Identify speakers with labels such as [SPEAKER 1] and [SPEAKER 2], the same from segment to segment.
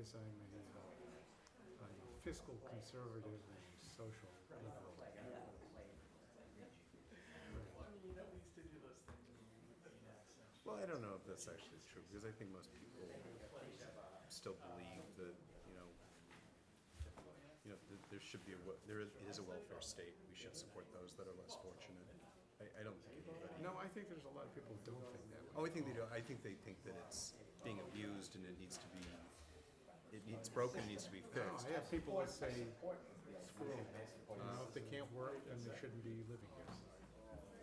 [SPEAKER 1] guess I'm a fiscal conservative and social liberal.
[SPEAKER 2] Well, I don't know if that's actually true, because I think most people still believe that, there should be it is a welfare state. We should support those that are less fortunate. I don't think anybody.
[SPEAKER 1] No, I think there's a lot of people who don't think that way.
[SPEAKER 2] Oh, I think they do. I think they think that it's being abused and it needs to be, it's broken, it needs to be
[SPEAKER 1] No,
[SPEAKER 2] fixed.
[SPEAKER 1] I have people that say, screw them. If they can't work, then they shouldn't be living here.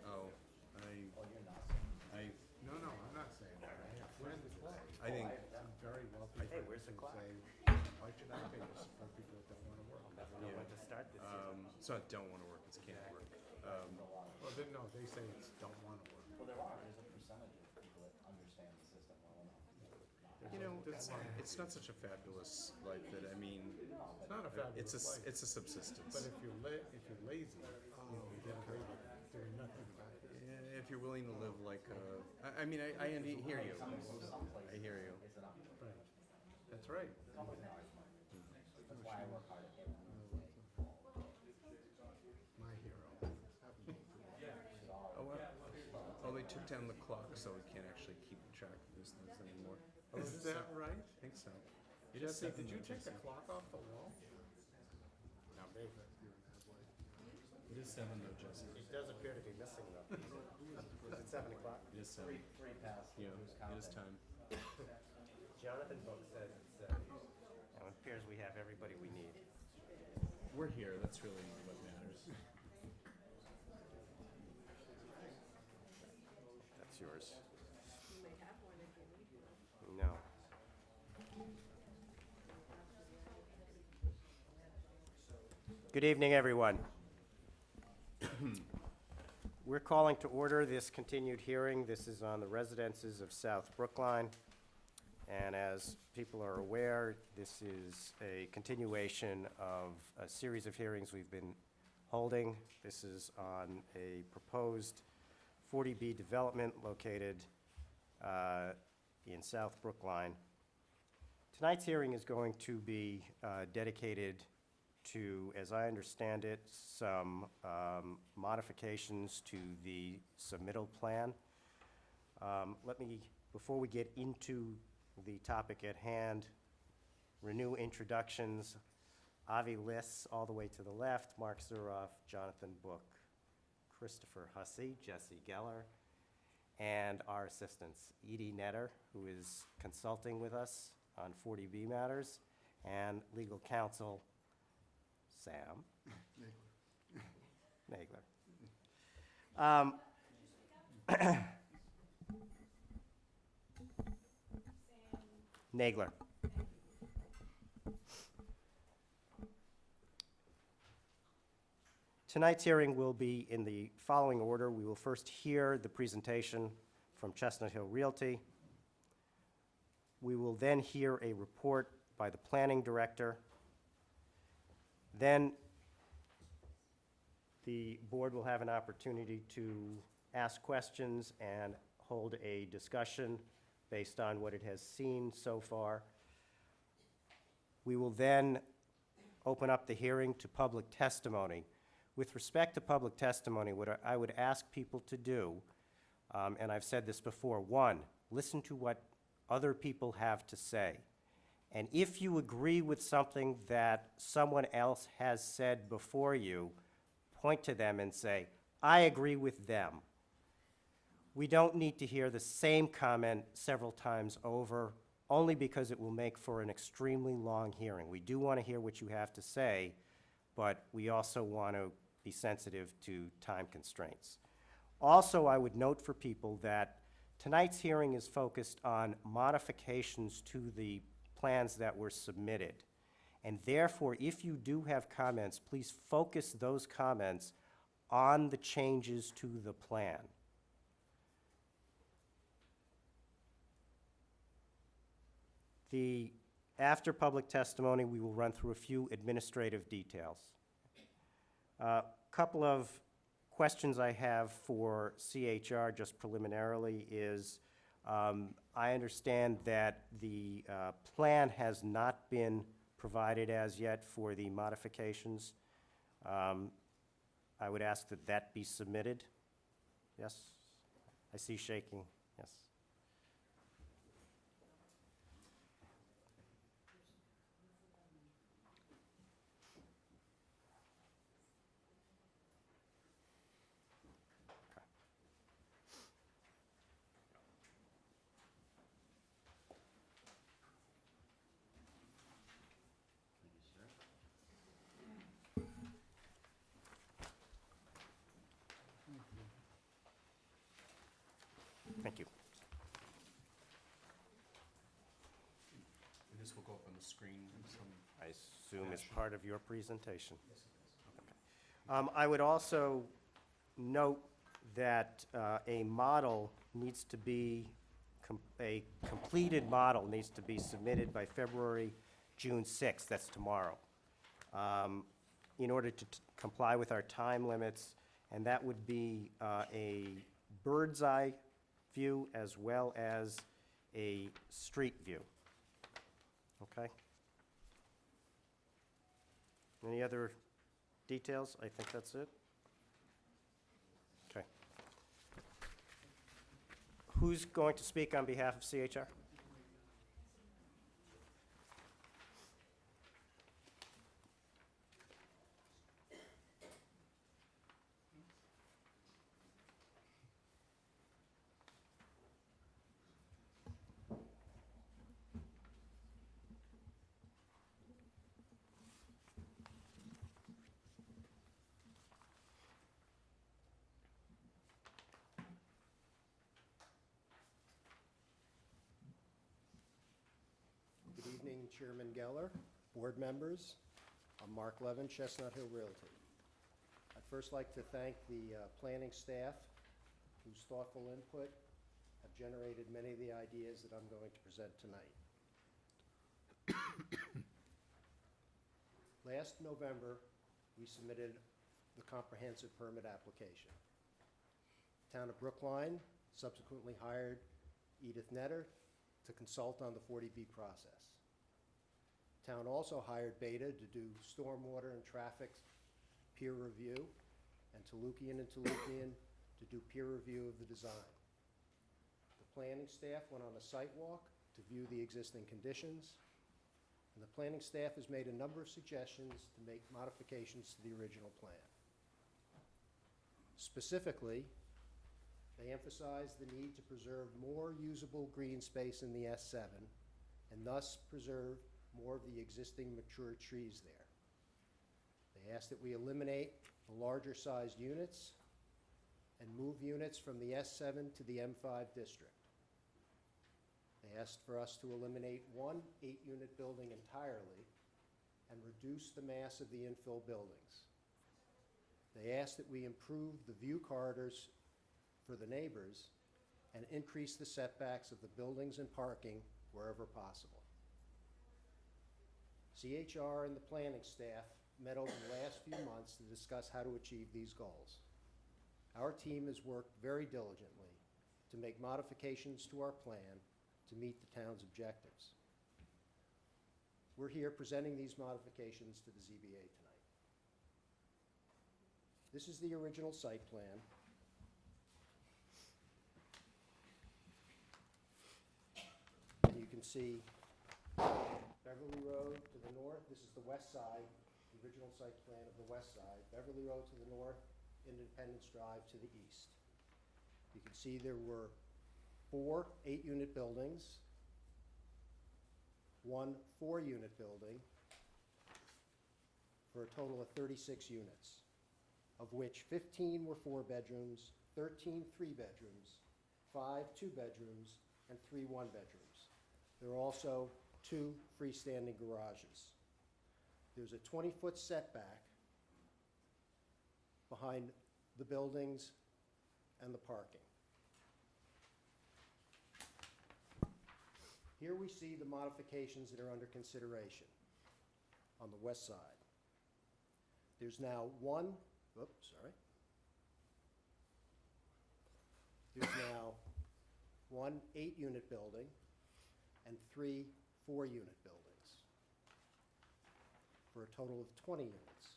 [SPEAKER 2] Oh, I
[SPEAKER 1] No, I'm not saying that. I have friends
[SPEAKER 2] I think,
[SPEAKER 1] some very wealthy friends who say, why should I pay to support people that don't want to work?
[SPEAKER 3] Know when to start this.
[SPEAKER 2] it's not don't want to work, it's can't work.
[SPEAKER 1] Well, then, no, they say it's don't want to work.
[SPEAKER 4] Well, there's a percentage of people that understand the system well enough.
[SPEAKER 2] It's not such a fabulous life that, I mean,
[SPEAKER 1] It's not a fabulous life,
[SPEAKER 2] it's a subsistence.
[SPEAKER 1] but if you're lazy, you get away with doing nothing about it.
[SPEAKER 2] If you're willing to live like I mean, I hear you. I hear you.
[SPEAKER 1] Right. That's right.
[SPEAKER 4] That's why I work hard at it.
[SPEAKER 1] My hero.
[SPEAKER 2] Oh, they took down the clock, so we can't actually keep track of these things anymore. Oh,
[SPEAKER 1] Is that right?
[SPEAKER 2] I think so.
[SPEAKER 1] Jesse, did you take the clock off the wall? No, maybe.
[SPEAKER 2] It is 7 though, Jesse.
[SPEAKER 3] It does appear to be missing though. Is it 7 o'clock?
[SPEAKER 2] It is 7.
[SPEAKER 4] Three past.
[SPEAKER 2] Yeah,
[SPEAKER 4] Who's
[SPEAKER 2] it is
[SPEAKER 4] counting?
[SPEAKER 2] time.
[SPEAKER 3] Jonathan Book says now it appears we have everybody we need.
[SPEAKER 2] We're here, that's really what matters.
[SPEAKER 3] That's yours.
[SPEAKER 5] You may have one if you need one.
[SPEAKER 3] No. Good evening, everyone. We're calling to order this continued hearing. This is on the residences of South Brookline. And as people are aware, this is a continuation of a series of hearings we've been holding. This is on a proposed 40B development located in South Brookline. Tonight's hearing is going to be dedicated to, as I understand it, some modifications to the submittal plan. Let me, before we get into the topic at hand, renew introductions. Avi Liss, all the way to the left, Mark Zuroff, Jonathan Book, Christopher Hussey, Jesse Geller, and our assistants, Edie Netter, who is consulting with us on 40B matters, and legal counsel, Sam Nagler. Nagler. Tonight's hearing will be in the following order. We will first hear the presentation from Chestnut Hill Realty. We will then hear a report by the planning director. Then the board will have an opportunity to ask questions and hold a discussion based on what it has seen so far. We will then open up the hearing to public testimony. With respect to public testimony, what I would ask people to do, and I've said this before, one, listen to what other people have to say. And if you agree with something that someone else has said before you, point to them and say, I agree with them. We don't need to hear the same comment several times over, only because it will make for an extremely long hearing. We do want to hear what you have to say, but we also want to be sensitive to time constraints. Also, I would note for people that tonight's hearing is focused on modifications to the plans that were submitted. And therefore, if you do have comments, please focus those comments on the changes to the plan. After public testimony, we will run through a few administrative details. A couple of questions I have for CHR just preliminarily is, I understand that the plan has not been provided as yet for the modifications. I would ask that that be submitted. Yes? I see shaking, yes. Thank you.
[SPEAKER 2] And this will go up on the screen in some.
[SPEAKER 3] I assume it's part of your presentation. Okay. I would also note that a model needs to be, a completed model needs to be submitted by June 6th, that's tomorrow, in order to comply with our time limits, and that would be a bird's eye view as well as a street view. Okay? Any other details? I think that's it. Okay. Who's going to speak on behalf of CHR?
[SPEAKER 6] Good evening, Chairman Geller, board members. I'm Mark Levin, Chestnut Hill Realty. I'd first like to thank the planning staff whose thoughtful input have generated many of the ideas that I'm going to present tonight. Last November, we submitted the comprehensive permit application. Town of Brookline subsequently hired Edith Netter to consult on the 40B process. Town also hired Beta to do stormwater and traffic peer review, and Tolukian to do peer review of the design. The planning staff went on a site walk to view the existing conditions, and the planning staff has made a number of suggestions to make modifications to the original plan. Specifically, they emphasize the need to preserve more usable green space in the S7 and thus preserve more of the existing mature trees there. They ask that we eliminate the larger sized units and move units from the S7 to the M5 district. They asked for us to eliminate one 8-unit building entirely and reduce the mass of the infill buildings. They asked that we improve the view corridors for the neighbors and increase the setbacks of the buildings and parking wherever possible. CHR and the planning staff met over the last few months to discuss how to achieve these goals. Our team has worked very diligently to make modifications to our plan to meet the town's objectives. We're here presenting these modifications to the ZBA tonight. This is the original site plan. And you can see Beverly Road to the north. This is the west side, the original site plan of the west side. Beverly Road to the north, Independence Drive to the east. You can see there were 4 8-unit buildings, 1 4-unit building, for a total of 36 units, of which 15 were 4 bedrooms, 13 3 bedrooms, 5 2 bedrooms, and 3 1 bedrooms. There are also 2 freestanding garages. There's a 20-foot setback behind the buildings and the parking. Here we see the modifications that are under consideration on the west side. There's now There's now one 8-unit building, and 3 4-unit buildings, for a total of 20 units.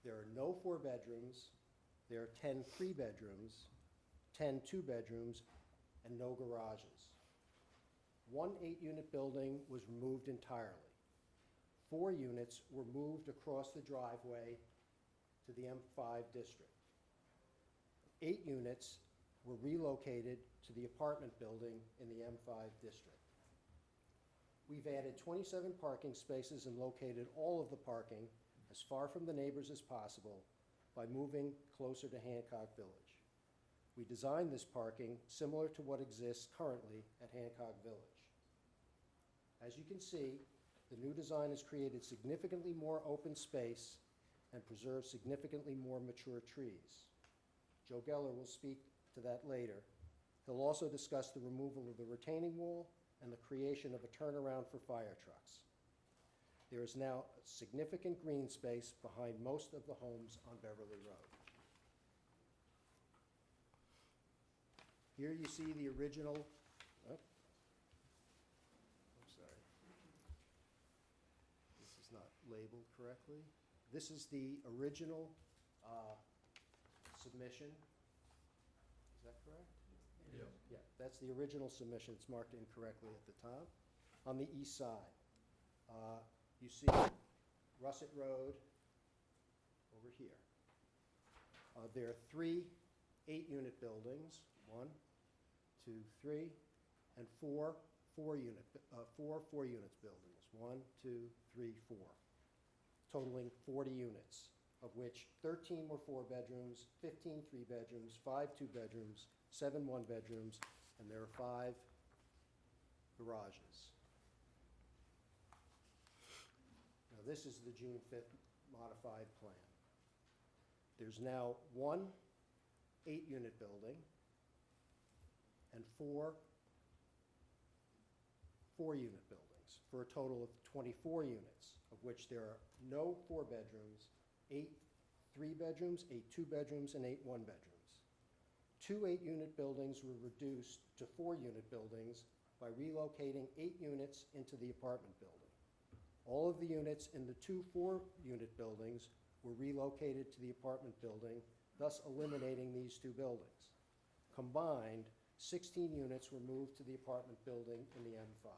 [SPEAKER 6] There are no 4 bedrooms, there are 10 3-bedrooms, 10 2-bedrooms, and no garages. One 8-unit building was removed entirely. 4 units were moved across the driveway to the M5 district. 8 units were relocated to the apartment building in the M5 district. We've added 27 parking spaces and located all of the parking as far from the neighbors as possible by moving closer to Hancock Village. We designed this parking similar to what exists currently at Hancock Village. As you can see, the new design has created significantly more open space and preserved significantly more mature trees. Joe Geller will speak to that later. He'll also discuss the removal of the retaining wall and the creation of a turnaround for fire trucks. There is now significant green space behind most of the homes on Beverly Road. Here you see the original, I'm sorry. This is not labeled correctly. This is the original submission. Is that correct?
[SPEAKER 1] Yep.
[SPEAKER 6] Yeah, that's the original submission. It's marked incorrectly at the top. On the east side, you see Russet Road over here. There are 3 8-unit buildings, 1, 2, 3, and 4 4-unit buildings, 1, 2, 3, 4, totaling 40 units, of which 13 were 4 bedrooms, 15 3-bedrooms, 5 2-bedrooms, 7 1-bedrooms, and there are 5 garages. Now, this is the June 5th modified plan. There's now 1 8-unit building and 4 4-unit buildings, for a total of 24 units, of which there are no 4 bedrooms, 8 3-bedrooms, 8 2-bedrooms, and 8 1-bedrooms. 2 8-unit buildings were reduced to 4-unit buildings by relocating 8 units into the apartment building. All of the units in the 2 4-unit buildings were relocated to the apartment building, thus eliminating these 2 buildings. Combined, 16 units were moved to the apartment building in the M5.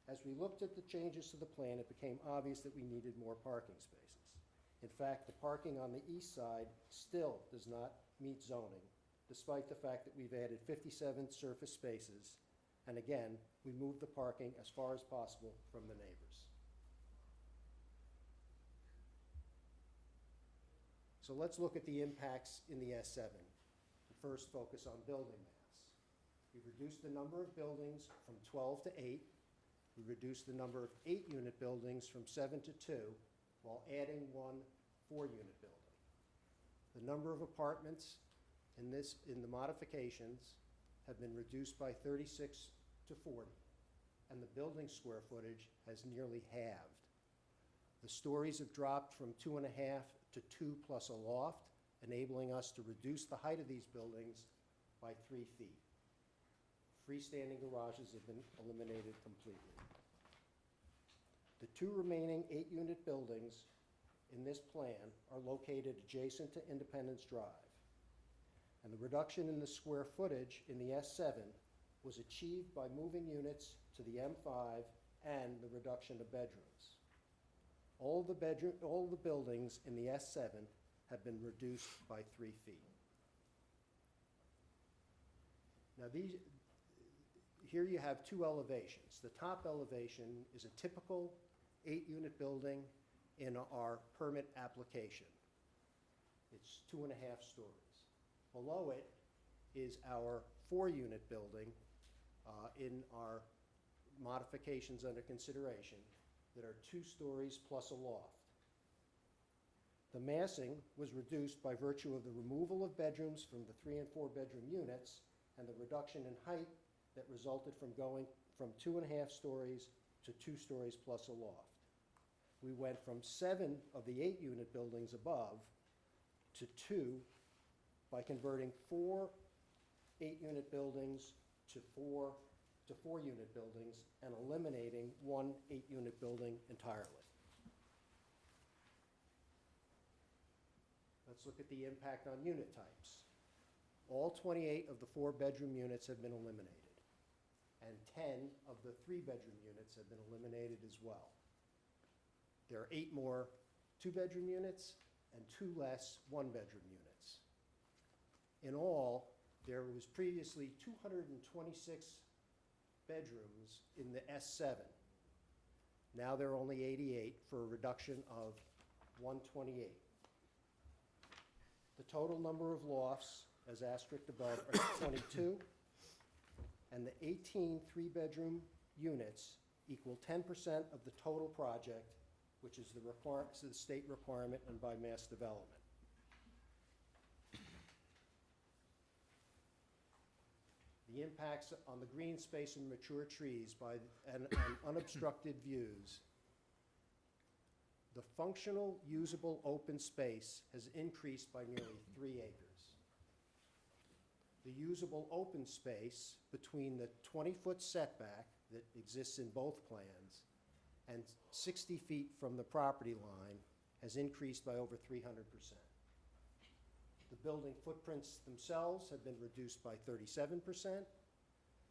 [SPEAKER 6] As we looked at the changes to the plan, it became obvious that we needed more parking spaces. In fact, the parking on the east side still does not meet zoning, despite the fact that we've added 57 surface spaces, and again, we moved the parking as far as possible from the neighbors. So let's look at the impacts in the S7. First, focus on building mass. We reduced the number of buildings from 12 to 8. We reduced the number of 8-unit buildings from 7 to 2, while adding 1 4-unit building. The number of apartments in the modifications have been reduced by 36 to 40, and the building square footage has nearly halved. The stories have dropped from 2.5 to 2 plus a loft, enabling us to reduce the height of these buildings by 3 feet. Freestanding garages have been eliminated completely. The 2 remaining 8-unit buildings in this plan are located adjacent to Independence Drive. And the reduction in the square footage in the S7 was achieved by moving units to the M5 and the reduction of bedrooms. All the buildings in the S7 have been reduced by 3 feet. Now here you have 2 elevations. The top elevation is a typical 8-unit building in our permit application. It's 2.5 stories. Below it is our 4-unit building in our modifications under consideration that are 2 stories plus a loft. The massing was reduced by virtue of the removal of bedrooms from the 3 and 4 bedroom units and the reduction in height that resulted from going from 2.5 stories to 2 stories plus a loft. We went from 7 of the 8-unit buildings above to 2 by converting 4 8-unit buildings to 4-unit buildings and eliminating 1 8-unit building entirely. Let's look at the impact on unit types. All 28 of the 4-bedroom units have been eliminated, and 10 of the 3-bedroom units have been eliminated as well. There are 8 more 2-bedroom units and 2 less 1-bedroom units. In all, there was previously 226 bedrooms in the S7. Now there are only 88 for a reduction of 128. The total number of lofts, as asterisked above, are 22, and the 18 3-bedroom units equal 10% of the total project, which is the state requirement and by mass development. The impacts on the green space and mature trees and unobstructed views. The functional usable open space has increased by nearly 3 acres. The usable open space between the 20-foot setback that exists in both plans and 60 feet from the property line has increased by over 300%. The building footprints themselves have been reduced by 37%,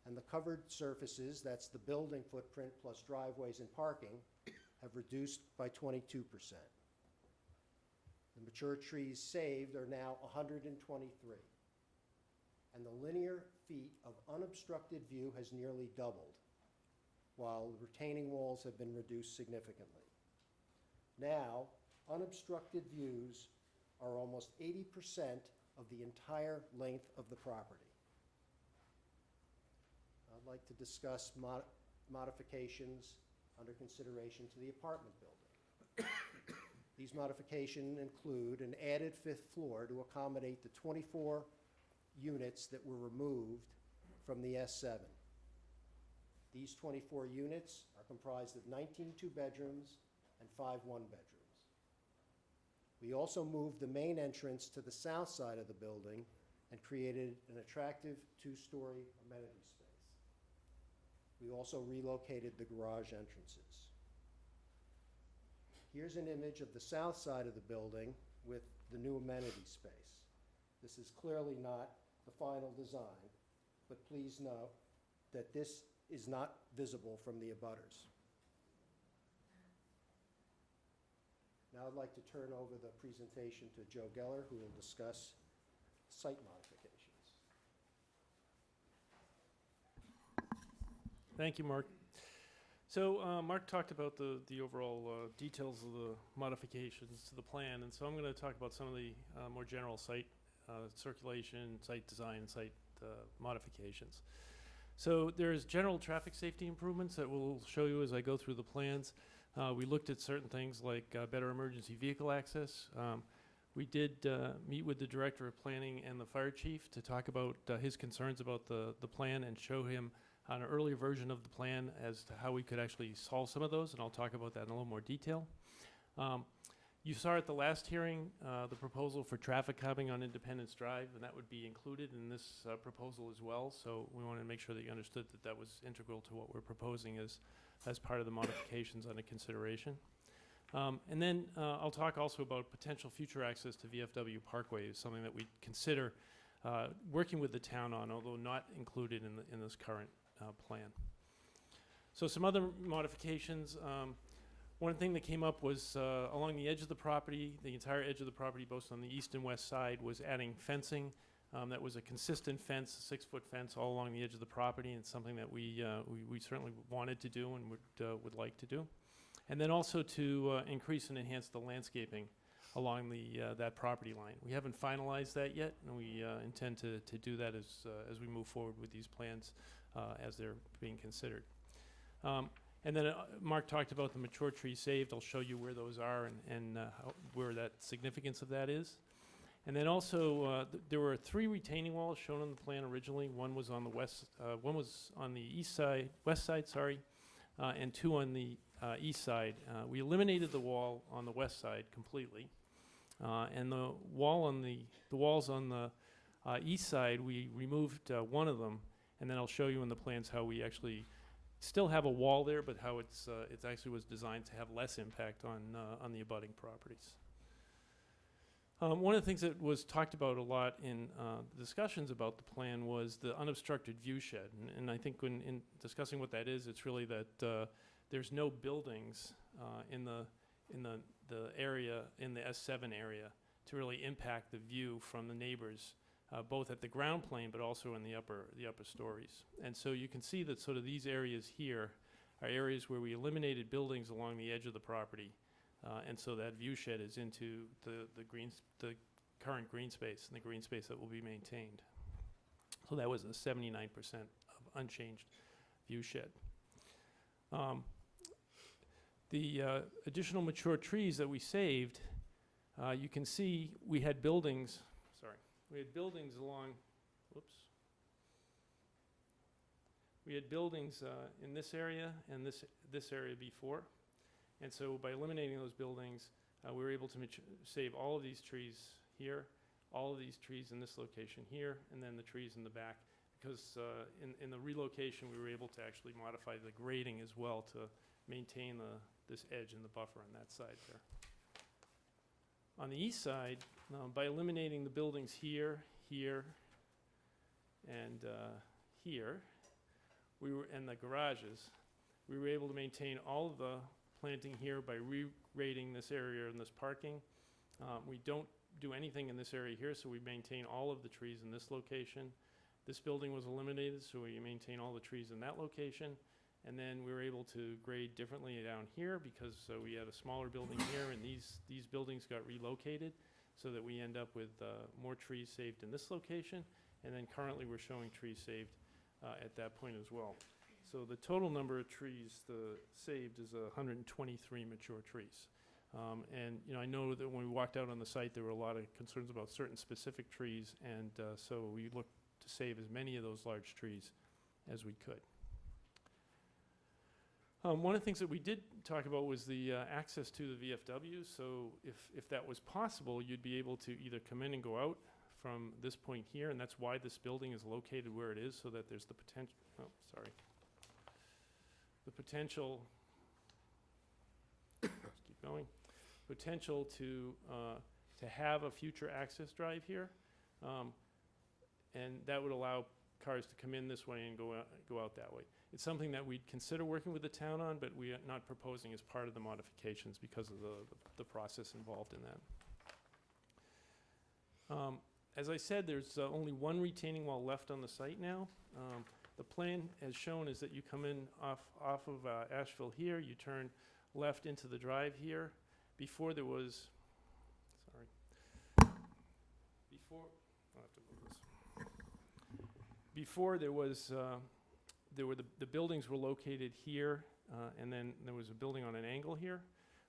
[SPEAKER 6] and the covered surfaces, that's the building footprint plus driveways and parking, have reduced by 22%. The mature trees saved are now 123, and the linear feet of unobstructed view has nearly doubled, while retaining walls have been reduced significantly. Now, unobstructed views are almost 80% of the entire length of the property. I'd like to discuss modifications under consideration to the apartment building. These modifications include an added 5th floor to accommodate the 24 units that were removed from the S7. These 24 units are comprised of 19 2-bedrooms and 5 1-bedrooms. We also moved the main entrance to the south side of the building and created an attractive 2-story amenity space. We also relocated the garage entrances. Here's an image of the south side of the building with the new amenity space. This is clearly not the final design, but please note that this is not visible from the abutters. Now I'd like to turn over the presentation to Joe Geller, who will discuss site modifications.
[SPEAKER 7] Thank you, Mark. So Mark talked about the overall details of the modifications to the plan, and so I'm going to talk about some of the more general site circulation, site design, site modifications. So there's general traffic safety improvements that we'll show you as I go through the plans. We looked at certain things like better emergency vehicle access. We did meet with the Director of Planning and the Fire Chief to talk about his concerns about the plan and show him an earlier version of the plan as to how we could actually solve some of those, and I'll talk about that in a little more detail. You saw at the last hearing the proposal for traffic calming on Independence Drive, and that would be included in this proposal as well, so we wanted to make sure that you understood that that was integral to what we're proposing as part of the modifications under consideration. And then I'll talk also about potential future access to VFW Parkway is something that we consider working with the town on, although not included in this current plan. So some other modifications. One thing that came up was along the edge of the property, the entire edge of the property, both on the east and west side, was adding fencing. That was a consistent fence, a 6-foot fence all along the edge of the property, and it's something that we certainly wanted to do and would like to do. And then also to increase and enhance the landscaping along that property line. We haven't finalized that yet, and we intend to do that as we move forward with these plans as they're being considered. And then Mark talked about the mature trees saved. I'll show you where those are and where that significance of that is. And then also there were 3 retaining walls shown on the plan originally. One was on the one was on the west side, and 2 on the east side. We eliminated the wall on the west side completely, and the walls on the East side, we removed one of them, and then I'll show you in the plans how we actually still have a wall there, but how it's actually was designed to have less impact on the abutting properties. One of the things that was talked about a lot in the discussions about the plan was the unobstructed view shed. And I think when in discussing what that is, it's really that there's no buildings in the area, in the S7 area, to really impact the view from the neighbors, both at the ground plane but also in the upper stories. And so you can see that sort of these areas here are areas where we eliminated buildings along the edge of the property. And so that view shed is into the current green space and the green space that will be maintained. So that was a 79% of unchanged view shed. The additional mature trees that we saved, you can see we had buildings, along, whoops. We had buildings in this area and this area before. And so by eliminating those buildings, we were able to save all of these trees here, all of these trees in this location here, and then the trees in the back. Because in the relocation, we were able to actually modify the grading as well to maintain this edge and the buffer on that side there. On the east side, by eliminating the buildings here, and here, and the garages, we were able to maintain all of the planting here by re-grading this area and this parking. We don't do anything in this area here, so we maintain all of the trees in this location. This building was eliminated, so we maintain all the trees in that location. And then we were able to grade differently down here because we had a smaller building here, and these buildings got relocated so that we end up with more trees saved in this location. And then currently we're showing trees saved at that point as well. So the total number of trees saved is 123 mature trees. And I know that when we walked out on the site, there were a lot of concerns about certain specific trees, and so we looked to save as many of those large trees as we could. One of the things that we did talk about was the access to the VFW. So if that was possible, you'd be able to either come in and go out from this point here, and that's why this building is located where it is, so that there's the potential, let's keep going, potential to have a future access drive here, and that would allow cars to come in this way and go out that way. It's something that we'd consider working with the town on, but we are not proposing as part of the modifications because of the process involved in that. As I said, there's only one retaining wall left on the site now. The plan as shown is that you come in off of Asheville here, you turn left into the drive here. Before there was, before there was, the buildings were located here, and then there was a building on an angle here.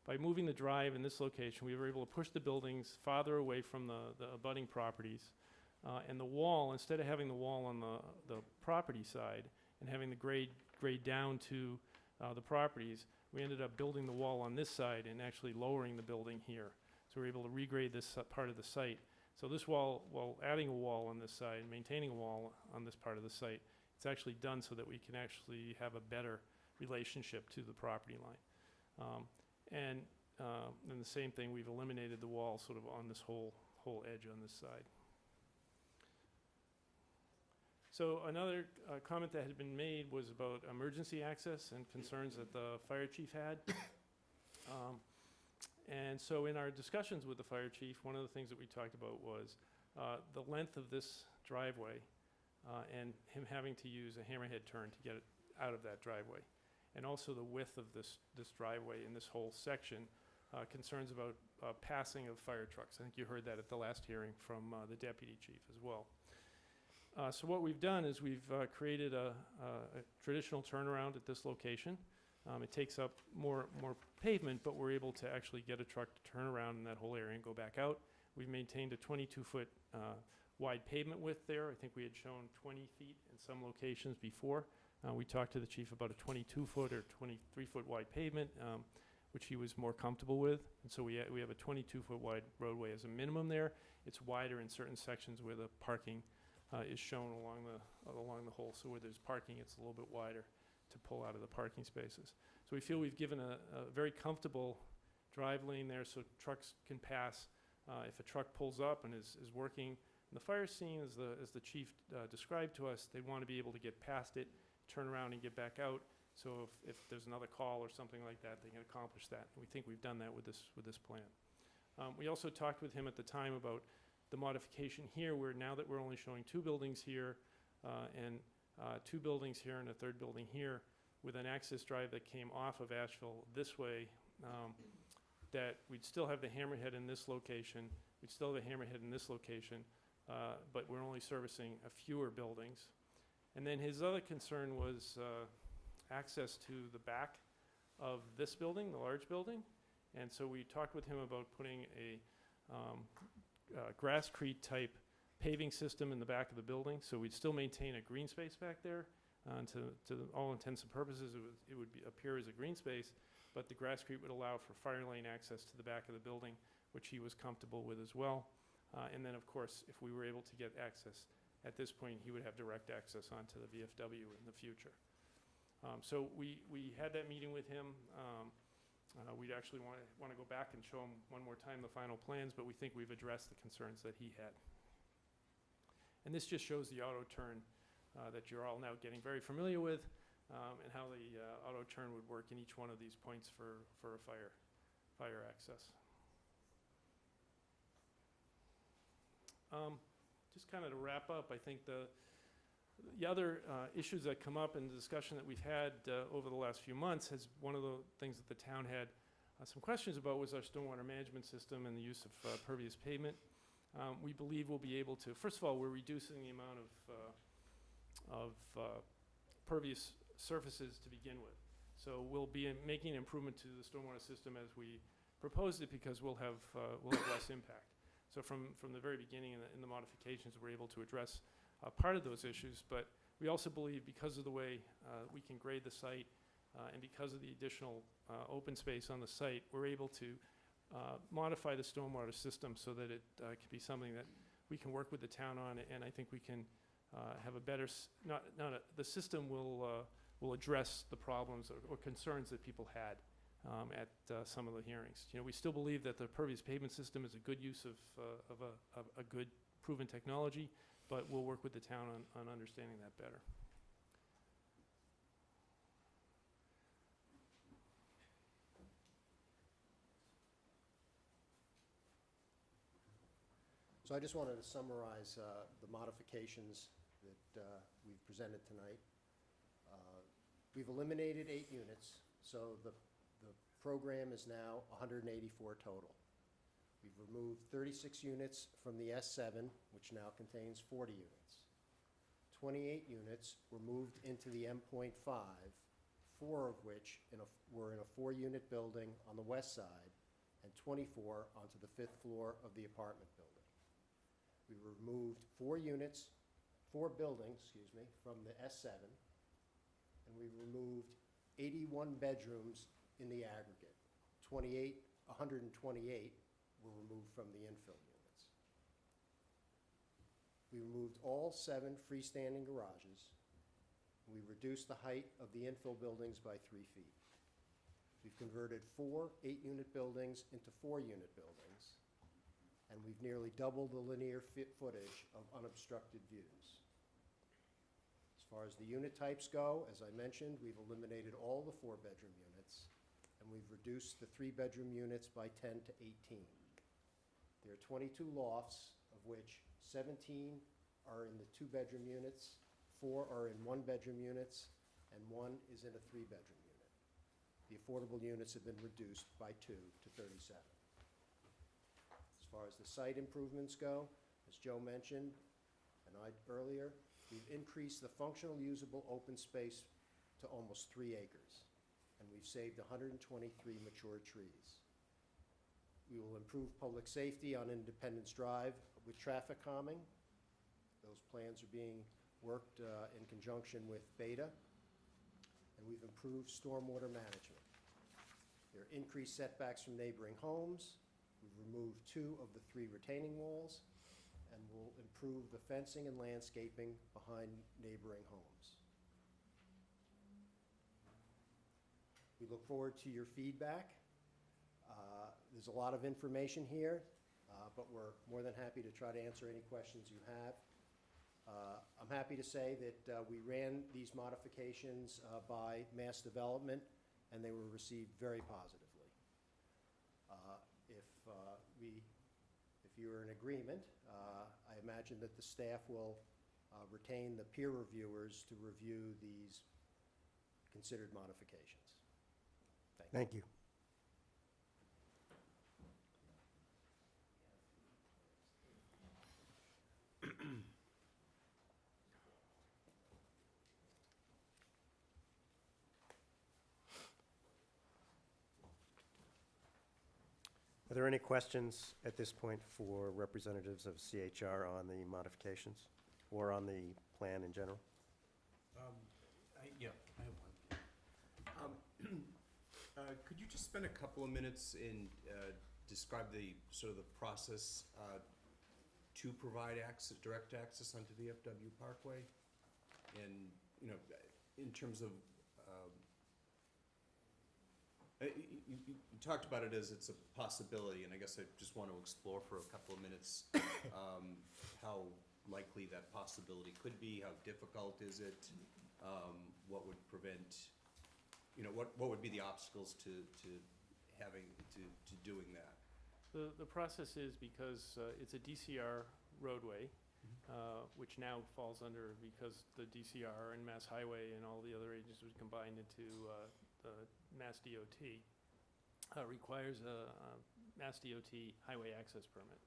[SPEAKER 7] By moving the drive in this location, we were able to push the buildings farther away from the abutting properties. And the wall, instead of having the wall on the property side and having the grade down to the properties, we ended up building the wall on this side and actually lowering the building here. So we were able to regrade this part of the site. So this wall, while adding a wall on this side, maintaining a wall on this part of the site, it's actually done so that we can actually have a better relationship to the property line. And then the same thing, we've eliminated the wall sort of on this whole edge on this side. So another comment that had been made was about emergency access and concerns that the fire chief had. And so in our discussions with the fire chief, one of the things that we talked about was the length of this driveway and him having to use a hammerhead turn to get it out of that driveway. And also the width of this driveway in this whole section, concerns about passing of fire trucks. I think you heard that at the last hearing from the deputy chief as well. So what we've done is we've created a traditional turnaround at this location. It takes up more pavement, but we're able to actually get a truck to turn around in that whole area and go back out. We've maintained a 22-foot wide pavement width there. I think we had shown 20 feet in some locations before. We talked to the chief about a 22-foot or 23-foot wide pavement. which he was more comfortable with. And so we have a 22-foot wide roadway as a minimum there. It's wider in certain sections where the parking is shown along the whole. So where there's parking, it's a little bit wider to pull out of the parking spaces. So we feel we've given a very comfortable drive lane there so trucks can pass. If a truck pulls up and is working in the fire scene, as the chief described to us, they want to be able to get past it, turn around and get back out. So if there's another call or something like that, they can accomplish that. And we think we've done that with this plan. We also talked with him at the time about the modification here, where now that we're only showing 2 buildings here and 2 buildings here and a 3rd building here, with an access drive that came off of Asheville this way, that we'd still have the hammerhead in this location, we'd still have a hammerhead in this location, but we're only servicing a fewer buildings. And then his other concern was access to the back of this building, the large building. And so we talked with him about putting a grasscrete type paving system in the back of the building. So we'd still maintain a green space back there. To all intents and purposes, it would appear as a green space, but the grasscrete would allow for fire lane access to the back of the building, which he was comfortable with as well. And then, of course, if we were able to get access at this point, he would have direct access onto the VFW in the future. So we had that meeting with him. We'd actually want to go back and show him one more time the final plans, but we think we've addressed the concerns that he had. And this just shows the auto turn that you're all now getting very familiar with, and how the auto turn would work in each one of these points for a fire access. Just kind of to wrap up, I think the other issues that come up in the discussion that we've had over the last few months has one of the things that the town had some questions about was our stormwater management system and the use of pervious pavement. We believe we'll be able to, first of all, we're reducing the amount of pervious surfaces to begin with. So we'll be making an improvement to the stormwater system as we proposed it, because we'll have less impact. So from the very beginning in the modifications, we're able to address part of those issues, but we also believe because of the way we can grade the site and because of the additional open space on the site, we're able to modify the stormwater system so that it can be something that we can work with the town on, and I think we can have a better, the system will address the problems or concerns that people had at some of the hearings. You know, we still believe that the pervious pavement system is a good use of a good proven technology, but we'll work with the town on understanding that better.
[SPEAKER 6] So I just wanted to summarize the modifications that we've presented tonight. We've eliminated 8 units, so the program is now 184 total. We've removed 36 units from the S7, which now contains 40 units. 28 units were moved into the M.5, 4 of which were in a 4-unit building on the west side, and 24 onto the 5th floor of the apartment building. We removed 4 buildings, from the S7, and we removed 81 bedrooms in the aggregate. 128 were removed from the infill units. We removed all 7 freestanding garages. We reduced the height of the infill buildings by 3 feet. We've converted 4 8-unit buildings into 4-unit buildings, and we've nearly doubled the linear footage of unobstructed views. As far as the unit types go, as I mentioned, we've eliminated all the 4-bedroom units, and we've reduced the 3-bedroom units by 10 to 18. There are 22 lofts, of which 17 are in the 2-bedroom units, 4 are in 1-bedroom units, and 1 is in a 3-bedroom unit. The affordable units have been reduced by 2 to 37. As far as the site improvements go, as Joe mentioned, and I earlier, we've increased the functional usable open space to almost 3 acres, and we've saved 123 mature trees. We will improve public safety on Independence Drive with traffic calming. Those plans are being worked in conjunction with Beta, and we've improved stormwater management. There There are increased setbacks from neighboring homes. We've removed 2 of the 3 retaining walls, and will improve the fencing and landscaping behind neighboring homes. We look forward to your feedback. There's a lot of information here, but we're more than happy to try to answer any questions you have. I'm happy to say that we ran these modifications by Mass Development, and they were received very positively. If you're in agreement, I imagine that the staff will retain the peer reviewers to review these considered modifications. Thank you.
[SPEAKER 3] Thank you. Are there any questions at this point for representatives of CHR on the modifications or on the plan in general?
[SPEAKER 2] Yeah, I have one. Could you just spend a couple of minutes and describe the sort of the process to provide access, direct access onto the FW Parkway? And, you know, in terms of, you talked about it as it's a possibility, and I guess I just want to explore for a couple of minutes how likely that possibility could be, how difficult is it, what would prevent, you know, what would be the obstacles to having, to doing that?
[SPEAKER 7] The process is because it's a DCR roadway, which now falls under, because the DCR and Mass Highway and all the other agencies would combine into the Mass DOT, requires a Mass DOT highway access permit.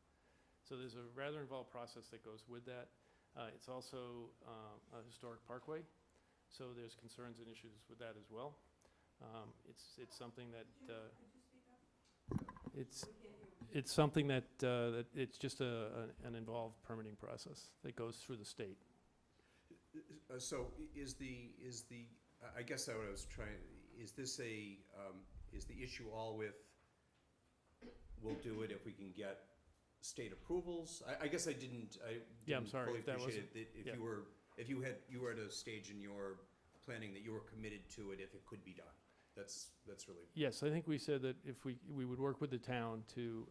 [SPEAKER 7] So there's a rather involved process that goes with that. It's also a historic parkway, so there's concerns and issues with that as well. It's something that it's something that it's just an involved permitting process that goes through the state.
[SPEAKER 2] So is the I guess what I was trying, is this is the issue all with, we'll do it if we can get state approvals? I guess I didn't
[SPEAKER 7] Yeah, I'm sorry
[SPEAKER 2] fully
[SPEAKER 7] if that
[SPEAKER 2] appreciate
[SPEAKER 7] wasn't-
[SPEAKER 2] it.
[SPEAKER 7] yeah.
[SPEAKER 2] If you were at a stage in your planning that you were committed to it if it could be done. That's really.
[SPEAKER 7] Yes, I think we said that if we would work with the town to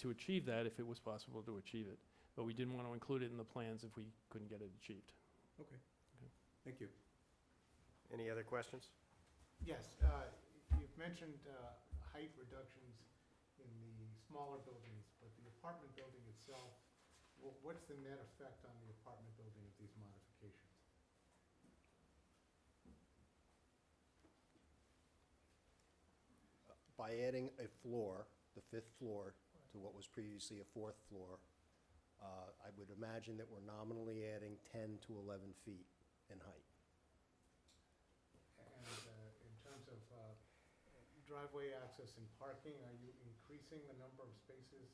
[SPEAKER 7] achieve that if it was possible to achieve it. But we didn't want to include it in the plans if we couldn't get it achieved.
[SPEAKER 2] Okay. Thank you.
[SPEAKER 3] Any other questions?
[SPEAKER 1] Yes, you've mentioned height reductions in the smaller buildings, but the apartment building itself, what's the net effect on the apartment building of these modifications?
[SPEAKER 6] By adding a floor, the 5th floor, to what was previously a 4th floor, I would imagine that we're nominally adding 10 to 11 feet in height.
[SPEAKER 1] And in terms of driveway access and parking, are you increasing the number of spaces?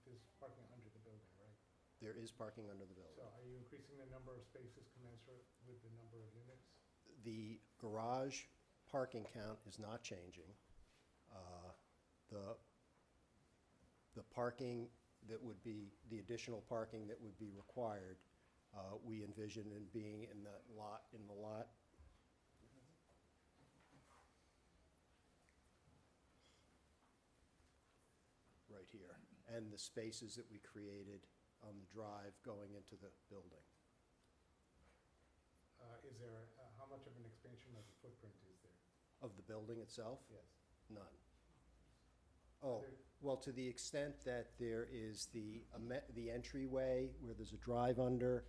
[SPEAKER 1] There's parking under the building, right?
[SPEAKER 6] There is parking under the building.
[SPEAKER 1] So are you increasing the number of spaces commensurate with the number of units?
[SPEAKER 6] The garage parking count is not changing. The parking that would be, the additional parking that would be required, we envision in being in the lot right here, and the spaces that we created on the drive going into the building.
[SPEAKER 1] Is there, how much of an expansion of the footprint is there?
[SPEAKER 6] Of the building itself?
[SPEAKER 1] Yes.
[SPEAKER 6] None. Oh, well, to the extent that there is the entryway where there's a drive under,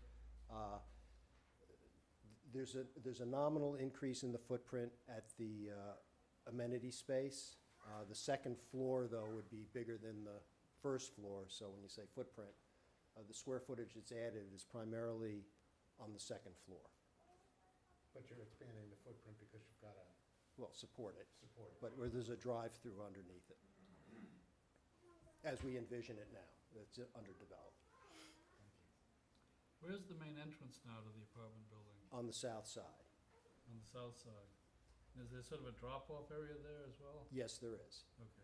[SPEAKER 6] there's a nominal increase in the footprint at the amenity space. The second floor, though, would be bigger than the first floor, so when you say footprint, the square footage that's added is primarily on the second floor.
[SPEAKER 1] But you're expanding the footprint because you've got to
[SPEAKER 6] Well, support it,
[SPEAKER 1] support it.
[SPEAKER 6] but where there's a drive-through underneath it, as we envision it now. It's underdeveloped.
[SPEAKER 8] Where's the main entrance now to the apartment building?
[SPEAKER 6] On the south side.
[SPEAKER 8] On the south side? Is there sort of a drop-off area there as well?
[SPEAKER 6] Yes, there is.
[SPEAKER 8] Okay.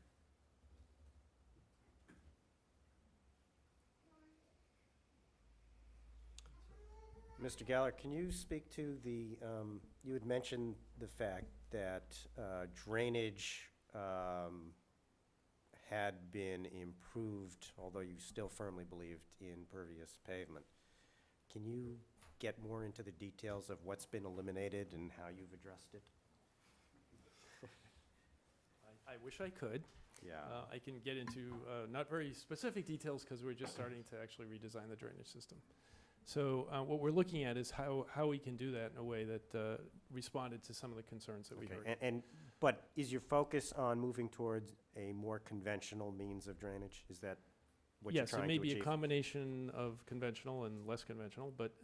[SPEAKER 3] Mr. Galler, can you speak to the, you had mentioned the fact that drainage had been improved, although you still firmly believed in pervious pavement. Can you get more into the details of what's been eliminated and how you've addressed it?
[SPEAKER 7] I wish I could.
[SPEAKER 3] Yeah.
[SPEAKER 7] I can get into not very specific details because we're just starting to actually redesign the drainage system. So what we're looking at is how we can do that in a way that responded to some of the concerns that we heard.
[SPEAKER 3] But is your focus on moving towards a more conventional means of drainage? Is that what you're
[SPEAKER 7] Yes, it
[SPEAKER 3] trying
[SPEAKER 7] may
[SPEAKER 3] to
[SPEAKER 7] be a
[SPEAKER 3] achieve?
[SPEAKER 7] combination of conventional and less conventional, but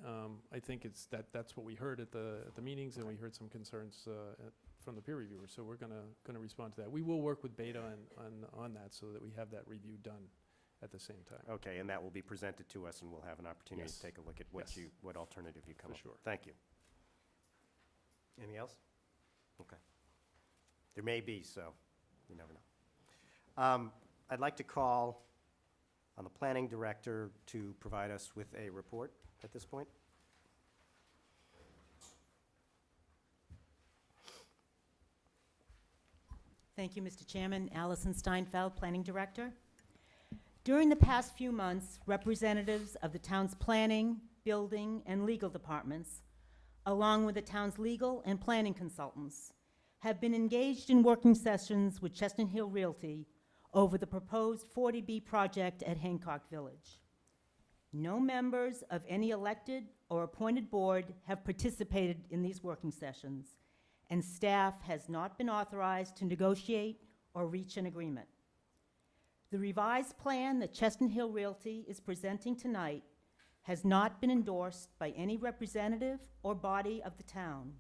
[SPEAKER 7] I think that's what we heard at the meetings, and we heard some concerns from the peer reviewers. So we're gonna respond to that. We will work with Beta on that so that we have that review done at the same time.
[SPEAKER 3] Okay, and that will be presented to us, and we'll have an opportunity
[SPEAKER 7] Yes.
[SPEAKER 3] to take a look at
[SPEAKER 7] Yes.
[SPEAKER 3] what alternative you come
[SPEAKER 7] For
[SPEAKER 3] up with.
[SPEAKER 7] sure.
[SPEAKER 3] Thank you. Anything else? Okay. There may be, so you never know. I'd like to call on the planning director to provide us with a report at this point.
[SPEAKER 9] Thank you, Mr. Chairman. Allison Steinfeld, Planning Director. During the past few months, representatives of the town's planning, building, and legal departments, along with the town's legal and planning consultants, have been engaged in working sessions with Chestnut Hill Realty over the proposed 40B project at Hancock Village. No members of any elected or appointed board have participated in these working sessions, and staff has not been authorized to negotiate or reach an agreement. The revised plan that Chestnut Hill Realty is presenting tonight has not been endorsed by any representative or body of the town.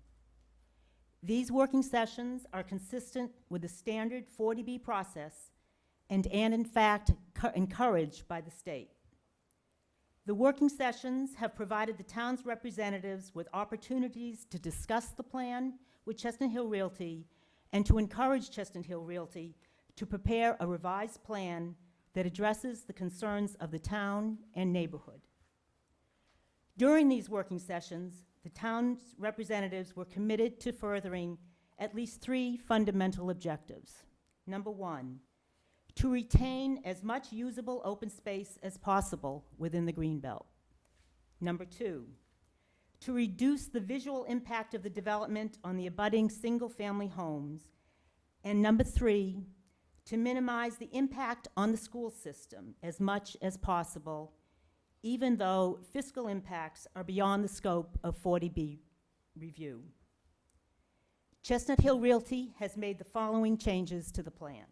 [SPEAKER 9] These working sessions are consistent with the standard 40B process and in fact encouraged by the state. The working sessions have provided the town's representatives with opportunities to discuss the plan with Chestnut Hill Realty and to encourage Chestnut Hill Realty to prepare a revised plan that addresses the concerns of the town and neighborhood. During these working sessions, the town's representatives were committed to furthering at least 3 fundamental objectives. Number 1, to retain as much usable open space as possible within the Greenbelt. Number 2, to reduce the visual impact of the development on the abutting single-family homes. And number 3, to minimize the impact on the school system as much as possible, even though fiscal impacts are beyond the scope of 40B review. Chestnut Hill Realty has made the following changes to the plan.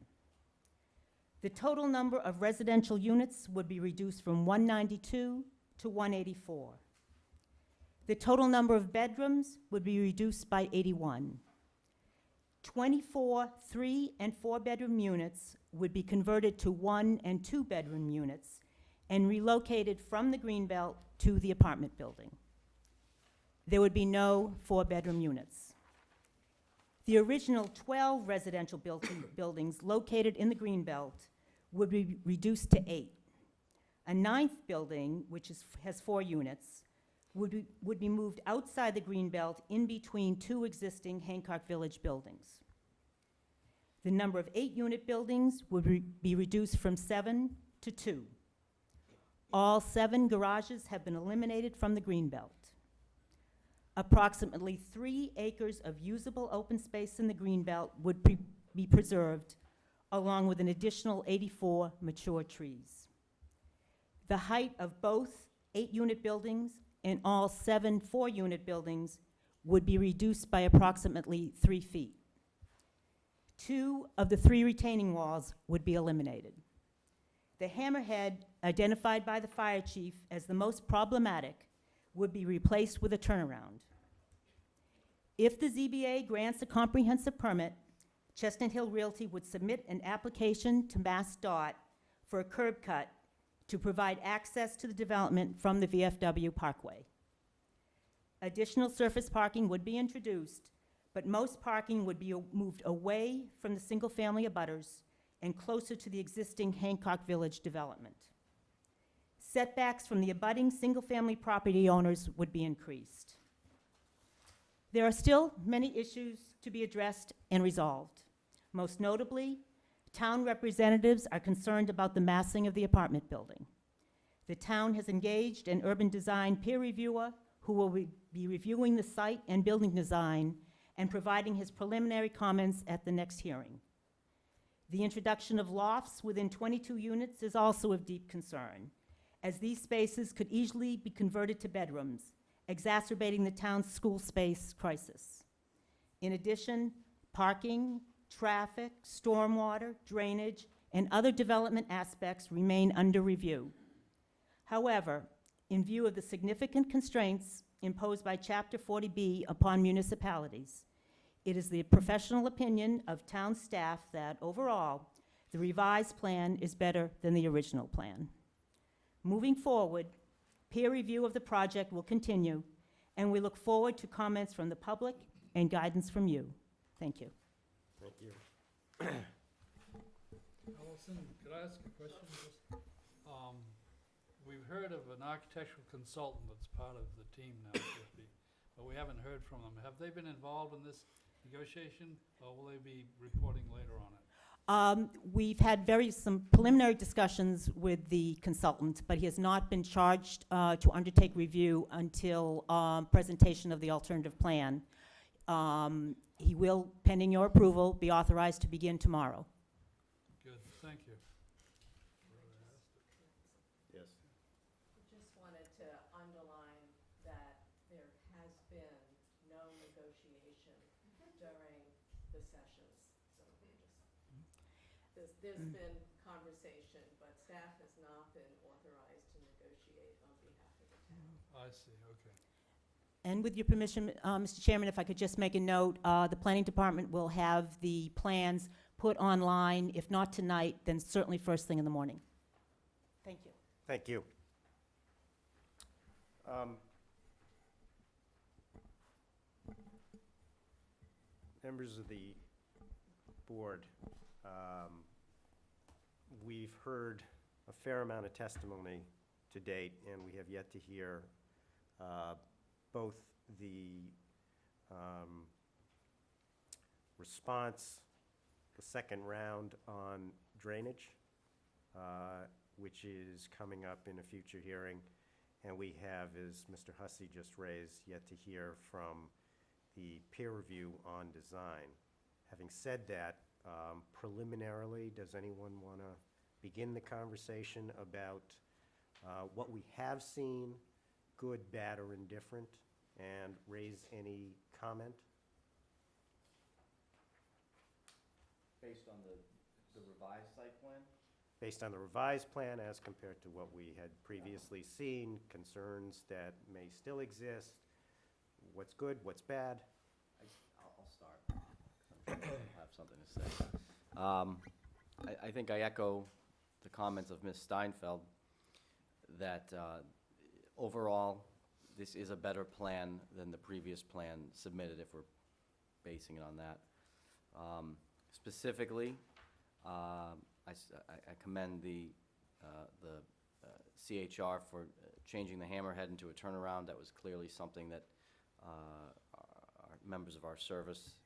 [SPEAKER 9] The total number of residential units would be reduced from 192 to 184. The total number of bedrooms would be reduced by 81. 24 3- and 4-bedroom units would be converted to 1- and 2-bedroom units and relocated from the Greenbelt to the apartment building. There would be no 4-bedroom units. The original 12 residential buildings located in the Greenbelt would be reduced to 8. A 9th building, which has 4 units, would be moved outside the Greenbelt in between 2 existing Hancock Village buildings. The number of 8-unit buildings would be reduced from 7 to 2. All 7 garages have been eliminated from the Greenbelt. Approximately 3 acres of usable open space in the Greenbelt would be preserved, along with an additional 84 mature trees. The height of both 8-unit buildings and all 7 4-unit buildings would be reduced by approximately 3 feet. 2 of the 3 retaining walls would be eliminated. The hammerhead, identified by the fire chief as the most problematic, would be replaced with a turnaround. If the ZBA grants a comprehensive permit, Chestnut Hill Realty would submit an application to MassDOT for a curb cut to provide access to the development from the VFW Parkway. Additional surface parking would be introduced, but most parking would be moved away from the single-family abutters and closer to the existing Hancock Village development. setbacks from the abutting single-family property owners would be increased. There are still many issues to be addressed and resolved. Most notably, town representatives are concerned about the massing of the apartment building. The town has engaged an urban design peer reviewer who will be reviewing the site and building design and providing his preliminary comments at the next hearing. The introduction of lofts within 22 units is also of deep concern, as these spaces could easily be converted to bedrooms, exacerbating the town's school space crisis. In addition, parking, traffic, stormwater, drainage, and other development aspects remain under review. However, in view of the significant constraints imposed by Chapter 40B upon municipalities, it is the professional opinion of town staff that overall, the revised plan is better than the original plan. Moving forward, peer review of the project will continue, and we look forward to comments from the public and guidance from you. Thank you.
[SPEAKER 3] Thank you.
[SPEAKER 8] Allison, could I ask a question? We've heard of an architectural consultant that's part of the team now, but we haven't heard from them. Have they been involved in this negotiation, or will they be reporting later on it?
[SPEAKER 9] We've had some preliminary discussions with the consultant, but he has not been charged to undertake review until presentation of the alternative plan. He will, pending your approval, be authorized to begin tomorrow.
[SPEAKER 8] Good, thank you.
[SPEAKER 3] Yes.
[SPEAKER 5] Just wanted to underline that there has been no negotiation during the sessions. So there's been conversation, but staff has not been authorized to negotiate on behalf of the town.
[SPEAKER 8] I see, okay.
[SPEAKER 9] And with your permission, Mr. Chairman, if I could just make a note, the planning department will have the plans put online, if not tonight, then certainly first thing in the morning. Thank you.
[SPEAKER 3] Thank you. Members of the board, we've heard a fair amount of testimony to date, and we have yet to hear both the response, the second round on drainage, which is coming up in a future hearing, and we have, as Mr. Hussey just raised, yet to hear from the peer review on design. Having said that, preliminarily, does anyone want to begin the conversation about what we have seen, good, bad, or indifferent, and raise any comment?
[SPEAKER 4] Based on the revised site plan?
[SPEAKER 3] Based on the revised plan as compared to what we had previously seen, concerns that may still exist, what's good, what's bad?
[SPEAKER 4] I'll start. I'm sure I'll have something to say. I think I echo the comments of Ms. Steinfeld that overall, this is a better plan than the previous plan submitted, if we're basing it on that. Specifically, I commend the CHR for changing the hammerhead into a turnaround. That was clearly something that our members of our service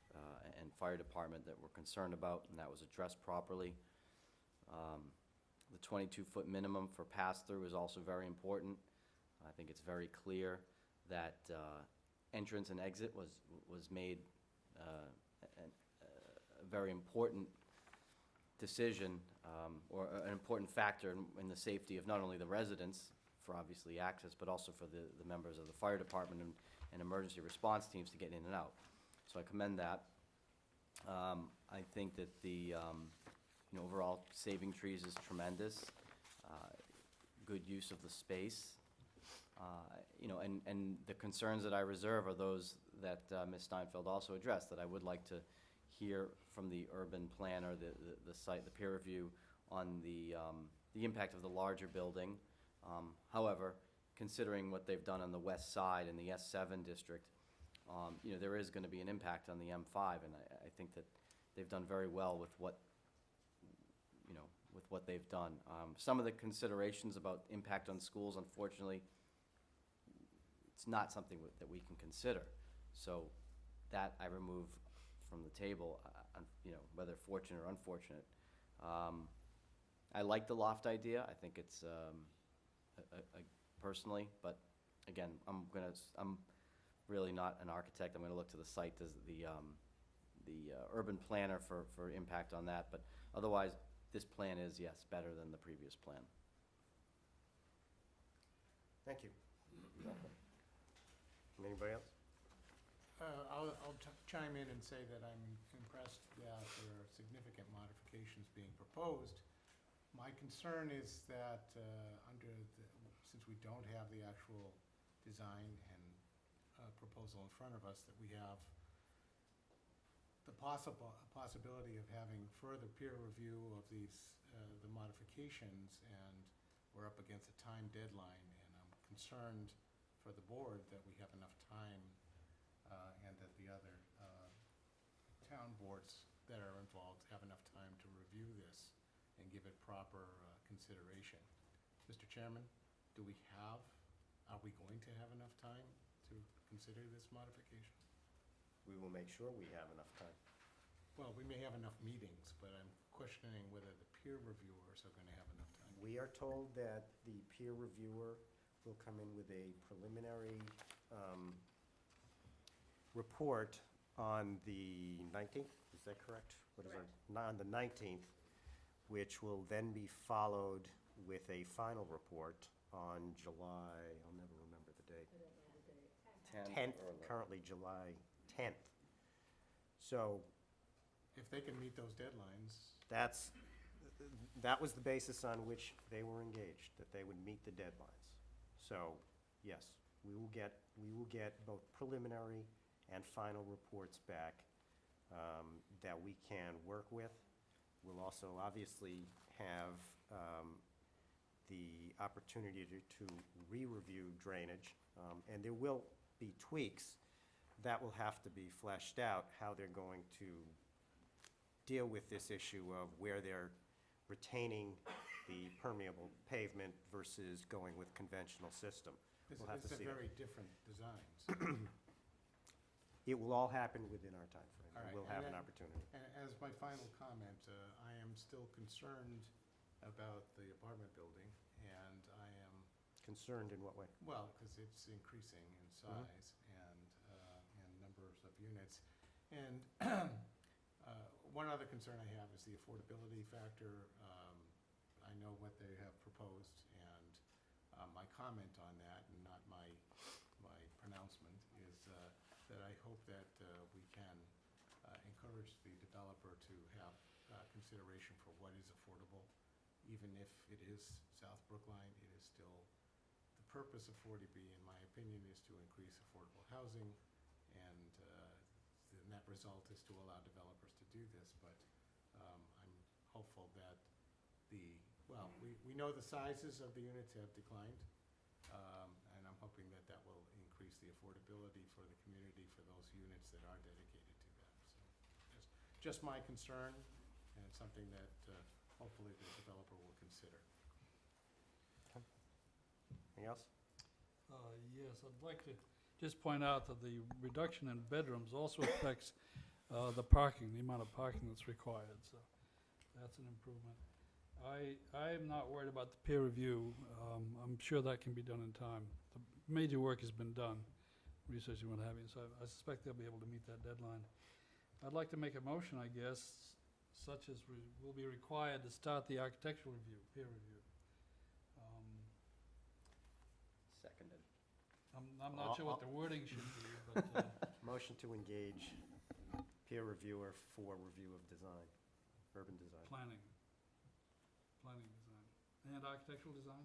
[SPEAKER 4] and fire department that were concerned about, and that was addressed properly. The 22-foot minimum for pass-through is also very important. I think it's very clear that entrance and exit was made a very important decision or an important factor in the safety of not only the residents for obviously access, but also for the members of the fire department and emergency response teams to get in and out. So I commend that. I think that the overall saving trees is tremendous. Good use of the space. And the concerns that I reserve are those that Ms. Steinfeld also addressed, that I would like to hear from the urban planner, the site, the peer review on the impact of the larger building. However, considering what they've done on the west side in the S7 district, there is going to be an impact on the M5, and I think that they've done very well with what with what they've done. Some of the considerations about impact on schools, unfortunately, it's not something that we can consider. So that I remove from the table, whether fortunate or unfortunate. I like the loft idea. I think it's, personally, but again, I'm really not an architect. I'm gonna look to the site as the urban planner for impact on that, but otherwise, this plan is, yes, better than the previous plan.
[SPEAKER 3] Thank you. Anybody else?
[SPEAKER 1] I'll chime in and say that I'm impressed that there are significant modifications being proposed. My concern is that since we don't have the actual design and proposal in front of us, that we have the possibility of having further peer review of the modifications, and we're up against a time deadline, and I'm concerned for the board that we have enough time and that the other town boards that are involved have enough time to review this and give it proper consideration. Mr. Chairman, are we going to have enough time to consider this modification?
[SPEAKER 3] We will make sure we have enough time.
[SPEAKER 1] Well, we may have enough meetings, but I'm questioning whether the peer reviewers are going to have enough time.
[SPEAKER 3] We are told that the peer reviewer will come in with a preliminary report on the 19th, is that correct? What is it? On the 19th, which will then be followed with a final report on July, I'll never remember the date.
[SPEAKER 5] I don't know the date.
[SPEAKER 3] 10th, currently July 10th. So
[SPEAKER 1] If they can meet those deadlines,
[SPEAKER 3] that was the basis on which they were engaged, that they would meet the deadlines. So, yes, we will get both preliminary and final reports back that we can work with. We'll also obviously have the opportunity to re-review drainage, and there will be tweaks that will have to be fleshed out, how they're going to deal with this issue of where they're retaining the permeable pavement versus going with conventional system. We'll have to
[SPEAKER 1] it's a
[SPEAKER 3] see that.
[SPEAKER 1] very different designs.
[SPEAKER 3] It will all happen within our timeframe.
[SPEAKER 1] All right,
[SPEAKER 3] We'll
[SPEAKER 1] and
[SPEAKER 3] have an
[SPEAKER 1] then-
[SPEAKER 3] opportunity.
[SPEAKER 1] And as my final comment, I am still concerned about the apartment building, and I am,
[SPEAKER 3] Concerned in what way?
[SPEAKER 1] well, because it's increasing in size and numbers of units. And one other concern I have is the affordability factor. I know what they have proposed, and my comment on that, and not my pronouncement, is that I hope that we can encourage the developer to have consideration for what is affordable. Even if it is South Brookline, it is still, the purpose of 40B, in my opinion, is to increase affordable housing, and the net result is to allow developers to do this, but I'm hopeful that we know the sizes of the units have declined, and I'm hoping that that will increase the affordability for the community for those units that are dedicated to that. So just my concern, and it's something that hopefully the developer will consider.
[SPEAKER 3] Anything else?
[SPEAKER 8] Yes, I'd like to just point out that the reduction in bedrooms also affects the parking, the amount of parking that's required, so that's an improvement. I'm not worried about the peer review. I'm sure that can be done in time. The major work has been done, research and what have you, so I suspect they'll be able to meet that deadline. I'd like to make a motion, I guess, such as will be required to start the architectural review, peer review.
[SPEAKER 4] Seconded.
[SPEAKER 8] I'm not sure what the wording should be, but
[SPEAKER 3] Motion to engage peer reviewer for review of design, urban design.
[SPEAKER 8] planning design, and architectural design?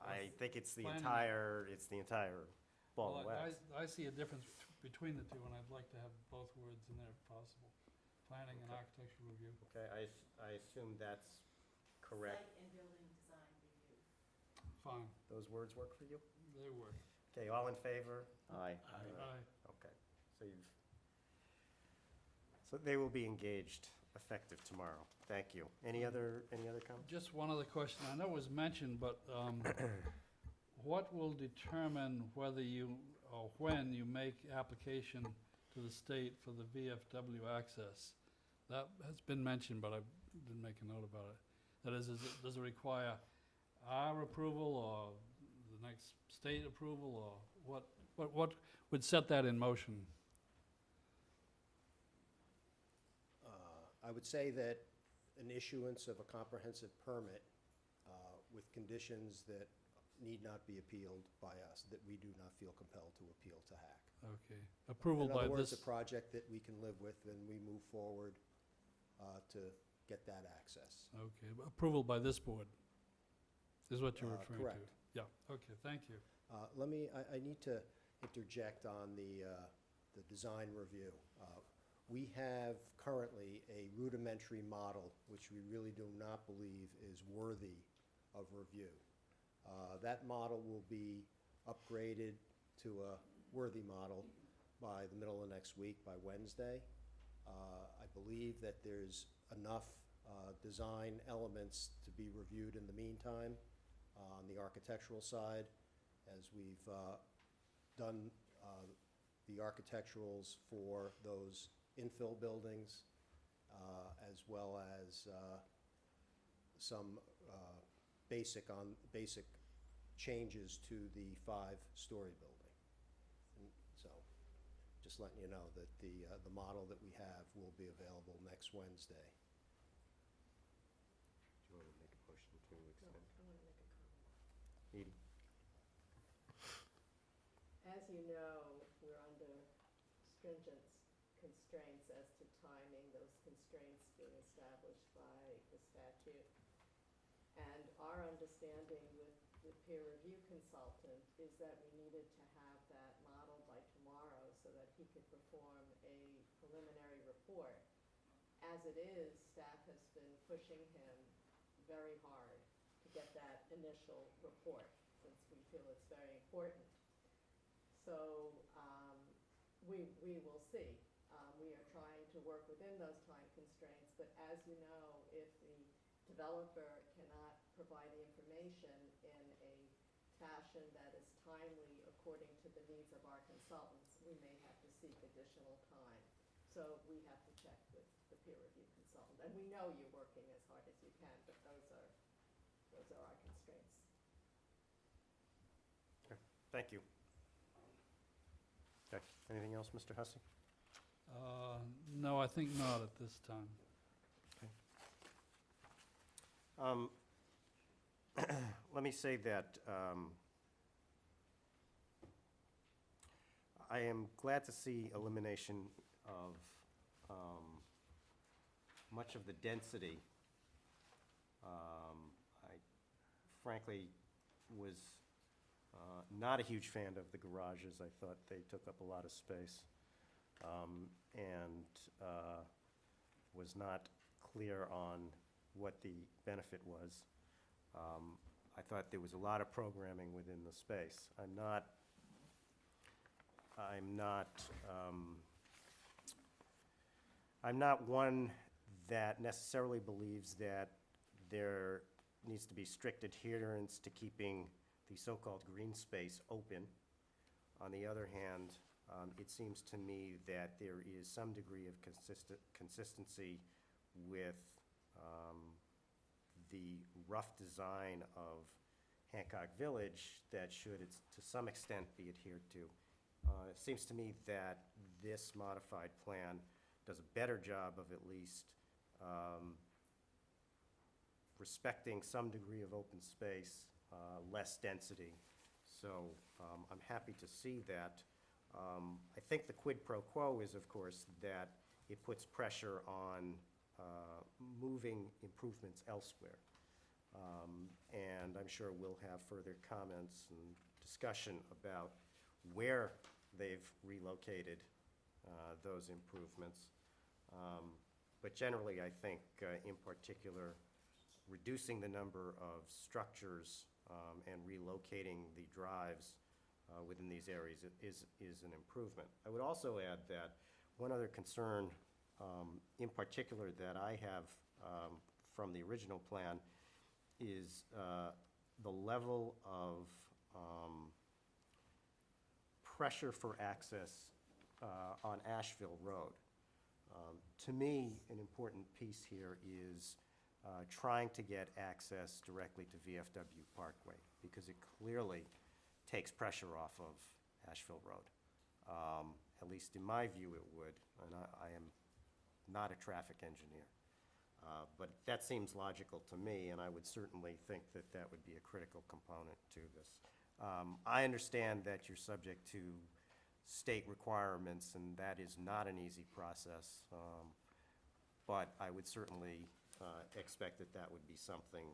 [SPEAKER 3] I think it's the
[SPEAKER 8] Planning.
[SPEAKER 3] entire ball of
[SPEAKER 8] Well,
[SPEAKER 3] wax.
[SPEAKER 8] I see a difference between the two, and I'd like to have both words in there if possible. Planning and
[SPEAKER 3] Okay.
[SPEAKER 8] architectural review.
[SPEAKER 3] Okay, I assume that's correct.
[SPEAKER 9] Site and building design review.
[SPEAKER 8] Fine,
[SPEAKER 3] Those words work for you?
[SPEAKER 8] they work.
[SPEAKER 3] Okay, all in favor?
[SPEAKER 4] Aye.
[SPEAKER 8] Aye.
[SPEAKER 3] Okay, so they will be engaged effective tomorrow. Thank you. Any other comments?
[SPEAKER 8] Just one other question. I know it was mentioned, but what will determine whether you, or when you make application to the state for the VFW access? That has been mentioned, but I didn't make a note about it. That is, does it require our approval or the next state approval, or what would set that in motion?
[SPEAKER 6] I would say that an issuance of a comprehensive permit with conditions that need not be appealed by us, that we do not feel compelled to appeal to HAC.
[SPEAKER 8] Okay. Approval by
[SPEAKER 6] In other words,
[SPEAKER 8] this,
[SPEAKER 6] a project that we can live with, and we move forward to get that access.
[SPEAKER 8] okay, approval by this board is what you're referring to?
[SPEAKER 6] Correct.
[SPEAKER 8] Yeah, okay, thank you.
[SPEAKER 6] I need to interject on the design review. We have currently a rudimentary model, which we really do not believe is worthy of review. That model will be upgraded to a worthy model by the middle of next week, by Wednesday. I believe that there's enough design elements to be reviewed in the meantime on the architectural side, as we've done the architecturals for those infill buildings, as well as some basic changes to the 5-story building. And so, just letting you know that the model that we have will be available next Wednesday.
[SPEAKER 3] Do you want to make a motion to
[SPEAKER 5] No,
[SPEAKER 3] extend?
[SPEAKER 5] I want to make a comment.
[SPEAKER 3] Edie?
[SPEAKER 5] As you know, we're under stringent constraints as to timing, those constraints being established by the statute. And our understanding with the peer review consultant is that we needed to have that model by tomorrow so that he could perform a preliminary report. As it is, staff has been pushing him very hard to get that initial report, since we feel it's very important. So we will see. We are trying to work within those time constraints, but as you know, if the developer cannot provide the information in a fashion that is timely according to the needs of our consultants, we may have to seek additional time. So we have to check with the peer review consultant. And we know you're working as hard as you can, but those are our constraints.
[SPEAKER 3] Thank you. Okay, anything else, Mr. Hussey?
[SPEAKER 8] No, I think not at this time.
[SPEAKER 3] Let me say that I am glad to see elimination of much of the density. I frankly was not a huge fan of the garages. I thought they took up a lot of space, and was not clear on what the benefit was. I thought there was a lot of programming within the space. I'm not one that necessarily believes that there needs to be strict adherence to keeping the so-called green space open. On the other hand, it seems to me that there is some degree of consistency with the rough design of Hancock Village that should, to some extent, be adhered to. It seems to me that this modified plan does a better job of at least respecting some degree of open space, less density. So I'm happy to see that. I think the quid pro quo is, of course, that it puts pressure on moving improvements elsewhere. And I'm sure we'll have further comments and discussion about where they've relocated those improvements. But generally, I think, in particular, reducing the number of structures and relocating the drives within these areas is an improvement. I would also add that one other concern in particular that I have from the original plan is the level of pressure for access on Asheville Road. To me, an important piece here is trying to get access directly to VFW Parkway, because it clearly takes pressure off of Asheville Road. At least in my view, it would, and I am not a traffic engineer. But that seems logical to me, and I would certainly think that that would be a critical component to this. I understand that you're subject to state requirements, and that is not an easy process. But I would certainly expect that that would be something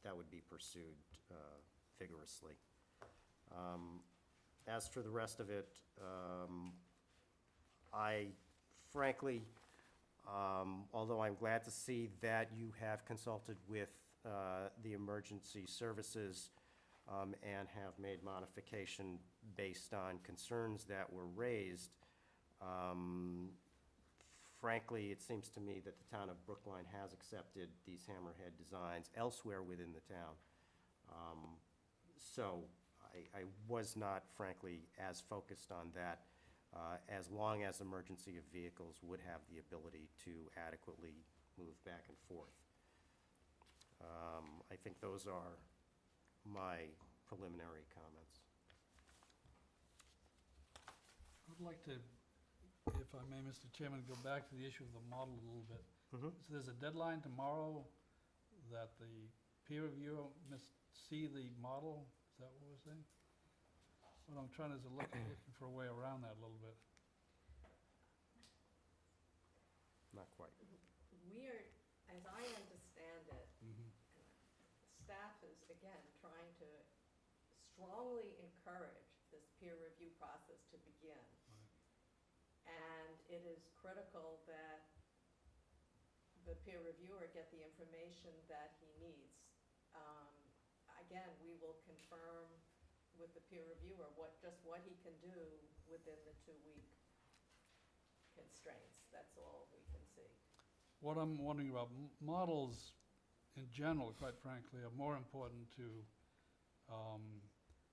[SPEAKER 3] that would be pursued vigorously. As for the rest of it, I frankly, although I'm glad to see that you have consulted with the emergency services and have made modification based on concerns that were raised, frankly, it seems to me that the town of Brookline has accepted these hammerhead designs elsewhere within the town. So I was not, frankly, as focused on that, as long as emergency vehicles would have the ability to adequately move back and forth. I think those are my preliminary comments.
[SPEAKER 8] I'd like to, if I may, Mr. Chairman, go back to the issue of the model a little bit.
[SPEAKER 3] Mhm.
[SPEAKER 8] So there's a deadline tomorrow that the peer reviewer must see the model? Is that what we're saying? What I'm trying to is looking for a way around that a little bit.
[SPEAKER 3] Not quite.
[SPEAKER 5] We're, as I understand it, staff is, again, trying to strongly encourage this peer review process to begin. And it is critical that the peer reviewer get the information that he needs. Again, we will confirm with the peer reviewer what he can do within the 2-week constraints. That's all we can see.
[SPEAKER 8] What I'm wondering about, models in general, quite frankly, are more important to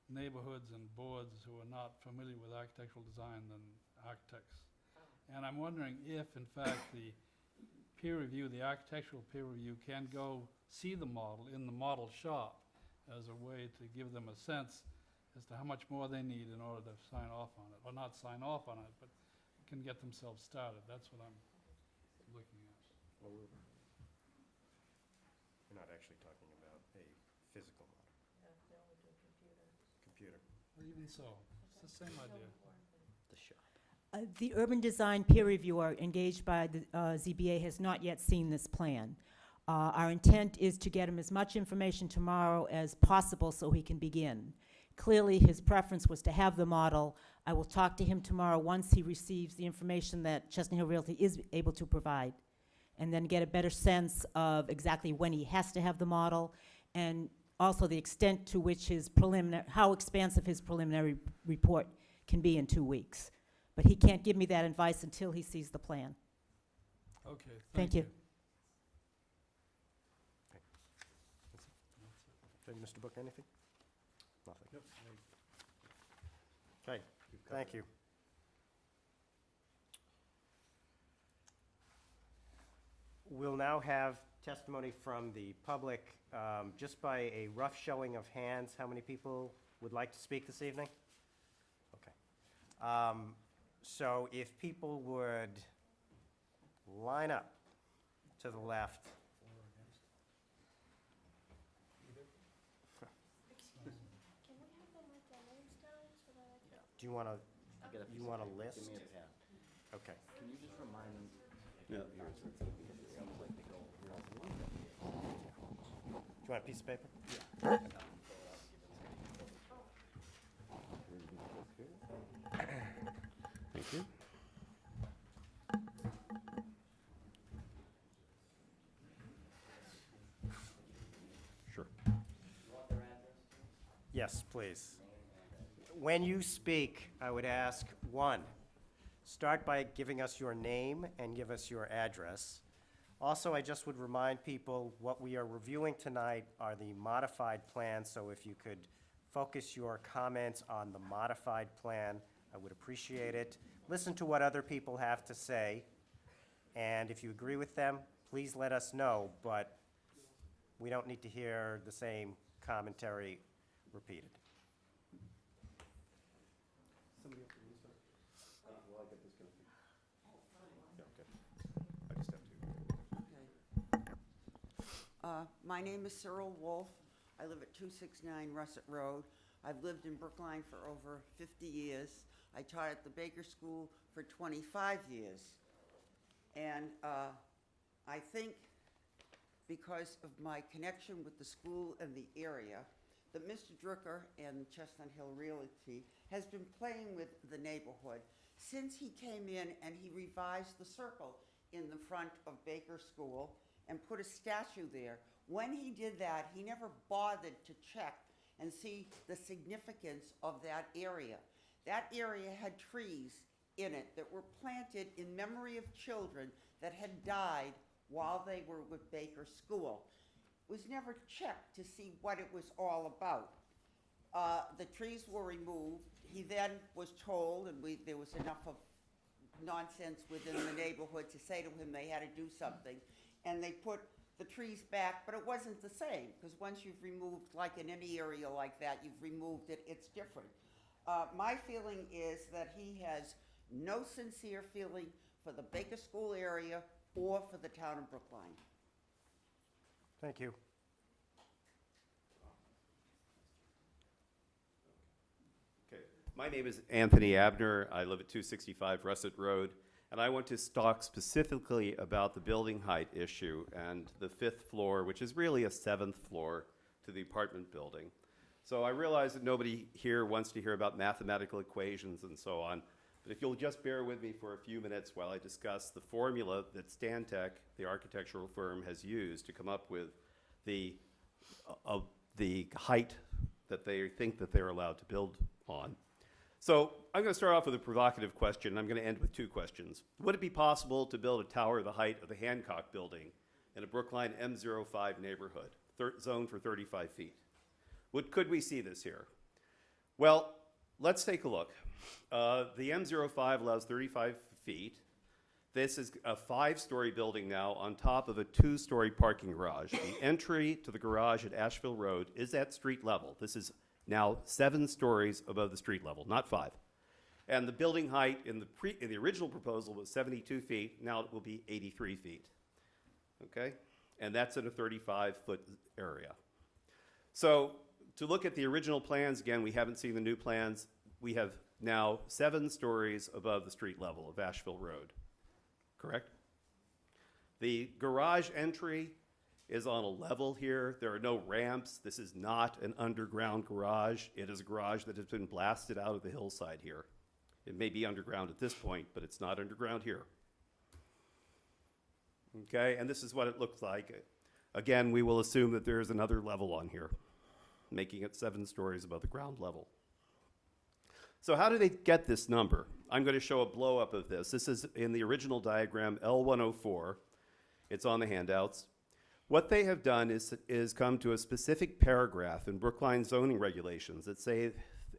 [SPEAKER 8] neighborhoods and boards who are not familiar with architectural design than architects. And I'm wondering if, in fact, the peer review, the architectural peer review, can go see the model in the model shop as a way to give them a sense as to how much more they need in order to sign off on it, or not sign off on it, but can get themselves started. That's what I'm looking at.
[SPEAKER 3] Well, we're not actually talking about a physical model,
[SPEAKER 5] No, we do computer.
[SPEAKER 3] computer.
[SPEAKER 8] Well, even so, it's the same idea.
[SPEAKER 4] The shop.
[SPEAKER 9] The urban design peer reviewer engaged by the ZBA has not yet seen this plan. Our intent is to get him as much information tomorrow as possible so he can begin. Clearly, his preference was to have the model. I will talk to him tomorrow once he receives the information that Chestnut Hill Realty is able to provide, and then get a better sense of exactly when he has to have the model, and also the extent to which his preliminary, how expansive his preliminary report can be in 2 weeks. But he can't give me that advice until he sees the plan.
[SPEAKER 8] Okay,
[SPEAKER 9] Thank you.
[SPEAKER 3] Okay, Mr. Book, anything? Nothing. Okay, thank you. We'll now have testimony from the public. Just by a rough showing of hands, how many people would like to speak this evening? Okay. So if people would line up to the left.
[SPEAKER 10] Can we have them write their names down so that I can?
[SPEAKER 3] Do you want to,
[SPEAKER 4] Get a piece
[SPEAKER 3] you
[SPEAKER 4] of
[SPEAKER 3] want a
[SPEAKER 4] paper.
[SPEAKER 3] list?
[SPEAKER 4] Give me a pen.
[SPEAKER 3] Okay.
[SPEAKER 4] Can you just remind them?
[SPEAKER 3] Yeah.
[SPEAKER 4] Yours, because it seems like they go.
[SPEAKER 3] Do you want a piece of paper? Thank you. Sure. Yes, please. When you speak, I would ask, one, start by giving us your name and give us your address. Also, I just would remind people what we are reviewing tonight are the modified plans, so if you could focus your comments on the modified plan, I would appreciate it. Listen to what other people have to say, and if you agree with them, please let us know, but we don't need to hear the same commentary repeated.
[SPEAKER 11] My name is Cyril Wolf. I live at 269 Russet Road. I've lived in Brookline for over 50 years. I taught at the Baker School for 25 years. And I think because of my connection with the school and the area, that Mr. Drucker and Chestnut Hill Realty has been playing with the neighborhood since he came in and he revised the circle in the front of Baker School and put a statue there. When he did that, he never bothered to check and see the significance of that area. That area had trees in it that were planted in memory of children that had died while they were with Baker School. It was never checked to see what it was all about. The trees were removed. He then was told, and there was enough of nonsense within the neighborhood to say to him they had to do something, and they put the trees back, but it wasn't the same, because once you've removed, like in any area like that, you've removed it, it's different. My feeling is that he has no sincere feeling for the Baker School area or for the town of Brookline.
[SPEAKER 3] Thank you.
[SPEAKER 12] Okay. My name is Anthony Abner. I live at 265 Russet Road. And I want to talk specifically about the building height issue and the 5th floor, which is really a 7th floor to the apartment building. So I realize that nobody here wants to hear about mathematical equations and so on. But if you'll just bear with me for a few minutes while I discuss the formula that Stantec, the architectural firm, has used to come up with the height that they think that they're allowed to build on. So I'm going to start off with a provocative question, and I'm going to end with two questions. Would it be possible to build a tower the height of the Hancock Building in a Brookline M05 neighborhood, zoned for 35 feet? Could we see this here? Well, let's take a look. The M05 allows 35 feet. This is a 5-story building now on top of a 2-story parking garage. The entry to the garage at Asheville Road is at street level. This is now 7 stories above the street level, not 5. And the building height in the original proposal was 72 feet. Now it will be 83 feet. Okay? And that's in a 35-foot area. So to look at the original plans, again, we haven't seen the new plans. We have now 7 stories above the street level of Asheville Road. Correct? The garage entry is on a level here. There are no ramps. This is not an underground garage. It is a garage that has been blasted out of the hillside here. It may be underground at this point, but it's not underground here. Okay, and this is what it looks like. Again, we will assume that there is another level on here, making it 7 stories above the ground level. So how do they get this number? I'm going to show a blow up of this. This is in the original diagram, L104. It's on the handouts. What they have done is come to a specific paragraph in Brookline zoning regulations that say,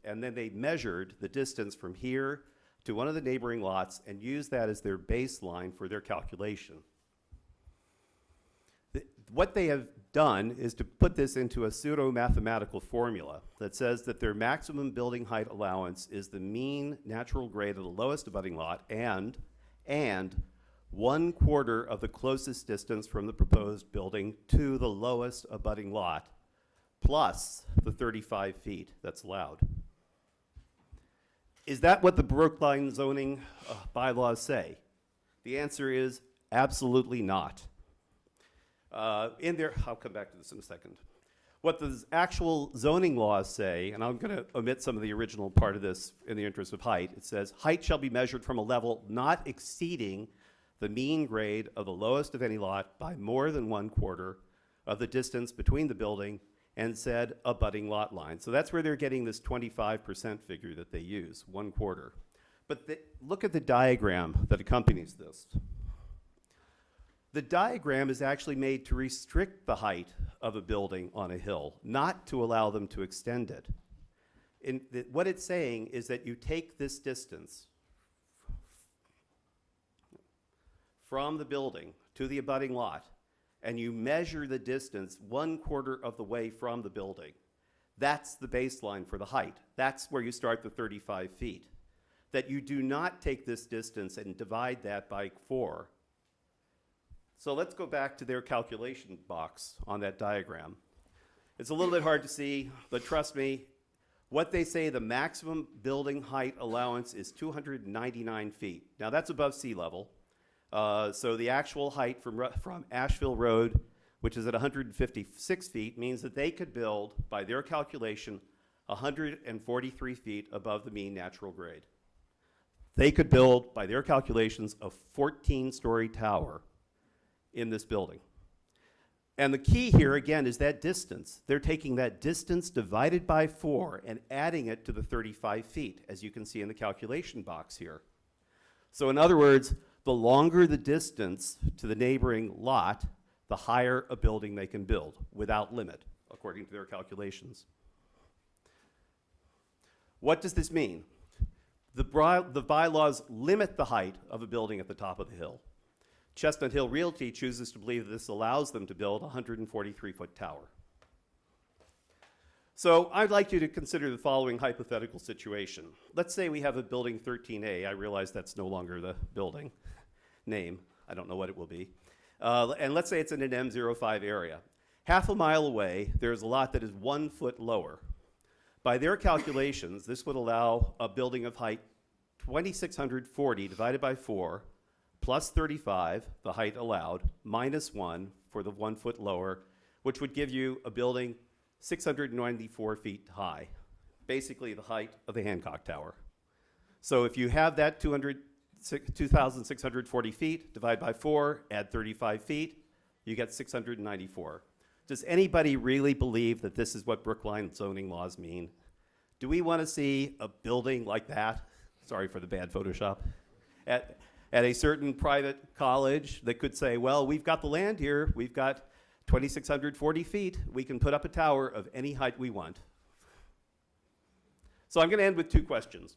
[SPEAKER 12] and then they measured the distance from here to one of the neighboring lots and used that as their baseline for their calculation. What they have done is to put this into a pseudo-mathematical formula that says that their maximum building height allowance is the mean natural grade of the lowest abutting lot and 1/4 of the closest distance from the proposed building to the lowest abutting lot, plus the 35 feet that's allowed. Is that what the Brookline zoning bylaws say? The answer is absolutely not. I'll come back to this in a second. What the actual zoning laws say, and I'm going to omit some of the original part of this in the interest of height, it says height shall be measured from a level not exceeding the mean grade of the lowest of any lot by more than 1/4 of the distance between the building and said abutting lot line. So that's where they're getting this 25% figure that they use, 1/4. But look at the diagram that accompanies this. The diagram is actually made to restrict the height of a building on a hill, not to allow them to extend it. What it's saying is that you take this distance from the building to the abutting lot, and you measure the distance 1/4 of the way from the building. That's the baseline for the height. That's where you start the 35 feet. That you do not take this distance and divide that by 4. So let's go back to their calculation box on that diagram. It's a little bit hard to see, but trust me, what they say the maximum building height allowance is 299 feet. Now that's above sea level. So the actual height from Asheville Road, which is at 156 feet, means that they could build, by their calculation, 143 feet above the mean natural grade. They could build, by their calculations, a 14-story tower in this building. And the key here, again, is that distance. They're taking that distance divided by 4 and adding it to the 35 feet, as you can see in the calculation box here. So in other words, the longer the distance to the neighboring lot, the higher a building they can build, without limit, according to their calculations. What does this mean? The bylaws limit the height of a building at the top of the hill. Chestnut Hill Realty chooses to believe that this allows them to build a 143-foot tower. So I'd like you to consider the following hypothetical situation. Let's say we have a building 13A. I realize that's no longer the building name. I don't know what it will be. And let's say it's in an M05 area. Half a mile away, there's a lot that is 1 foot lower. By their calculations, this would allow a building of height 2,640 divided by 4, plus 35, the height allowed, minus 1 for the 1 foot lower, which would give you a building 694 feet high, basically the height of the Hancock Tower. So if you have that 2,640 feet, divide by 4, add 35 feet, you get 694. Does anybody really believe that this is what Brookline zoning laws mean? Do we want to see a building like that? Sorry for the bad Photoshop. At a certain private college that could say, well, we've got the land here, we've got 2,640 feet, we can put up a tower of any height we want. So I'm going to end with 2 questions.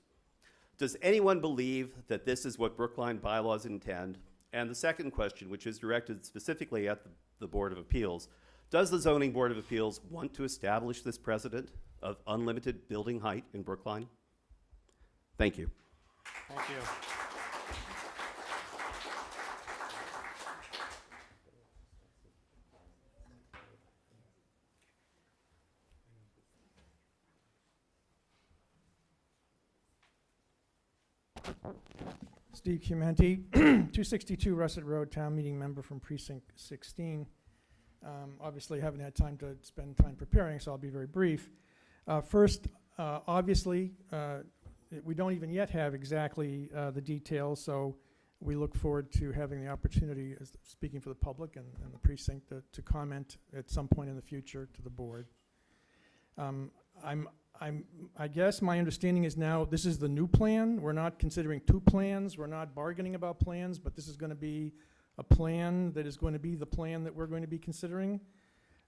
[SPEAKER 12] Does anyone believe that this is what Brookline bylaws intend? And the second question, which is directed specifically at the Board of Appeals, does the Zoning Board of Appeals want to establish this precedent of unlimited building height in Brookline? Thank you.
[SPEAKER 7] Thank you.
[SPEAKER 13] Steve Chiumenti, 262 Russet Road, Town Meeting Member from Precinct 16. Obviously, haven't had time to spend time preparing, so I'll be very brief. First, obviously, we don't even yet have exactly the details, so we look forward to having the opportunity, as speaking for the public and the precinct, to comment at some point in the future to the board. I guess my understanding is now this is the new plan. We're not considering 2 plans. We're not bargaining about plans, but this is going to be a plan that is going to be the plan that we're going to be considering,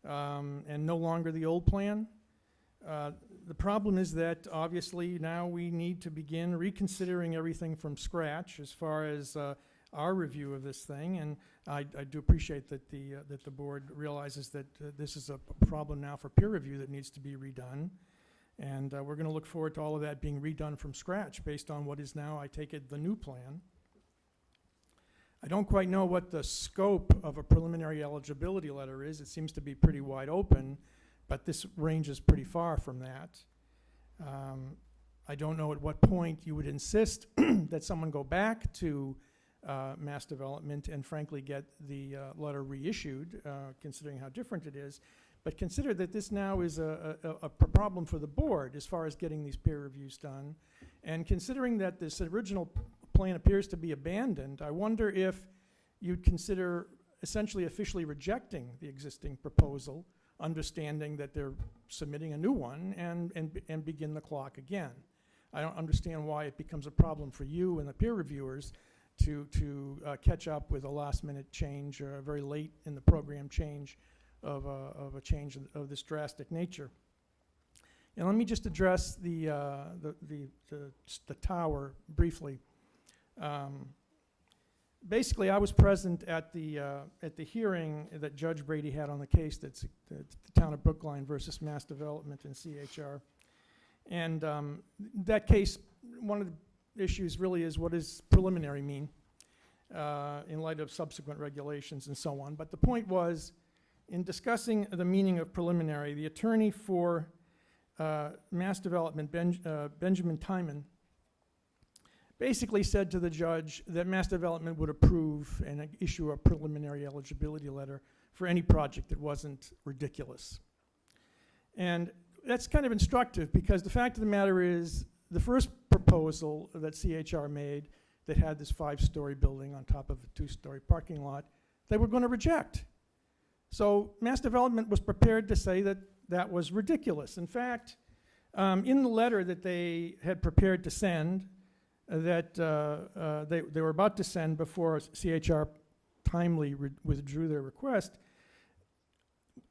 [SPEAKER 13] and no longer the old plan. The problem is that obviously now we need to begin reconsidering everything from scratch as far as our review of this thing, and I do appreciate that the board realizes that this is a problem now for peer review that needs to be redone. And we're going to look forward to all of that being redone from scratch based on what is now, I take it, the new plan. I don't quite know what the scope of a preliminary eligibility letter is. It seems to be pretty wide open, but this ranges pretty far from that. I don't know at what point you would insist that someone go back to Mass Development and frankly get the letter reissued, considering how different it is. But consider that this now is a problem for the board as far as getting these peer reviews done. And considering that this original plan appears to be abandoned, I wonder if you'd consider essentially officially rejecting the existing proposal, understanding that they're submitting a new one, and begin the clock again. I don't understand why it becomes a problem for you and the peer reviewers to catch up with a last-minute change or a very late in the program change of a change of this drastic nature. And let me just address the tower briefly. Basically, I was present at the hearing that Judge Brady had on the case that's the town of Brookline versus Mass Development and CHR. And that case, one of the issues really is what does preliminary mean in light of subsequent regulations and so on. But the point was, in discussing the meaning of preliminary, the attorney for Mass Development, Benjamin Timon, basically said to the judge that Mass Development would approve and issue a preliminary eligibility letter for any project that wasn't ridiculous. And that's kind of instructive because the fact of the matter is the first proposal that CHR made that had this 5-story building on top of a 2-story parking lot, they were going to reject. So Mass Development was prepared to say that that was ridiculous. In fact, in the letter that they had prepared to send, that they were about to send before CHR timely withdrew their request,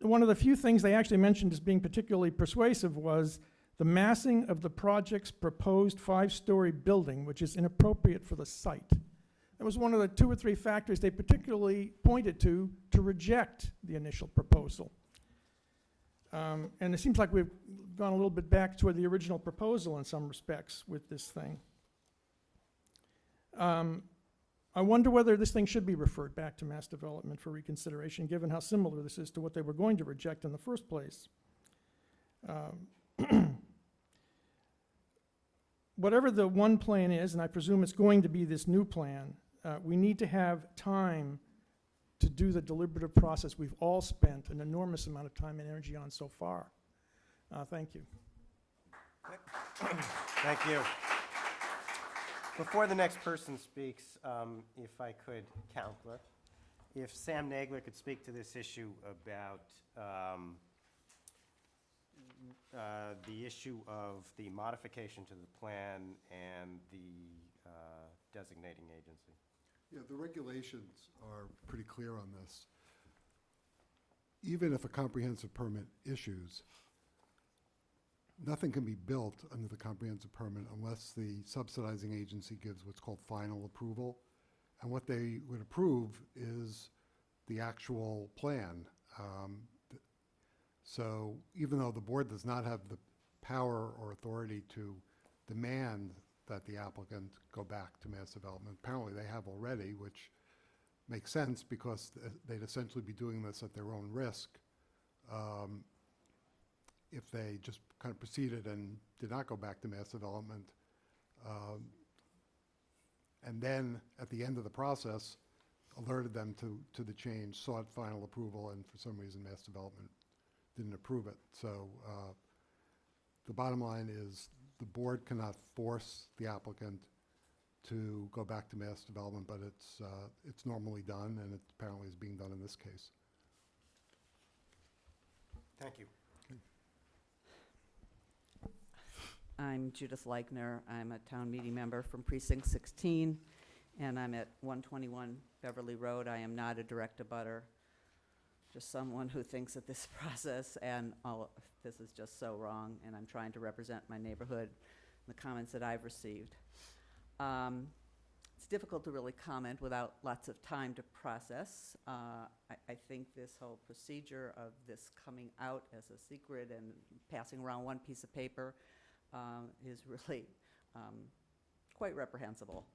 [SPEAKER 13] one of the few things they actually mentioned as being particularly persuasive was the massing of the project's proposed 5-story building, which is inappropriate for the site. That was one of the 2 or 3 factors they particularly pointed to reject the initial proposal. And it seems like we've gone a little bit back toward the original proposal in some respects with this thing. I wonder whether this thing should be referred back to Mass Development for reconsideration, given how similar this is to what they were going to reject in the first place. Whatever the one plan is, and I presume it's going to be this new plan, we need to have time to do the deliberative process we've all spent an enormous amount of time and energy on so far. Thank you.
[SPEAKER 3] Thank you. Before the next person speaks, if I could, Counselor, if Sam Nagler could speak to this issue about the issue of the modification to the plan and the designating agency.
[SPEAKER 14] Yeah, the regulations are pretty clear on this. Even if a comprehensive permit issues, nothing can be built under the comprehensive permit unless the subsidizing agency gives what's called final approval. And what they would approve is the actual plan. So even though the board does not have the power or authority to demand that the applicant go back to Mass Development, apparently they have already, which makes sense because they'd essentially be doing this at their own risk if they just kind of proceeded and did not go back to Mass Development. And then at the end of the process, alerted them to the change, sought final approval, and for some reason Mass Development didn't approve it. So the bottom line is the board cannot force the applicant to go back to Mass Development, but it's normally done, and it apparently is being done in this case.
[SPEAKER 3] Thank you.
[SPEAKER 15] I'm Judith Leichner. I'm a town meeting member from Precinct 16, and I'm at 121 Beverly Road. I am not a direct abutter, just someone who thinks that this process and all of this is just so wrong, and I'm trying to represent my neighborhood, the comments that I've received. It's difficult to really comment without lots of time to process. I think this whole procedure of this coming out as a secret and passing around one piece of paper is really quite reprehensible.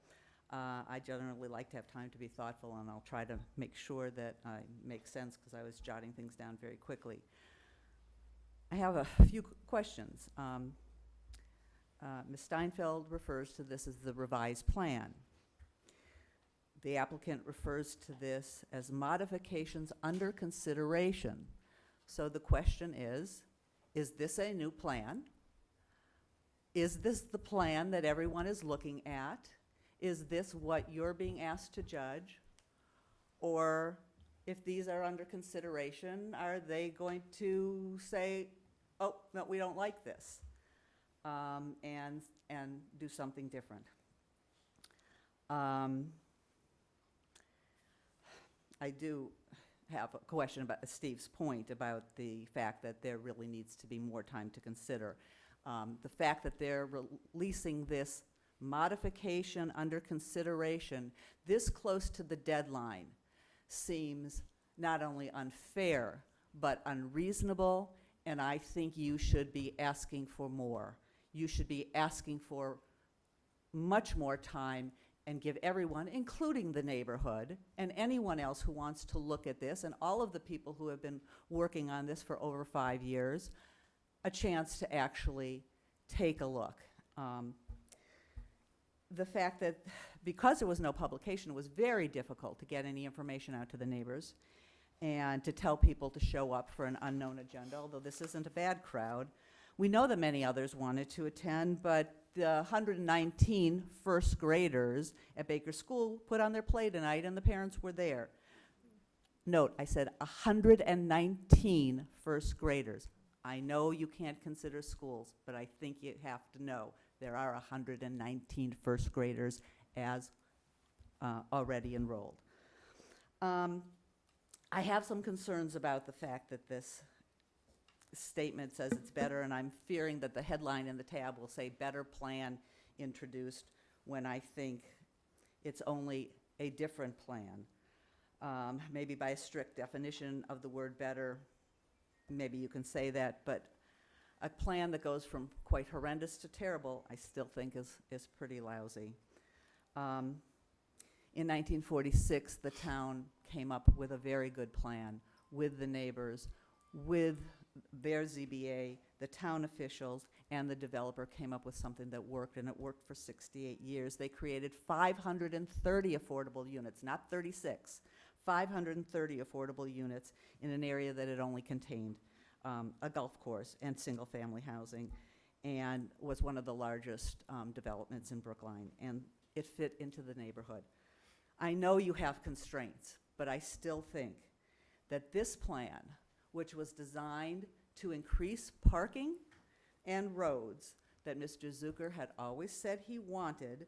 [SPEAKER 15] I generally like to have time to be thoughtful, and I'll try to make sure that I make sense because I was jotting things down very quickly. I have a few questions. Ms. Steinfeld refers to this as the revised plan. The applicant refers to this as modifications under consideration. So the question is this a new plan? Is this the plan that everyone is looking at? Is this what you're being asked to judge? Or if these are under consideration, are they going to say, oh, no, we don't like this? and do something different. I do have a question about Steve's point about the fact that there really needs to be more time to consider. The fact that they're releasing this modification under consideration this close to the deadline seems not only unfair, but unreasonable, and I think you should be asking for more. You should be asking for much more time and give everyone, including the neighborhood, and anyone else who wants to look at this, and all of the people who have been working on this for over 5 years, a chance to actually take a look. The fact that because there was no publication, it was very difficult to get any information out to the neighbors and to tell people to show up for an unknown agenda, although this isn't a bad crowd. We know that many others wanted to attend, but the 119 first graders at Baker School put on their play tonight, and the parents were there. Note, I said 119 first graders. I know you can't consider schools, but I think you have to know there are 119 first graders as already enrolled. I have some concerns about the fact that this statement says it's better, and I'm fearing that the headline in the tab will say better plan introduced, when I think it's only a different plan. Maybe by a strict definition of the word better, maybe you can say that, but a plan that goes from quite horrendous to terrible, I still think is pretty lousy. In 1946, the town came up with a very good plan with the neighbors, with their ZBA, the town officials, and the developer came up with something that worked, and it worked for 68 years. They created 530 affordable units, not 36, 530 affordable units in an area that had only contained a golf course and single-family housing, and was one of the largest developments in Brookline, and it fit into the neighborhood. I know you have constraints, but I still think that this plan, which was designed to increase parking and roads that Mr. Zucker had always said he wanted,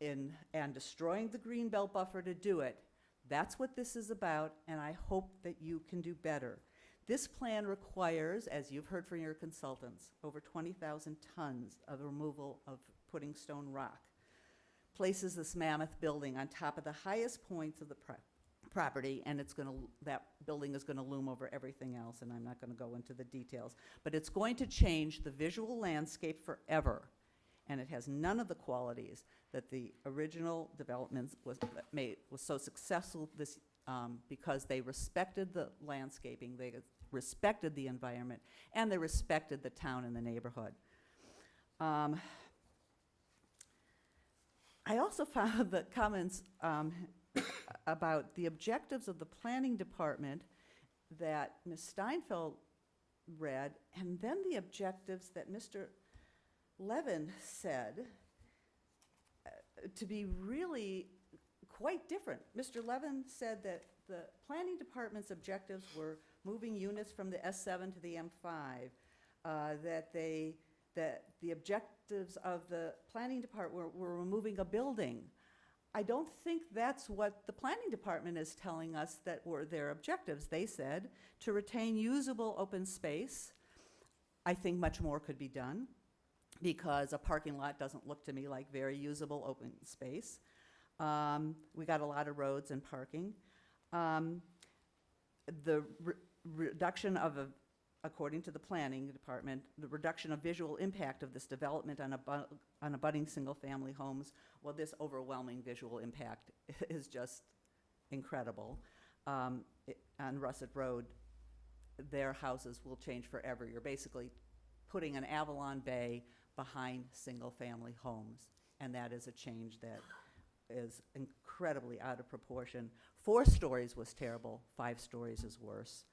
[SPEAKER 15] and destroying the Greenbelt buffer to do it, that's what this is about, and I hope that you can do better. This plan requires, as you've heard from your consultants, over 20,000 tons of removal of pudding stone rock. Places this mammoth building on top of the highest points of the property, and that building is going to loom over everything else, and I'm not going to go into the details. But it's going to change the visual landscape forever, and it has none of the qualities that the original development was so successful because they respected the landscaping, they respected the environment, and they respected the town and the neighborhood. I also found the comments about the objectives of the planning department that Ms. Steinfeld read, and then the objectives that Mr. Levin said to be really quite different. Mr. Levin said that the planning department's objectives were moving units from the S7 to the M5, that the objectives of the planning department were removing a building. I don't think that's what the planning department is telling us that were their objectives. They said to retain usable open space. I think much more could be done because a parking lot doesn't look to me like very usable open space. We got a lot of roads and parking. The reduction of according to the planning department, the reduction of visual impact of this development on abutting single-family homes, well, this overwhelming visual impact is just incredible. On Russet Road, their houses will change forever. You're basically putting an Avalon Bay behind single-family homes, and that is a change that is incredibly out of proportion. 4 stories was terrible, 5 stories is worse.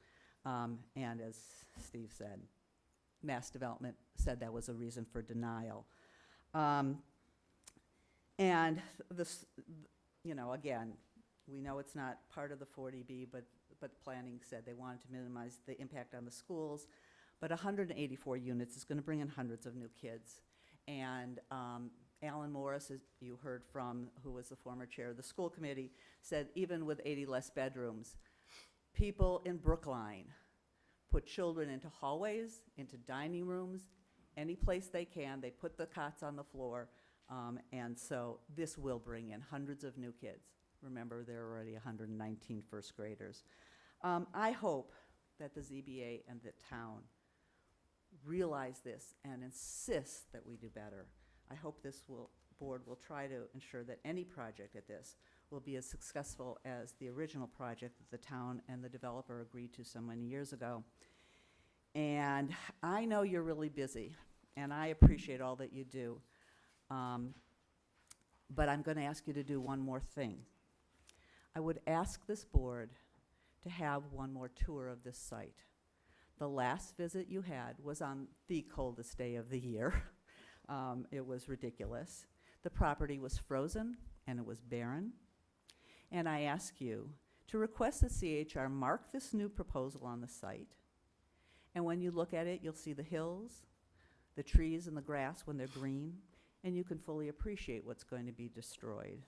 [SPEAKER 15] And as Steve said, Mass Development said that was a reason for denial. And this, again, we know it's not part of the 40B, but planning said they wanted to minimize the impact on the schools. But 184 units is going to bring in hundreds of new kids. And Alan Morris, as you heard from, who was the former chair of the school committee, said even with 80 less bedrooms, people in Brookline put children into hallways, into dining rooms, any place they can. They put the cots on the floor. And so this will bring in hundreds of new kids. Remember, there are already 119 first graders. I hope that the ZBA and the town realize this and insist that we do better. I hope this board will try to ensure that any project at this will be as successful as the original project that the town and the developer agreed to so many years ago. And I know you're really busy, and I appreciate all that you do. But I'm going to ask you to do one more thing. I would ask this board to have one more tour of this site. The last visit you had was on the coldest day of the year. It was ridiculous. The property was frozen and it was barren. And I ask you to request that CHR mark this new proposal on the site. And when you look at it, you'll see the hills, the trees and the grass when they're green, and you can fully appreciate what's going to be destroyed.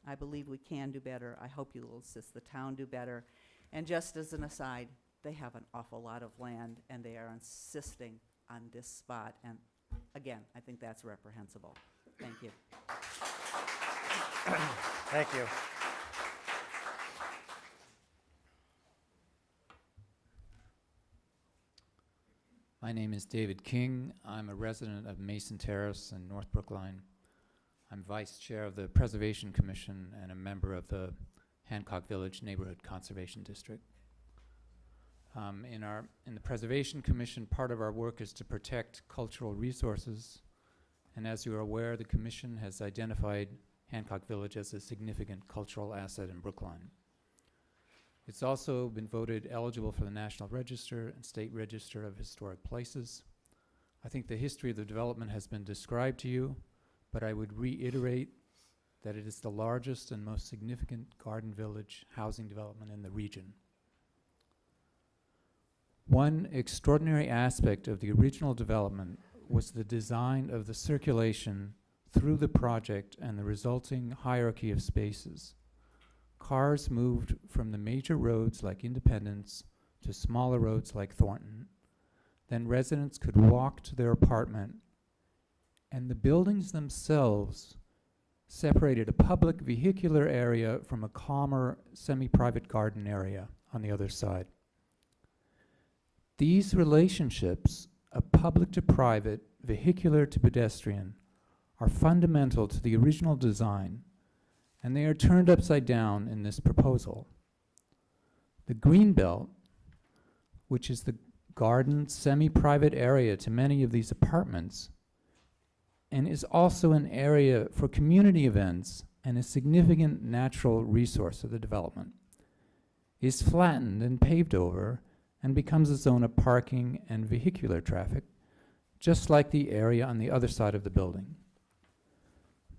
[SPEAKER 15] I believe we can do better. I hope you will assist the town do better. And just as an aside, they have an awful lot of land, and they are insisting on this spot. And again, I think that's reprehensible. Thank you.
[SPEAKER 3] Thank you.
[SPEAKER 16] My name is David King. I'm a resident of Mason Terrace in North Brookline. I'm vice chair of the Preservation Commission and a member of the Hancock Village Neighborhood Conservation District. In the Preservation Commission, part of our work is to protect cultural resources. And as you are aware, the Commission has identified Hancock Village as a significant cultural asset in Brookline. It's also been voted eligible for the National Register and State Register of Historic Places. I think the history of the development has been described to you, but I would reiterate that it is the largest and most significant garden village housing development in the region. One extraordinary aspect of the original development was the design of the circulation through the project and the resulting hierarchy of spaces. Cars moved from the major roads like Independence to smaller roads like Thornton. Then residents could walk to their apartment, and the buildings themselves separated a public vehicular area from a calmer semi-private garden area on the other side. These relationships of public to private, vehicular to pedestrian, are fundamental to the original design, and they are turned upside down in this proposal. The green belt, which is the garden semi-private area to many of these apartments, and is also an area for community events and a significant natural resource of the development, is flattened and paved over and becomes a zone of parking and vehicular traffic, just like the area on the other side of the building.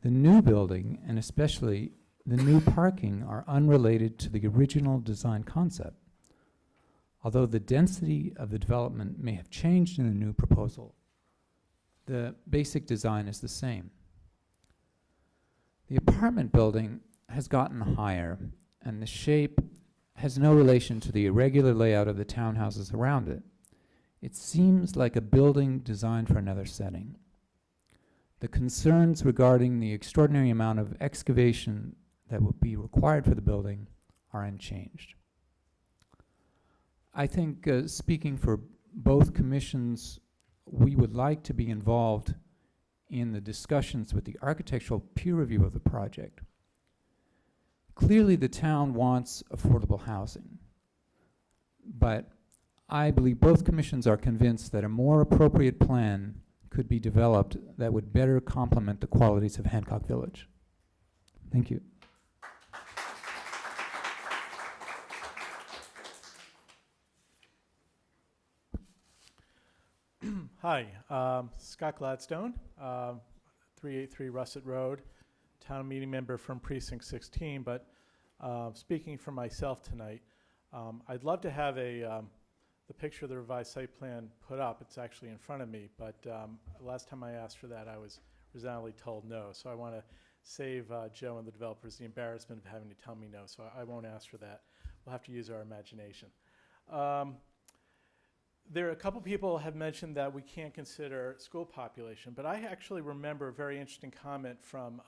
[SPEAKER 16] The new building, and especially the new parking, are unrelated to the original design concept. Although the density of the development may have changed in the new proposal, the basic design is the same. The apartment building has gotten higher, and the shape has no relation to the irregular layout of the townhouses around it. It seems like a building designed for another setting. The concerns regarding the extraordinary amount of excavation that will be required for the building are unchanged. I think, speaking for both commissions, we would like to be involved in the discussions with the architectural peer review of the project. Clearly, the town wants affordable housing, but I believe both commissions are convinced that a more appropriate plan could be developed that would better complement the qualities of Hancock Village. Thank you.
[SPEAKER 17] Hi, Scott Gladstone, 383 Russet Road, town meeting member from Precinct 16, but speaking for myself tonight, I'd love to have a the picture of the revised site plan put up. It's actually in front of me, but last time I asked for that, I was resoundingly told no. So I want to save Joe and the developers the embarrassment of having to tell me no, so I won't ask for that. We'll have to use our imagination. There are a couple people have mentioned that we can't consider school population, but I actually remember a very interesting comment from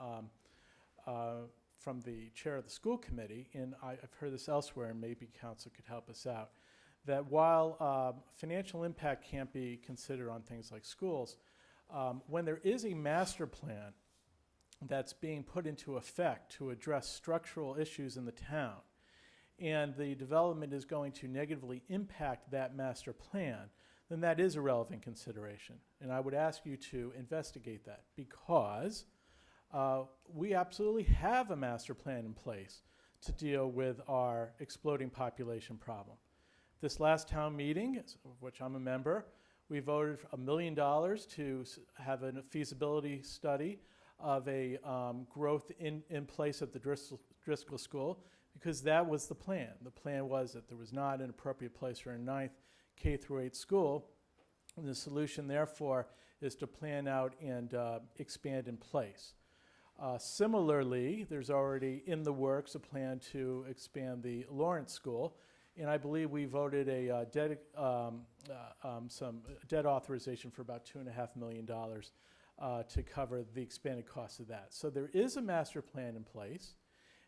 [SPEAKER 17] the chair of the school committee, and I've heard this elsewhere, and maybe council could help us out, that while financial impact can't be considered on things like schools, when there is a master plan that's being put into effect to address structural issues in the town, and the development is going to negatively impact that master plan, then that is a relevant consideration. And I would ask you to investigate that, because we absolutely have a master plan in place to deal with our exploding population problem. This last town meeting, of which I'm a member, we voted $1 million to have a feasibility study of a growth in place at the Driscoll School, because that was the plan. The plan was that there was not an appropriate place for a 9th K through 8 school, and the solution, therefore, is to plan out and expand in place. Similarly, there's already in the works a plan to expand the Lawrence School, and I believe we voted some debt authorization for about $2.5 million to cover the expanded cost of that. So there is a master plan in place,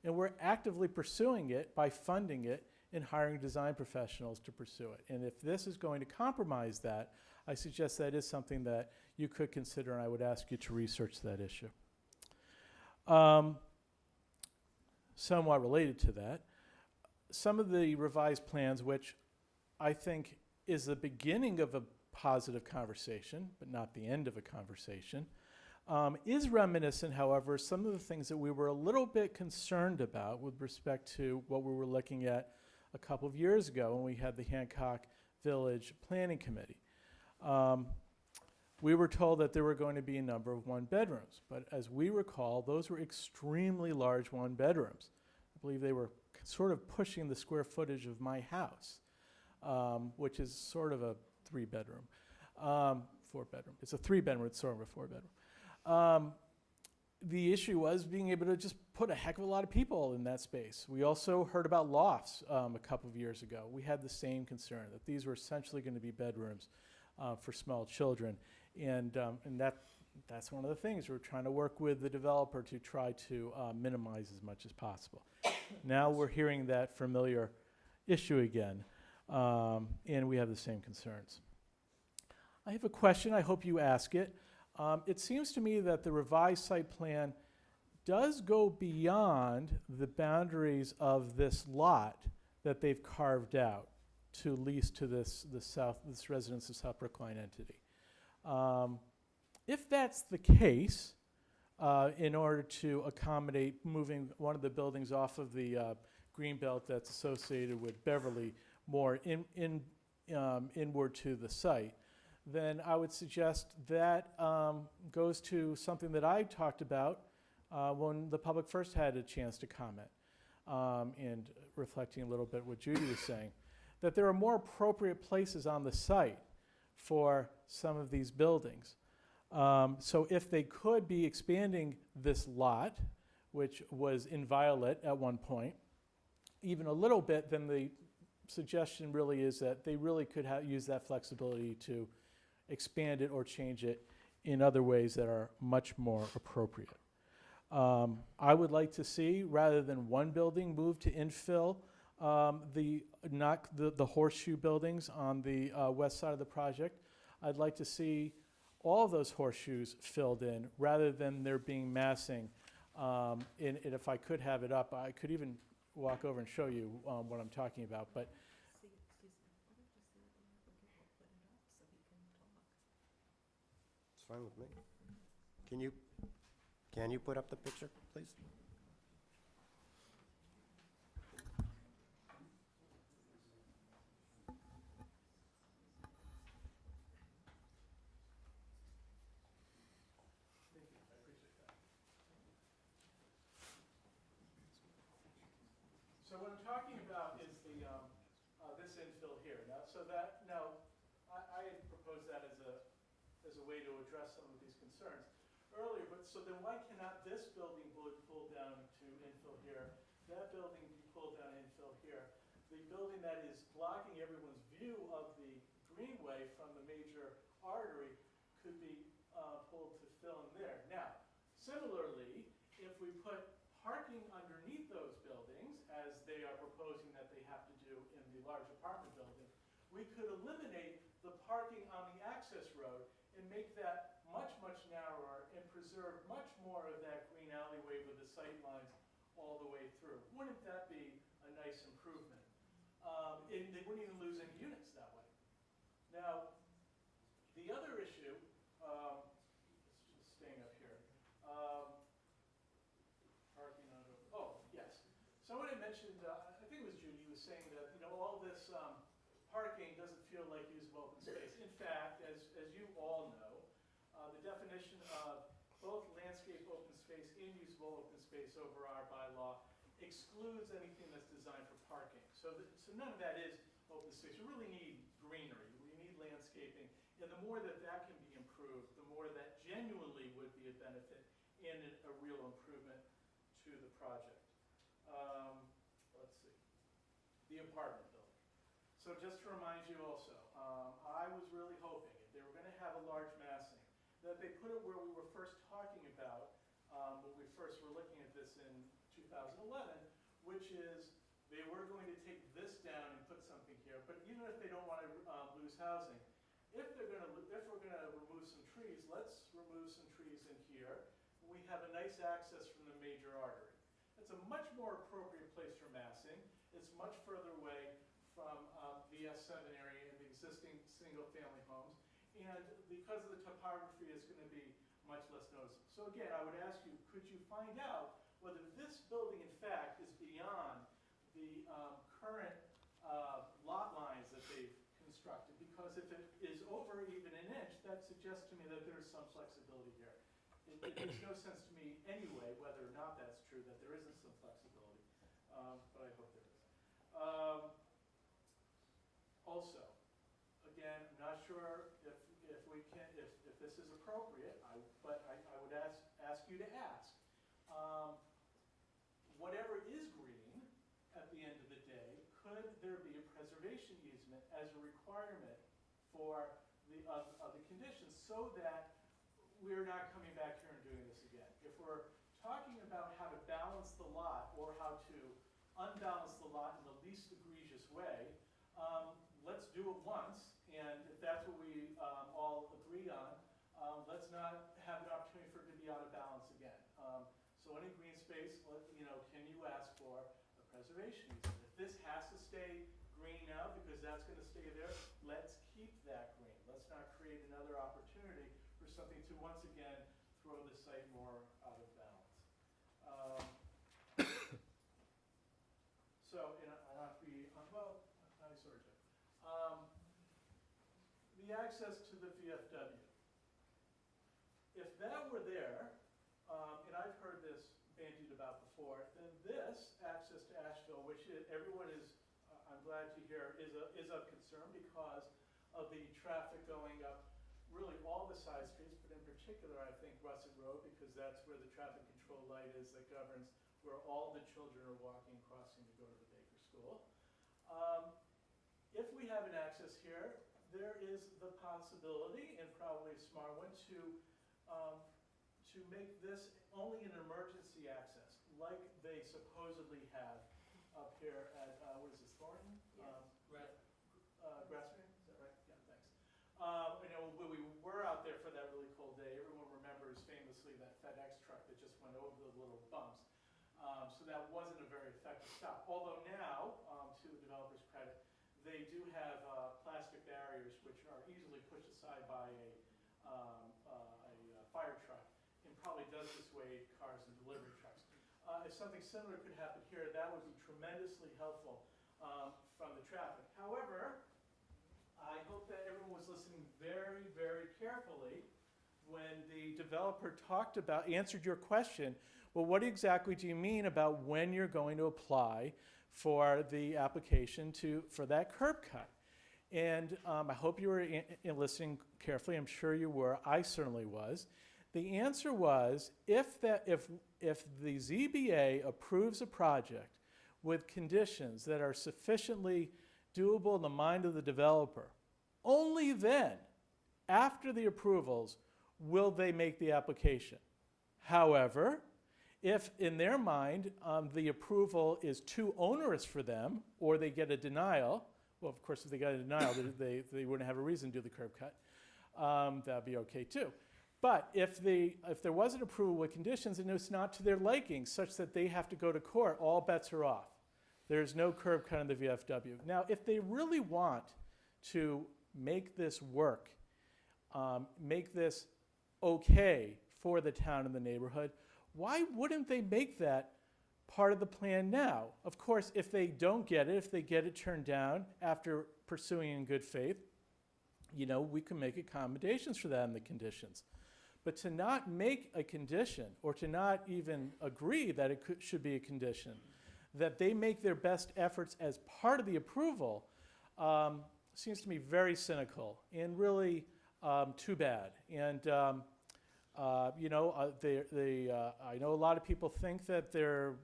[SPEAKER 17] and we're actively pursuing it by funding it and hiring design professionals to pursue it. And if this is going to compromise that, I suggest that is something that you could consider, and I would ask you to research that issue. Somewhat related to that, some of the revised plans, which I think is the beginning of a positive conversation, but not the end of a conversation, is reminiscent, however, some of the things that we were a little bit concerned about with respect to what we were looking at a couple of years ago when we had the Hancock Village Planning Committee. We were told that there were going to be a number of one-bedrooms, but as we recall, those were extremely large one-bedrooms. I believe they were sort of pushing the square footage of my house, which is sort of a 3-bedroom, 4-bedroom. It's a 3-bedroom, it's sort of a 4-bedroom. The issue was being able to just put a heck of a lot of people in that space. We also heard about lofts a couple of years ago. We had the same concern, that these were essentially going to be bedrooms for small children. And that's one of the things. We're trying to work with the developer to try to minimize as much as possible. Now we're hearing that familiar issue again, and we have the same concerns. I have a question. I hope you ask it. It seems to me that the revised site plan does go beyond the boundaries of this lot that they've carved out to lease to this residence of South Brookline entity. If that's the case, in order to accommodate moving one of the buildings off of the greenbelt that's associated with Beverly more inward to the site, then I would suggest that goes to something that I talked about when the public first had a chance to comment, and reflecting a little bit what Judy was saying, that there are more appropriate places on the site for some of these buildings. So if they could be expanding this lot, which was inviolate at one point, even a little bit, then the suggestion really is that they really could use that flexibility to expand it or change it in other ways that are much more appropriate. I would like to see, rather than one building move to infill the horseshoe buildings on the west side of the project, I'd like to see all those horseshoes filled in rather than there being massing. And if I could have it up, I could even walk over and show you what I'm talking about. But
[SPEAKER 3] It's fine with me. Can you put up the picture, please?
[SPEAKER 17] So what I'm talking about is the this infill here. Now, so that as a way to address some of these concerns earlier. But so then why cannot this building be pulled down to infill here, that building be pulled down infill here? The building that is blocking everyone's view of the greenway from the major artery could be pulled to fill in there. Now, similarly, if we put parking underneath those buildings, as they are proposing that they have to do in the large apartment building, we could eliminate the parking on the access road and make that much, much narrower and preserve much more of that green alleyway with the sight lines all the way through. Wouldn't that be a nice improvement? And they wouldn't even lose any units that way. Now, the other issue, just staying up here, parking on over, oh, yes. Someone had mentioned, I think it was Judy, was saying that, all this parking doesn't feel like usable open space. In fact, as you all know, the definition of both landscape open space and usable open space over our bylaw excludes anything that's designed for parking. So none of that is open space. We really need greenery. We need landscaping. And the more that that can be improved, the more that genuinely would be a benefit and a real improvement to the project. Let's see. The apartment building. So just to remind you also, I was really hoping if they were going to have a large massing, that they put it where we were first talking about when we first were looking at this in 2011, which is they were going to take this down and put something here. But even if they don't want to lose housing, if we're going to remove some trees, let's remove some trees in here. We have a nice access from the major artery. It's a much more appropriate place for massing. It's much further away from the S7 area and the existing single-family homes. And because of the topography, it's going to be much less noticeable. So again, I would ask you, could you find out whether this building, in fact, is beyond the current lot lines that they've constructed? Because if it is over even an inch, that suggests to me that there's some flexibility here. It makes no sense to me anyway, whether or not that's true, that there isn't some flexibility. But I hope there is. Also, again, I'm not sure if we can, if this is appropriate, but I would ask you to ask. Whatever is green at the end of the day, could there be a preservation easement as a requirement for the conditions so that we're not coming back here and doing this again? If we're talking about how to balance the lot or how to unbalance the lot in the least egregious way, let's do it once, and if that's what we all agree on, let's not have an opportunity for it to be out of balance again. So any green space, can you ask for a preservation easement? If this has to stay green now because that's going to stay there, let's keep that green. Let's not create another opportunity for something to once again throw the site more out of balance. So, I don't have to be, well, I sort of do. The access to the VFW. If that were there, and I've heard this bandied about before, then this access to Asheville, which everyone is, I'm glad to hear, is of concern because of the traffic going up really all the side streets, but in particular, I think Russet Road, because that's where the traffic control light is that governs where all the children are walking, crossing to go to the Baker School. If we have an access here, there is the possibility, and probably a smart one, to make this only an emergency access, like they supposedly have up here at, what is this, Thornton? Grassmere, is that right? Yeah, thanks. When we were out there for that really cold day, everyone remembers famously that FedEx truck that just went over the little bumps. So that wasn't a very effective stop. Although now, to the developer's credit, they do have plastic barriers which are easily pushed aside by a fire truck and probably does dissuade cars and delivery trucks. If something similar could happen here, that would be tremendously helpful from the traffic. However, I hope that everyone was listening very, very carefully when the developer answered your question. Well, what exactly do you mean about when you're going to apply for the application for that curb cut? And I hope you were listening carefully. I'm sure you were. I certainly was. The answer was, if the ZBA approves a project with conditions that are sufficiently doable in the mind of the developer, only then, after the approvals, will they make the application. However, if in their mind the approval is too onerous for them, or they get a denial, well, of course, if they got a denial, they wouldn't have a reason to do the curb cut. That'd be okay too. But if there was an approval with conditions and it's not to their liking, such that they have to go to court, all bets are off. There's no curb cut in the VFW. Now, if they really want to make this work, make this okay for the town and the neighborhood, why wouldn't they make that part of the plan now? Of course, if they don't get it, if they get it turned down after pursuing in good faith, you know, we can make accommodations for that in the conditions. But to not make a condition, or to not even agree that it should be a condition, that they make their best efforts as part of the approval, seems to me very cynical and really too bad. And you know, I know a lot of people think that they're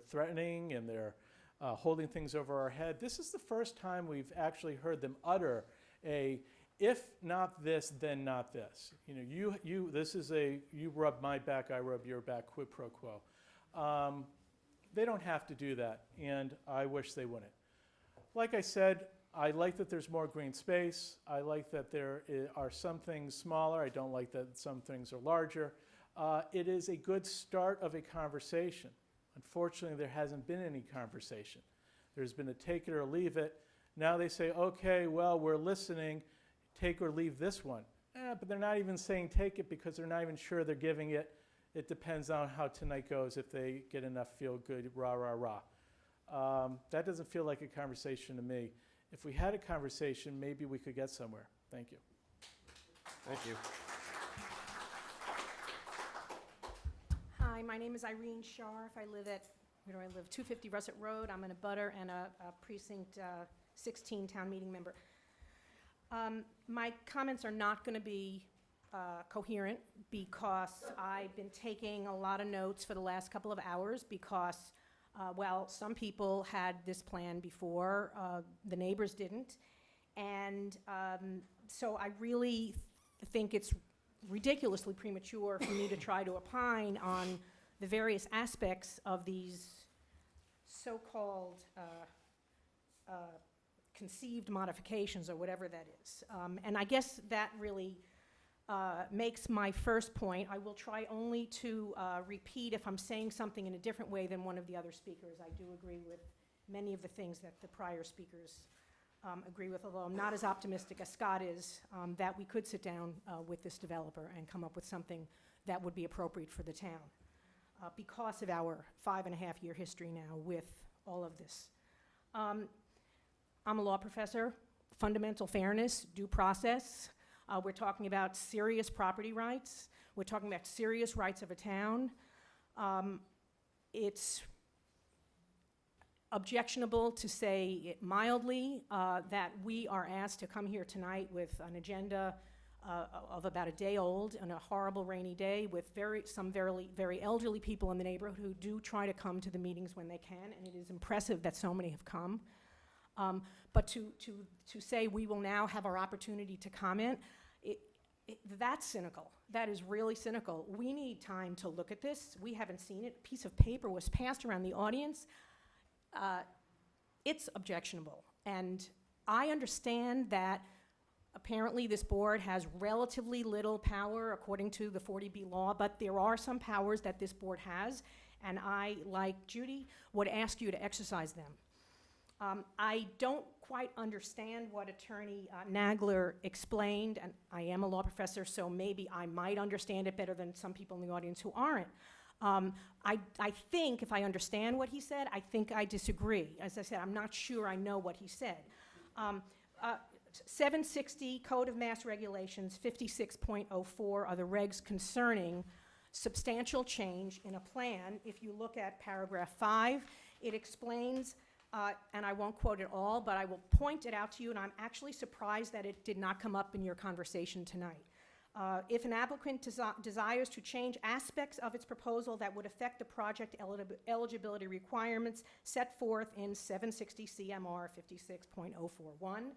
[SPEAKER 17] threatening and they're holding things over our head. This is the first time we've actually heard them utter a, if not this, then not this. You know, this is a, you rub my back, I rub your back, quid pro quo. They don't have to do that, and I wish they wouldn't. Like I said, I like that there's more green space. I like that there are some things smaller. I don't like that some things are larger. It is a good start of a conversation. Unfortunately, there hasn't been any conversation. There's been a take it or leave it. Now they say, okay, well, we're listening, take or leave this one. But they're not even saying take it because they're not even sure they're giving it. It depends on how tonight goes, if they get enough feel good, rah, rah, rah. That doesn't feel like a conversation to me. If we had a conversation, maybe we could get somewhere. Thank you.
[SPEAKER 3] Thank you.
[SPEAKER 10] Hi, my name is Irene Scharf. I live at, where do I live? 250 Russet Road. I'm an abutter and a precinct 16 town meeting member. My comments are not going to be coherent because I've been taking a lot of notes for the last couple of hours because, well, some people had this plan before, the neighbors didn't. And so I really think it's ridiculously premature for me to try to opine on the various aspects of these so-called conceived modifications, or whatever that is. And I guess that really makes my first point. I will try only to repeat if I'm saying something in a different way than one of the other speakers. I do agree with many of the things that the prior speakers agree with, although I'm not as optimistic as Scott is that we could sit down with this developer and come up with something that would be appropriate for the town because of our 5.5-year history now with all of this. I'm a law professor, fundamental fairness, due process. We're talking about serious property rights. We're talking about serious rights of a town. It's objectionable, to say it mildly, that we are asked to come here tonight with an agenda of about a day old on a horrible rainy day with some very elderly people in the neighborhood who do try to come to the meetings when they can, and it is impressive that so many have come. But to say we will now have our opportunity to comment, that's cynical. That is really cynical. We need time to look at this. We haven't seen it. A piece of paper was passed around the audience. It's objectionable. And I understand that apparently this board has relatively little power according to the 40B law, but there are some powers that this board has, and I, like Judy, would ask you to exercise them. I don't quite understand what Attorney Nagler explained, and I am a law professor, so maybe I might understand it better than some people in the audience who aren't. I think, if I understand what he said, I think I disagree. As I said, I'm not sure I know what he said. 760 Code of Mass Regulations 56.04 are the regs concerning substantial change in a plan. If you look at paragraph 5, it explains and I won't quote it all, but I will point it out to you, and I'm actually surprised that it did not come up in your conversation tonight. If an applicant desires to change aspects of its proposal that would affect the project eligibility requirements set forth in 760 CMR 56.041,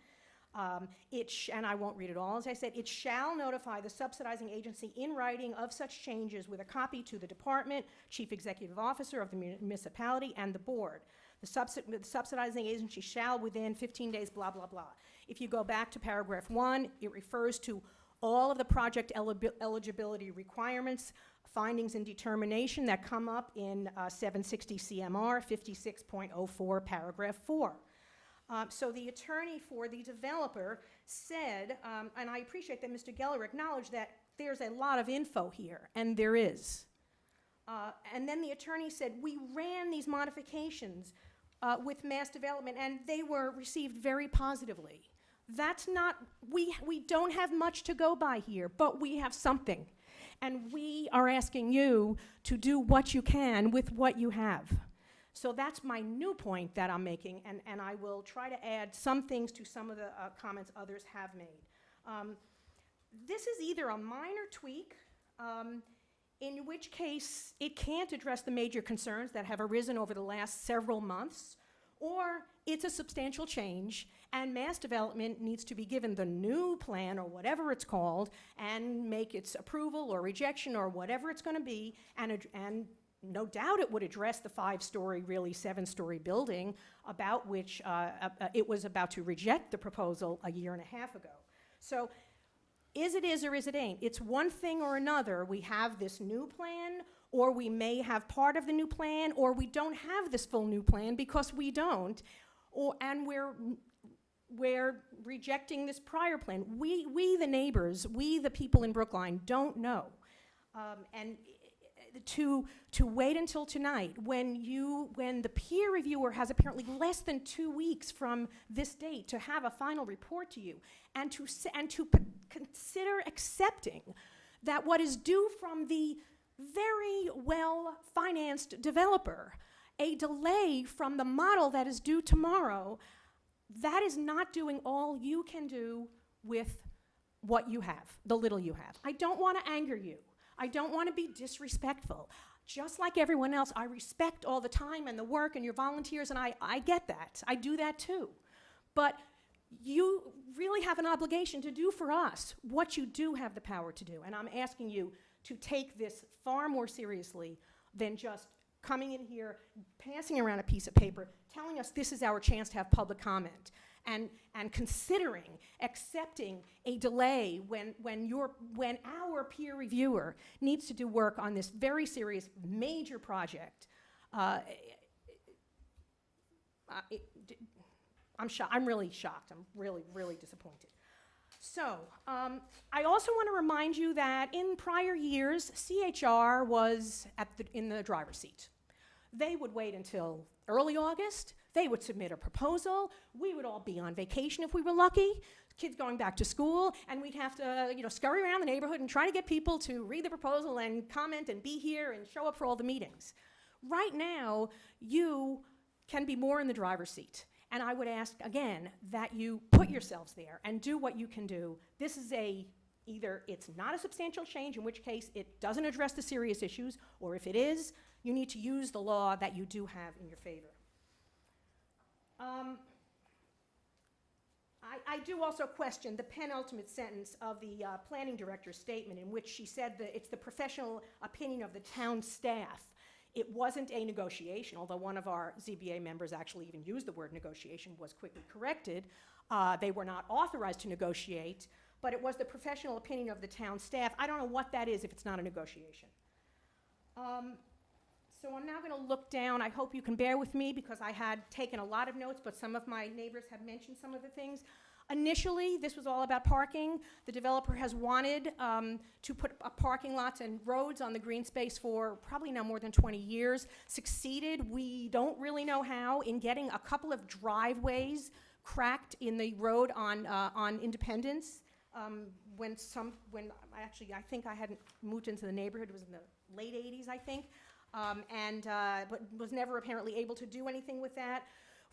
[SPEAKER 10] and I won't read it all, as I said, it shall notify the subsidizing agency in writing of such changes with a copy to the department, chief executive officer of the municipality, and the board. The subsidizing agency shall, within 15 days, blah, blah, blah. If you go back to paragraph 1, it refers to all of the project eligibility requirements, findings and determination that come up in 760 CMR 56.04 paragraph 4. So the attorney for the developer said, and I appreciate that Mr. Geller acknowledged that there's a lot of info here, and there is. And then the attorney said, we ran these modifications with Mass Development, and they were received very positively. That's not, we don't have much to go by here, but we have something. And we are asking you to do what you can with what you have. So that's my new point that I'm making, and I will try to add some things to some of the comments others have made. This is either a minor tweak, in which case it can't address the major concerns that have arisen over the last several months, or it's a substantial change, and Mass Development needs to be given the new plan, or whatever it's called, and make its approval or rejection or whatever it's going to be, and no doubt it would address the 5-story, really 7-story building about which it was about to reject the proposal a year and a half ago. So is or is it ain't? It's one thing or another. We have this new plan, or we may have part of the new plan, or we don't have this full new plan because we don't, and we're rejecting this prior plan. We the neighbors, we the people in Brookline don't know. And to wait until tonight, when the peer reviewer has apparently less than 2 weeks from this date to have a final report to you, and to consider accepting that what is due from the very well-financed developer, a delay from the model that is due tomorrow, that is not doing all you can do with what you have, the little you have. I don't want to anger you. I don't want to be disrespectful. Just like everyone else, I respect all the time and the work and your volunteers, and I get that. I do that too. But you really have an obligation to do for us what you do have the power to do, and I'm asking you to take this far more seriously than just coming in here, passing around a piece of paper, telling us this is our chance to have public comment, and considering accepting a delay when our peer reviewer needs to do work on this very serious major project. I'm shocked. I'm really shocked. I'm really, really disappointed. So, I also want to remind you that in prior years, CHR was in the driver's seat. They would wait until early August. They would submit a proposal. We would all be on vacation if we were lucky, kids going back to school, and we'd have to, scurry around the neighborhood and try to get people to read the proposal and comment and be here and show up for all the meetings. Right now, you can be more in the driver's seat. And I would ask, again, that you put yourselves there and do what you can do. This is either it's not a substantial change, in which case it doesn't address the serious issues, or if it is, you need to use the law that you do have in your favor. I do also question the penultimate sentence of the planning director's statement, in which she said that it's the professional opinion of the town staff. It wasn't a negotiation, although one of our ZBA members actually even used the word negotiation, was quickly corrected. They were not authorized to negotiate, but it was the professional opinion of the town staff. I don't know what that is if it's not a negotiation. So I'm now going to look down. I hope you can bear with me because I had taken a lot of notes, but some of my neighbors have mentioned some of the things. Initially, this was all about parking. The developer has wanted to put parking lots and roads on the green space for probably now more than 20 years. Succeeded, we don't really know how, in getting a couple of driveways cracked in the road on Independence. When I think I hadn't moved into the neighborhood, it was in the late 80s, I think. But was never apparently able to do anything with that.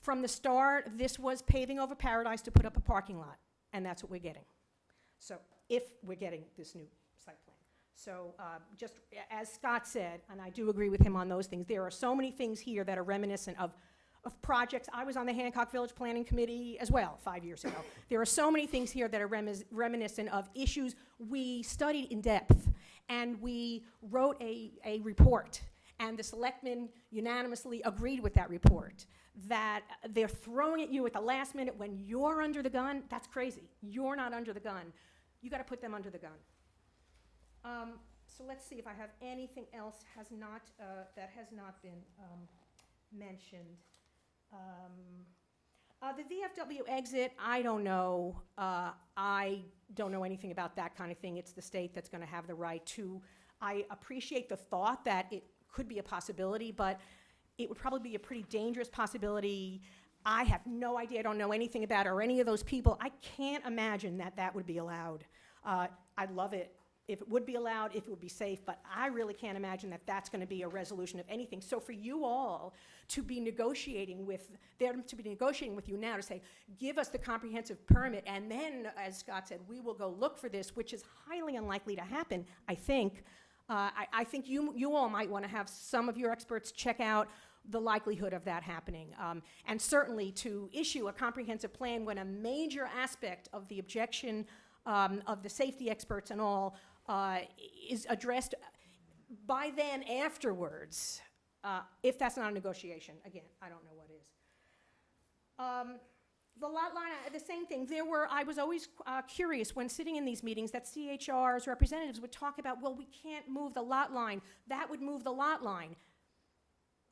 [SPEAKER 10] From the start, this was paving over paradise to put up a parking lot, and that's what we're getting. So, if we're getting this new site plan. So, just as Scott said, and I do agree with him on those things, there are so many things here that are reminiscent of projects. I was on the Hancock Village Planning Committee as well 5 years ago. There are so many things here that are reminiscent of issues we studied in depth, and we wrote a report, and the selectmen unanimously agreed with that report, that they're throwing at you at the last minute when you're under the gun. That's crazy. You're not under the gun. You got to put them under the gun. So let's see if I have anything else that has not been mentioned. The VFW exit, I don't know. I don't know anything about that kind of thing. It's the state that's going to have the right to. I appreciate the thought that it could be a possibility, but it would probably be a pretty dangerous possibility. I have no idea. I don't know anything about it or any of those people. I can't imagine that that would be allowed. I'd love it if it would be allowed, if it would be safe, but I really can't imagine that that's going to be a resolution of anything. So for you all to be negotiating with you now to say, give us the comprehensive permit, and then, as Scott said, we will go look for this, which is highly unlikely to happen, I think. I think you all might want to have some of your experts check out the likelihood of that happening. And certainly to issue a comprehensive plan when a major aspect of the objection of the safety experts and all is addressed by then afterwards, if that's not a negotiation. Again, I don't know what is. The lot line, the same thing. I was always curious when sitting in these meetings that CHR's representatives would talk about, well, we can't move the lot line. That would move the lot line.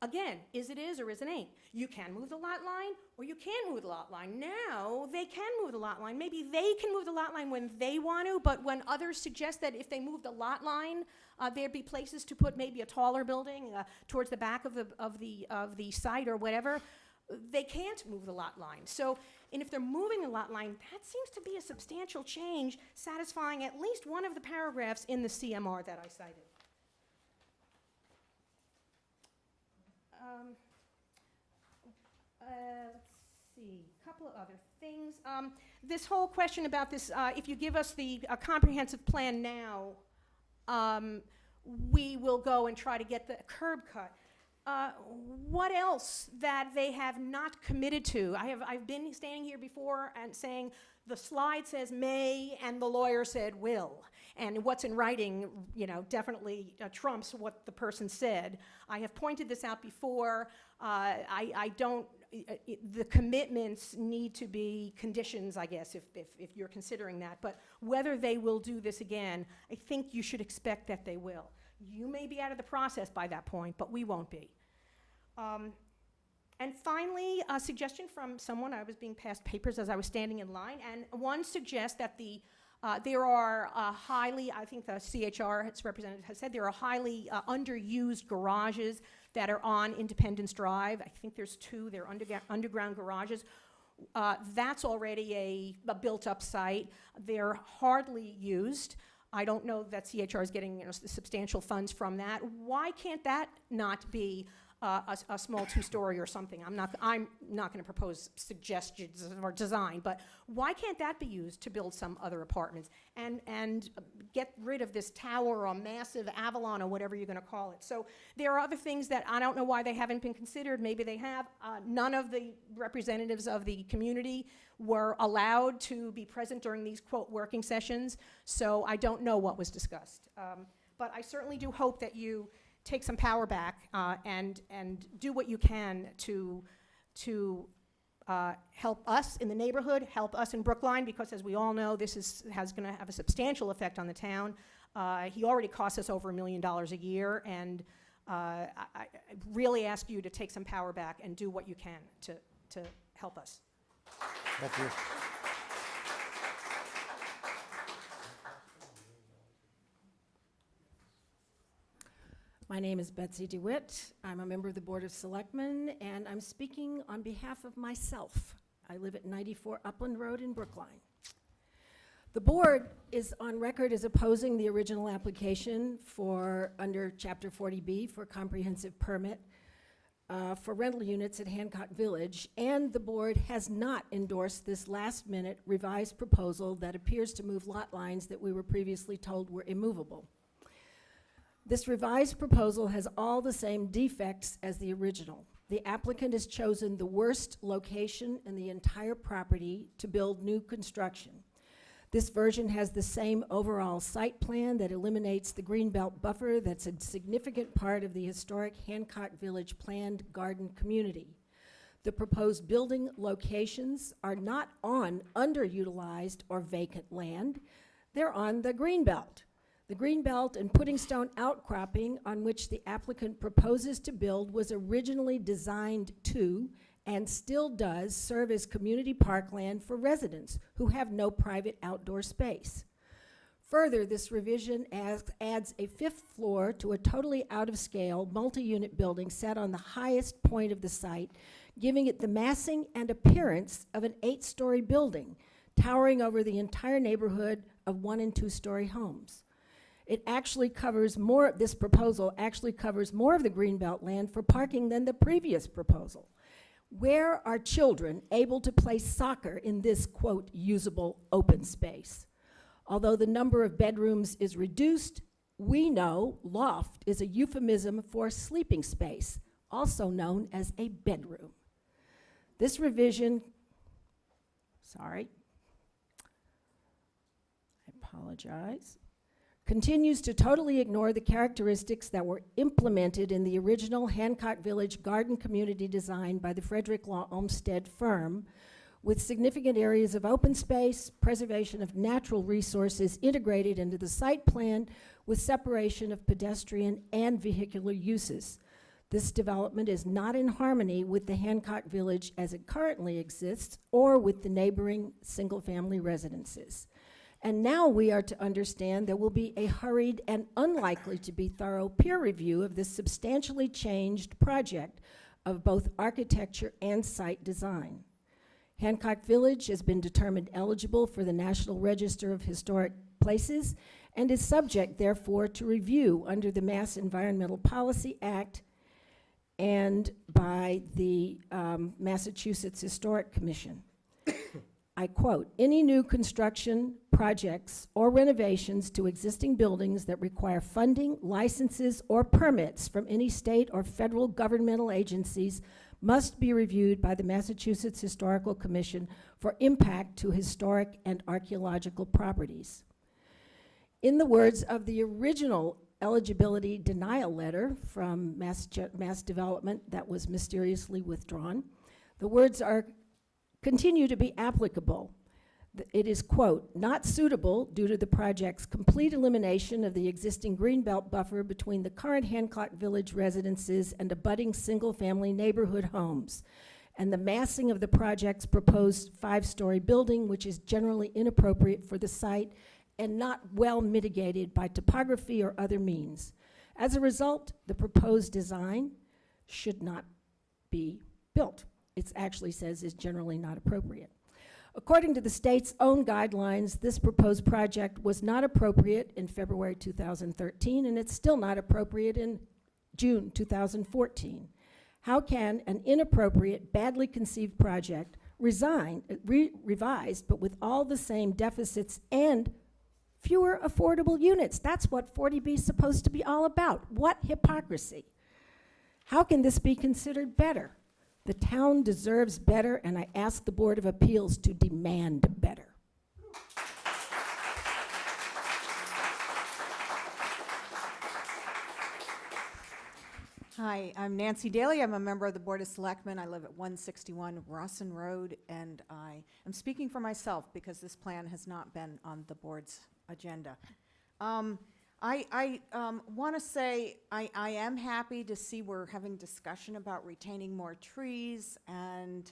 [SPEAKER 10] Again, is or is it ain't. You can move the lot line, or you can't move the lot line. Now, they can move the lot line. Maybe they can move the lot line when they want to, but when others suggest that if they move the lot line, there'd be places to put maybe a taller building towards the back of the site or whatever, they can't move the lot line. So, and if they're moving the lot line, that seems to be a substantial change, satisfying at least one of the paragraphs in the CMR that I cited. Let's see, a couple of other things. This whole question about this, if you give us the comprehensive plan now, we will go and try to get the curb cut. What else that they have not committed to? I've been standing here before and saying the slide says may and the lawyer said will. And what's in writing, definitely trumps what the person said. I have pointed this out before. The commitments need to be conditions, I guess, if you're considering that. But whether they will do this again, I think you should expect that they will. You may be out of the process by that point, but we won't be. And finally, a suggestion from someone. I was being passed papers as I was standing in line, and one suggests that there are highly, I think the CHR, its representative has said, there are highly underused garages that are on Independence Drive. I think there's 2, they're underground garages. That's already a built-up site. They're hardly used. I don't know that CHR is getting substantial funds from that. Why can't that not be a small 2-story or something? I'm not going to propose suggestions or design, but why can't that be used to build some other apartments and get rid of this tower or massive Avalon or whatever you're going to call it? So there are other things that I don't know why they haven't been considered. Maybe they have. None of the representatives of the community were allowed to be present during these, quote, working sessions, so I don't know what was discussed. But I certainly do hope that you take some power back and do what you can to help us in the neighborhood, help us in Brookline, because as we all know, this is going to have a substantial effect on the town. He already costs us over $1 million a year, and I really ask you to take some power back and do what you can to help us.
[SPEAKER 3] Thank you.
[SPEAKER 18] My name is Betsy DeWitt. I'm a member of the Board of Selectmen, and I'm speaking on behalf of myself. I live at 94 Upland Road in Brookline. The board is on record as opposing the original application for under Chapter 40B for comprehensive permit. for rental units at Hancock Village, and the board has not endorsed this last-minute revised proposal that appears to move lot lines that we were previously told were immovable. This revised proposal has all the same defects as the original. The applicant has chosen the worst location in the entire property to build new construction. This version has the same overall site plan that eliminates the greenbelt buffer that's a significant part of the historic Hancock Village planned garden community. The proposed building locations are not on underutilized or vacant land. They're on the greenbelt. The greenbelt and pudding stone outcropping on which the applicant proposes to build was originally designed to, and still does, serve as community parkland for residents who have no private outdoor space. Further, this revision adds a 5th floor to a totally out-of-scale, multi-unit building set on the highest point of the site, giving it the massing and appearance of an 8-story building, towering over the entire neighborhood of 1- and 2-story homes. It actually covers more, this proposal actually covers more of the greenbelt land for parking than the previous proposal. Where are children able to play soccer in this, quote, usable open space? Although the number of bedrooms is reduced, we know loft is a euphemism for sleeping space, also known as a bedroom. This revision, I apologize, continues to totally ignore the characteristics that were implemented in the original Hancock Village garden community design by the Frederick Law Olmsted firm, with significant areas of open space, preservation of natural resources integrated into the site plan, with separation of pedestrian and vehicular uses. This development is not in harmony with the Hancock Village as it currently exists, or with the neighboring single-family residences. And now we are to understand there will be a hurried and unlikely to be thorough peer review of this substantially changed project of both architecture and site design. Hancock Village has been determined eligible for the National Register of Historic Places and is subject, therefore, to review under the Mass Environmental Policy Act and by the Massachusetts Historic Commission. I quote, "Any new construction projects or renovations to existing buildings that require funding, licenses, or permits from any state or federal governmental agencies must be reviewed by the Massachusetts Historical Commission for impact to historic and archaeological properties." In the words of the original eligibility denial letter from Mass Development that was mysteriously withdrawn, the words continue to be applicable. It is, quote, "not suitable due to the project's complete elimination of the existing greenbelt buffer between the current Hancock Village residences and abutting single-family neighborhood homes, and the massing of the project's proposed 5-story building, which is generally inappropriate for the site and not well mitigated by topography or other means. As a result, the proposed design should not be built." It actually says is generally not appropriate. According to the state's own guidelines, this proposed project was not appropriate in February 2013, and it's still not appropriate in June 2014. How can an inappropriate, badly conceived project revised, but with all the same deficits and fewer affordable units? That's what 40B is supposed to be all about. What hypocrisy. How can this be considered better? The town deserves better, and I ask the Board of Appeals to demand better.
[SPEAKER 19] Hi, I'm Nancy Daly. I'm a member of the Board of Selectmen. I live at 161 Rossin Road, and I am speaking for myself because this plan has not been on the board's agenda. I want to say I am happy to see we're having discussion about retaining more trees and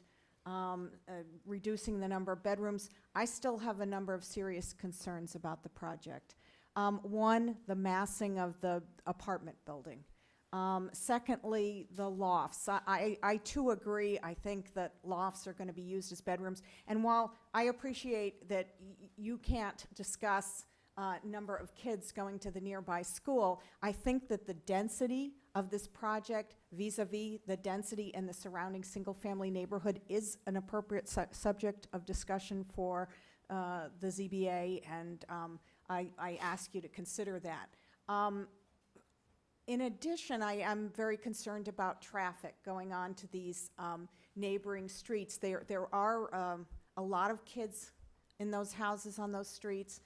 [SPEAKER 19] reducing the number of bedrooms. I still have a number of serious concerns about the project. One, the massing of the apartment building. Secondly, the lofts. I too agree. I think that lofts are going to be used as bedrooms. And while I appreciate that you can't discuss number of kids going to the nearby school, I think that the density of this project vis-a-vis the density in the surrounding single-family neighborhood is an appropriate subject of discussion for the ZBA, and I ask you to consider that. In addition, I am very concerned about traffic going on to these neighboring streets. There are a lot of kids in those houses on those streets,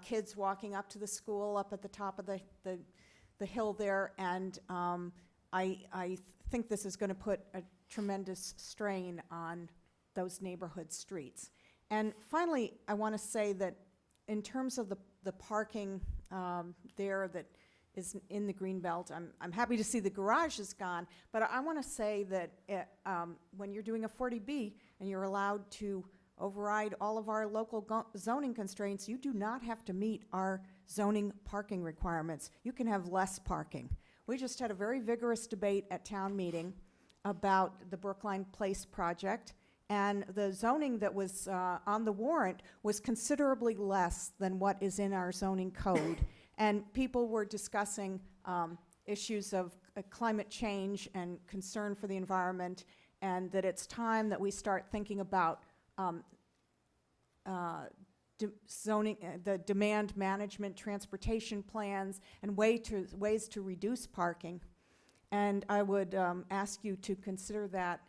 [SPEAKER 19] kids walking up to the school up at the top of the hill there, and I think this is going to put a tremendous strain on those neighborhood streets. And finally, I want to say that in terms of the parking there that is in the Greenbelt, I'm happy to see the garage is gone, but I want to say that when you're doing a 40B and you're allowed to override all of our local zoning constraints, you do not have to meet our zoning parking requirements. You can have less parking. We just had a very vigorous debate at town meeting about the Brookline Place project, and the zoning that was on the warrant was considerably less than what is in our zoning code. And people were discussing issues of climate change and concern for the environment, and that it's time that we start thinking about zoning, the demand management, transportation plans, and ways to reduce parking. And I would ask you to consider that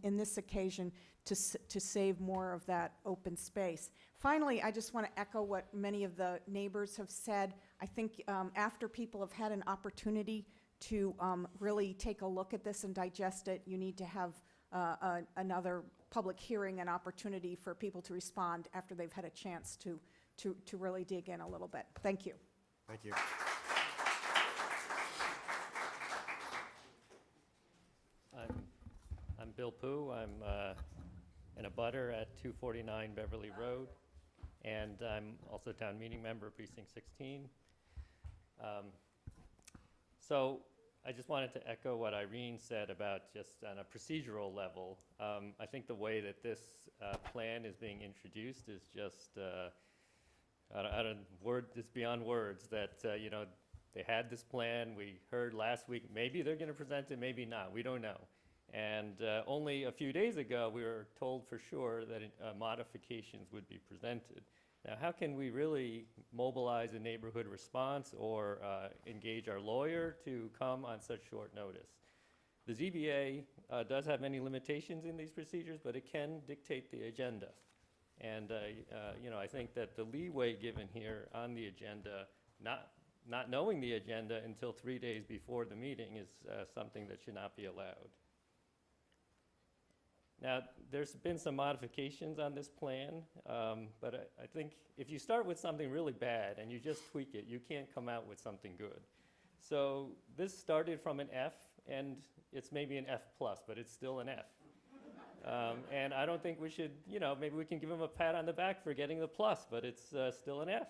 [SPEAKER 19] in this occasion to save more of that open space. Finally, I just want to echo what many of the neighbors have said. I think after people have had an opportunity to really take a look at this and digest it, you need to have another public hearing and opportunity for people to respond after they've had a chance to really dig in a little bit. Thank you.
[SPEAKER 3] Thank you.
[SPEAKER 20] I'm Bill Pooh. I'm an abutter at 249 Beverly Road, and I'm also town meeting member, Precinct 16. So I just wanted to echo what Irene said about just on a procedural level. I think the way that this plan is being introduced is just, it's beyond words that, you know, they had this plan. We heard last week, maybe they're going to present it, maybe not. We don't know. And only a few days ago, we were told for sure that modifications would be presented. Now, how can we really mobilize a neighborhood response or engage our lawyer to come on such short notice? The ZBA does have many limitations in these procedures, but it can dictate the agenda. And you know, I think that the leeway given here on the agenda, not knowing the agenda until 3 days before the meeting, is something that should not be allowed. Now, there's been some modifications on this plan, but I think if you start with something really bad and you just tweak it, you can't come out with something good. So this started from an F, and it's maybe an F+, but it's still an F. And I don't think we should, you know, maybe we can give them a pat on the back for getting the plus, but it's still an F.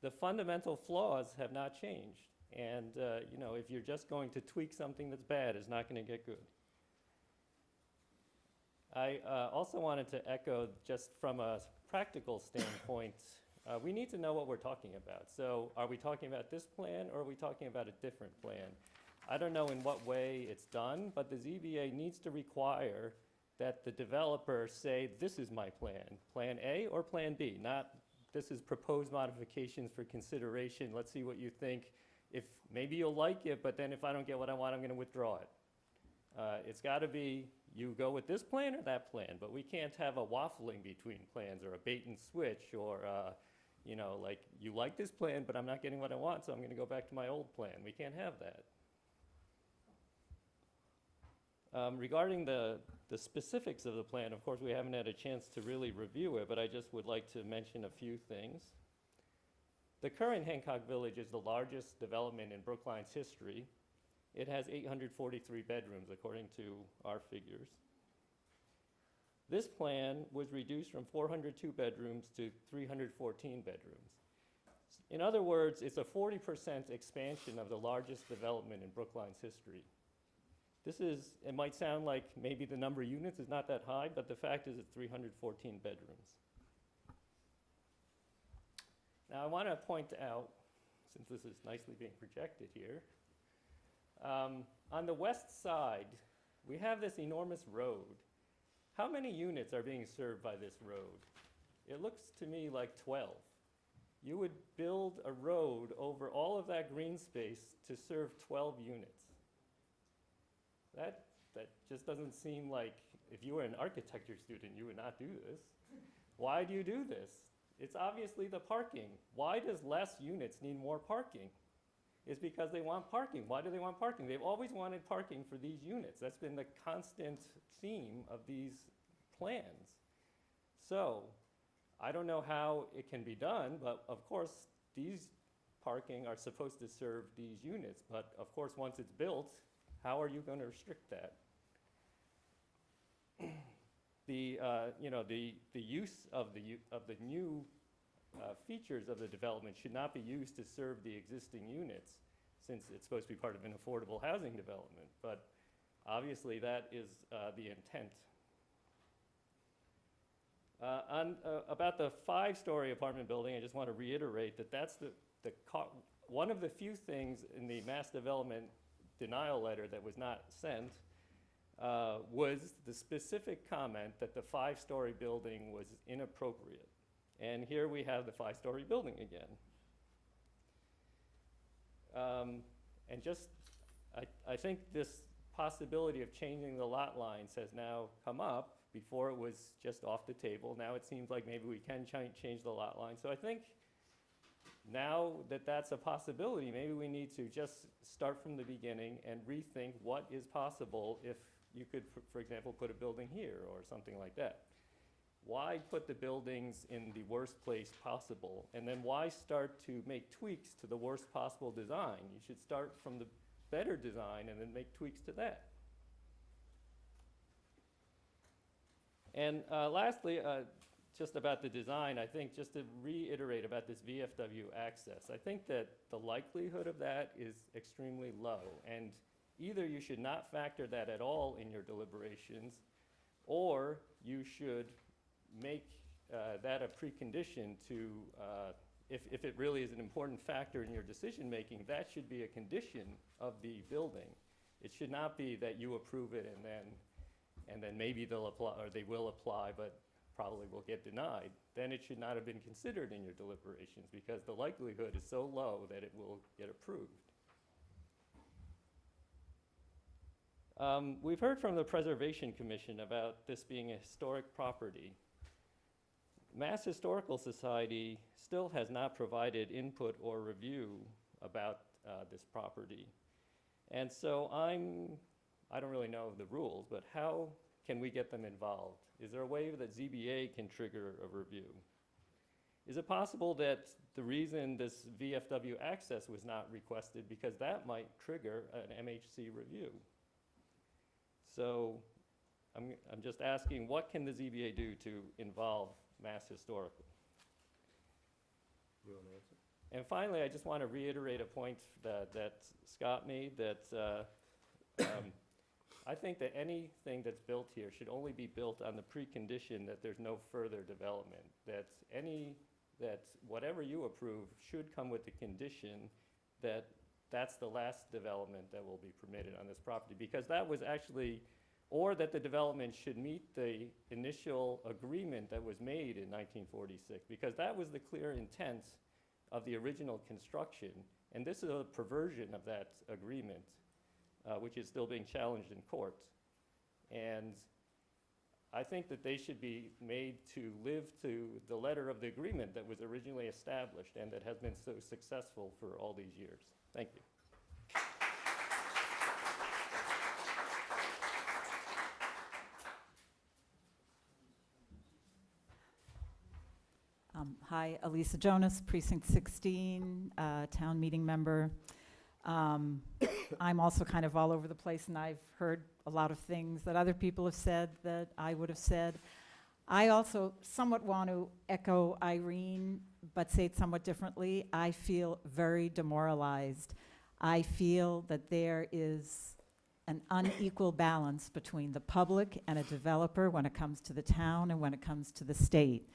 [SPEAKER 20] The fundamental flaws have not changed. And, you know, if you're just going to tweak something that's bad, it's not going to get good. I also wanted to echo, just from a practical standpoint, we need to know what we're talking about. So are we talking about this plan, or are we talking about a different plan? I don't know in what way it's done, but the ZBA needs to require that the developer say, this is my plan, Plan A or Plan B, not this is proposed modifications for consideration. Let's see what you think. If maybe you'll like it, but then if I don't get what I want, I'm going to withdraw it. It's got to be, you go with this plan or that plan, but we can't have a waffling between plans or a bait and switch, or you know, like, you like this plan, but I'm not getting what I want, so I'm going to go back to my old plan. We can't have that. Regarding the specifics of the plan, of course, we haven't had a chance to really review it, but I just would like to mention a few things. The current Hancock Village is the largest development in Brookline's history. It has 843 bedrooms, according to our figures. This plan was reduced from 402 bedrooms to 314 bedrooms. In other words, it's a 40% expansion of the largest development in Brookline's history. This is, it might sound like maybe the number of units is not that high, but the fact is it's 314 bedrooms. Now, I want to point out, since this is nicely being projected here, on the west side, we have this enormous road. How many units are being served by this road? It looks to me like 12. You would build a road over all of that green space to serve 12 units. That just doesn't seem like, if you were an architecture student, you would not do this. Why do you do this? It's obviously the parking. Why does less units need more parking? It's because they want parking. Why do they want parking? They've always wanted parking for these units. That's been the constant theme of these plans. So, I don't know how it can be done, but of course, these parking are supposed to serve these units. But of course, once it's built, how are you going to restrict that? The use of the new features of the development should not be used to serve the existing units, since it's supposed to be part of an affordable housing development. But obviously, that is the intent. About the 5-story apartment building, I just want to reiterate that that's one of the few things in the mass development denial letter that was not sent was the specific comment that the 5-story building was inappropriate. And here we have the 5-story building again. And just, I think this possibility of changing the lot lines has now come up. Before it was just off the table. Now it seems like maybe we can change the lot line. So I think now that that's a possibility, maybe we need to just start from the beginning and rethink what is possible if you could, for example, put a building here or something like that. Why put the buildings in the worst place possible? And then why start to make tweaks to the worst possible design? You should start from the better design and then make tweaks to that. And lastly, just about the design, I think just to reiterate about this VFW access, I think that the likelihood of that is extremely low. And either you should not factor that at all in your deliberations, or you should make that a precondition to, if it really is an important factor in your decision making, that should be a condition of the building. It should not be that you approve it and then maybe they'll apply, or they will apply, but probably will get denied. Then it should not have been considered in your deliberations, because the likelihood is so low that it will get approved. We've heard from the Preservation Commission about this being a historic property. Mass Historical Society still has not provided input or review about this property. And so I don't really know the rules, but how can we get them involved? Is there a way that ZBA can trigger a review? Is it possible that the reason this VFW access was not requested because that might trigger an MHC review? So I'm just asking, what can the ZBA do to involve Mass Historical?
[SPEAKER 2] You want to answer?
[SPEAKER 20] And finally, I just want to reiterate a point that Scott made, that I think that anything that's built here should only be built on the precondition that there's no further development, that whatever you approve should come with the condition that that's the last development that will be permitted on this property, because that was actually, or that the development should meet the initial agreement that was made in 1946, because that was the clear intent of the original construction. And this is a perversion of that agreement, which is still being challenged in court. And I think that they should be made to live to the letter of the agreement that was originally established and that has been so successful for all these years. Thank you.
[SPEAKER 21] Hi, Elisa Jonas, Precinct 16, town meeting member. I'm also kind of all over the place, and I've heard a lot of things that other people have said that I would have said. I also somewhat want to echo Irene, but say it somewhat differently. I feel very demoralized. I feel that there is an unequal balance between the public and a developer when it comes to the town and when it comes to the state.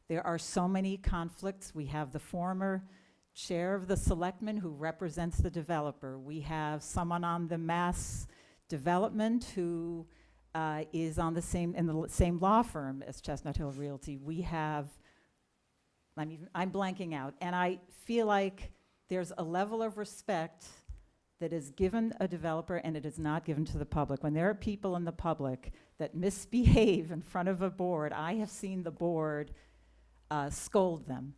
[SPEAKER 21] There are so many conflicts. We have the former chair of the selectmen who represents the developer. We have someone on the Mass Development who is in the same law firm as Chestnut Hill Realty. We have, I'm blanking out, and I feel like there's a level of respect that is given a developer and it is not given to the public. When there are people in the public that misbehave in front of a board, I have seen the board scold them.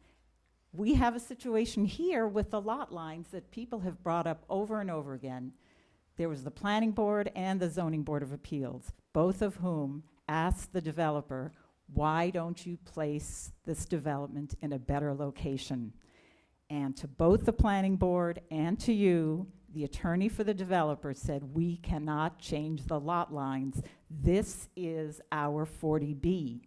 [SPEAKER 21] We have a situation here with the lot lines that people have brought up over and over again. There was the planning board and the zoning board of appeals, both of whom asked the developer, why don't you place this development in a better location? And to both the planning board and to you, the attorney for the developer said, we cannot change the lot lines. This is our 40B.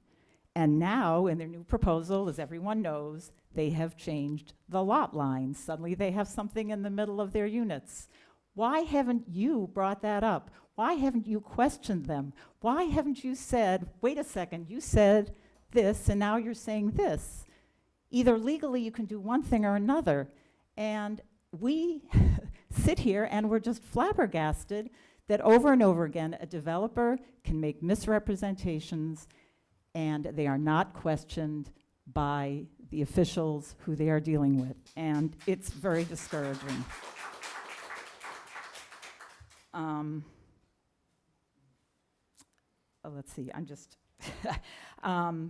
[SPEAKER 21] And now, in their new proposal, as everyone knows, they have changed the lot lines. Suddenly they have something in the middle of their units. Why haven't you brought that up? Why haven't you questioned them? Why haven't you said, wait a second, you said this and now you're saying this? Either legally you can do one thing or another. And we sit here and we're just flabbergasted that over and over again a developer can make misrepresentations and they are not questioned by the officials who they are dealing with. And it's very discouraging. Let's see, I'm just, I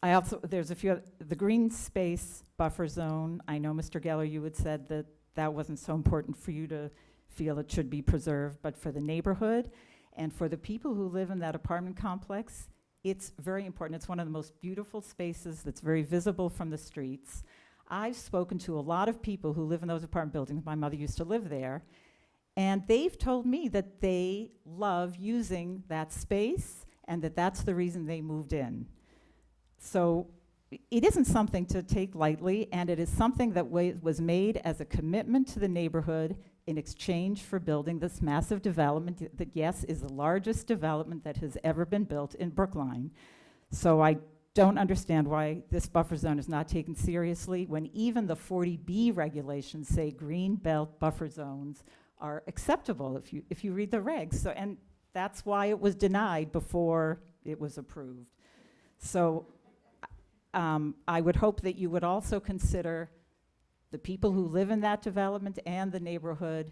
[SPEAKER 21] also, there's a few, the green space buffer zone, I know Mr. Geller, you had said that that wasn't so important for you to feel it should be preserved, but for the neighborhood and for the people who live in that apartment complex, it's very important. It's one of the most beautiful spaces that's very visible from the streets. I've spoken to a lot of people who live in those apartment buildings. My mother used to live there. And they've told me that they love using that space and that that's the reason they moved in. So it isn't something to take lightly, and it is something that was made as a commitment to the neighborhood in exchange for building this massive development that, yes, is the largest development that has ever been built in Brookline. So I don't understand why this buffer zone is not taken seriously when even the 40B regulations say green belt buffer zones are acceptable if you read the regs. So, and that's why it was denied before it was approved. So I would hope that you would also consider the people who live in that development and the neighborhood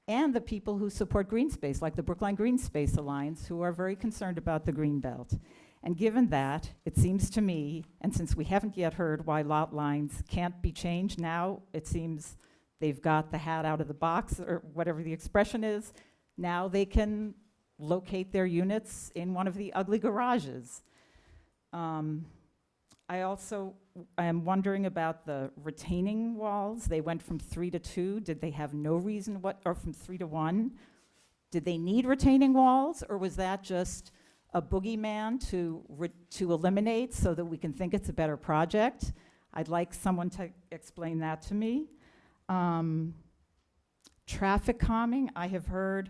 [SPEAKER 21] and the people who support green space, like the Brookline Green Space Alliance, who are very concerned about the green belt. And given that, it seems to me, and since we haven't yet heard why lot lines can't be changed, now it seems they've got the hat out of the box, or whatever the expression is. Now they can locate their units in one of the ugly garages. I also am wondering about the retaining walls. They went from 3 to 2. Did they have no reason or from 3 to 1? Did they need retaining walls, or was that just a boogeyman to eliminate so that we can think it's a better project? I'd like someone to explain that to me. Traffic calming, I have heard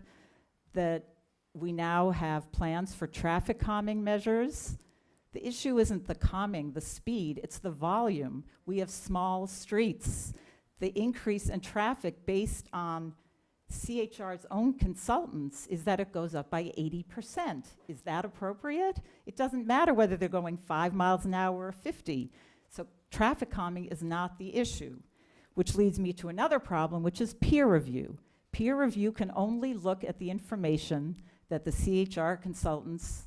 [SPEAKER 21] that we now have plans for traffic calming measures. The issue isn't the calming, the speed, it's the volume. We have small streets. The increase in traffic based on CHR's own consultants is that it goes up by 80%. Is that appropriate? It doesn't matter whether they're going 5 miles an hour or 50. So traffic calming is not the issue, which leads me to another problem, which is peer review. Peer review can only look at the information that the CHR consultants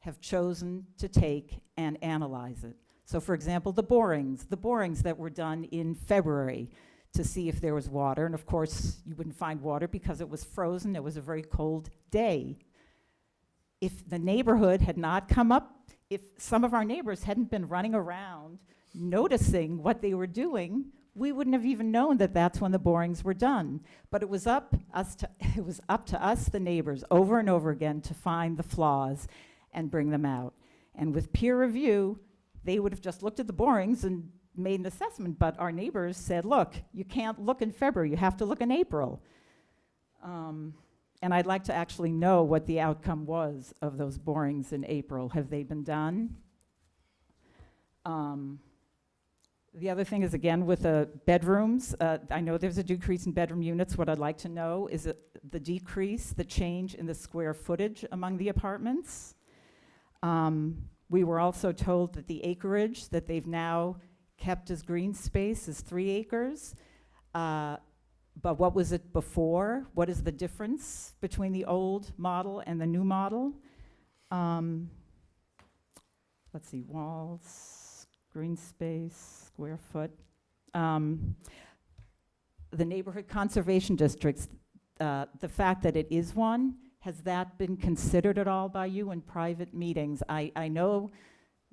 [SPEAKER 21] have chosen to take and analyze it. So for example, the borings that were done in February to see if there was water, and of course you wouldn't find water because it was frozen, it was a very cold day. If the neighborhood had not come up, if some of our neighbors hadn't been running around noticing what they were doing, we wouldn't have even known that that's when the borings were done. But it was up to us, the neighbors, over and over again to find the flaws and bring them out. And with peer review, they would have just looked at the borings and made an assessment, but our neighbors said, look, you can't look in February, you have to look in April. And I'd like to actually know what the outcome was of those borings in April. Have they been done? The other thing is, again, with the bedrooms, I know there's a decrease in bedroom units. What I'd like to know is the decrease, the change in the square footage among the apartments. We were also told that the acreage that they've now kept as green space is 3 acres. But what was it before? What is the difference between the old model and the new model? Let's see, walls, green space, square foot. The neighborhood conservation districts, the fact that it is one, has that been considered at all by you in private meetings? I know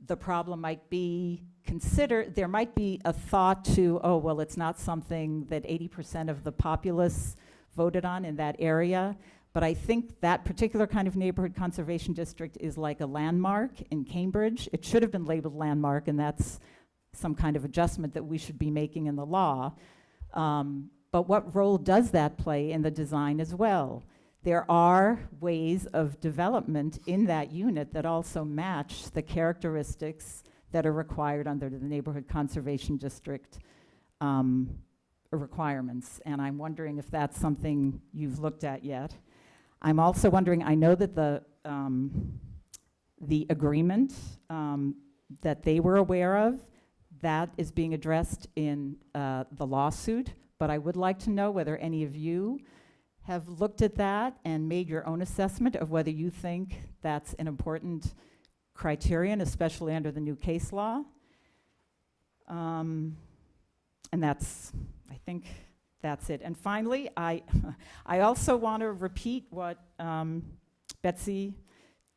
[SPEAKER 21] the problem might be there might be a thought to, oh, well, it's not something that 80% of the populace voted on in that area. But I think that particular kind of neighborhood conservation district is like a landmark in Cambridge. It should have been labeled landmark, and that's some kind of adjustment that we should be making in the law. But what role does that play in the design as well? There are ways of development in that unit that also match the characteristics that are required under the neighborhood conservation district requirements. And I'm wondering if that's something you've looked at yet. I'm also wondering, I know that the agreement that they were aware of, that is being addressed in the lawsuit, but I would like to know whether any of you have looked at that and made your own assessment of whether you think that's an important criterion, especially under the new case law. And that's, I think that's it. And finally, I also want to repeat what Betsy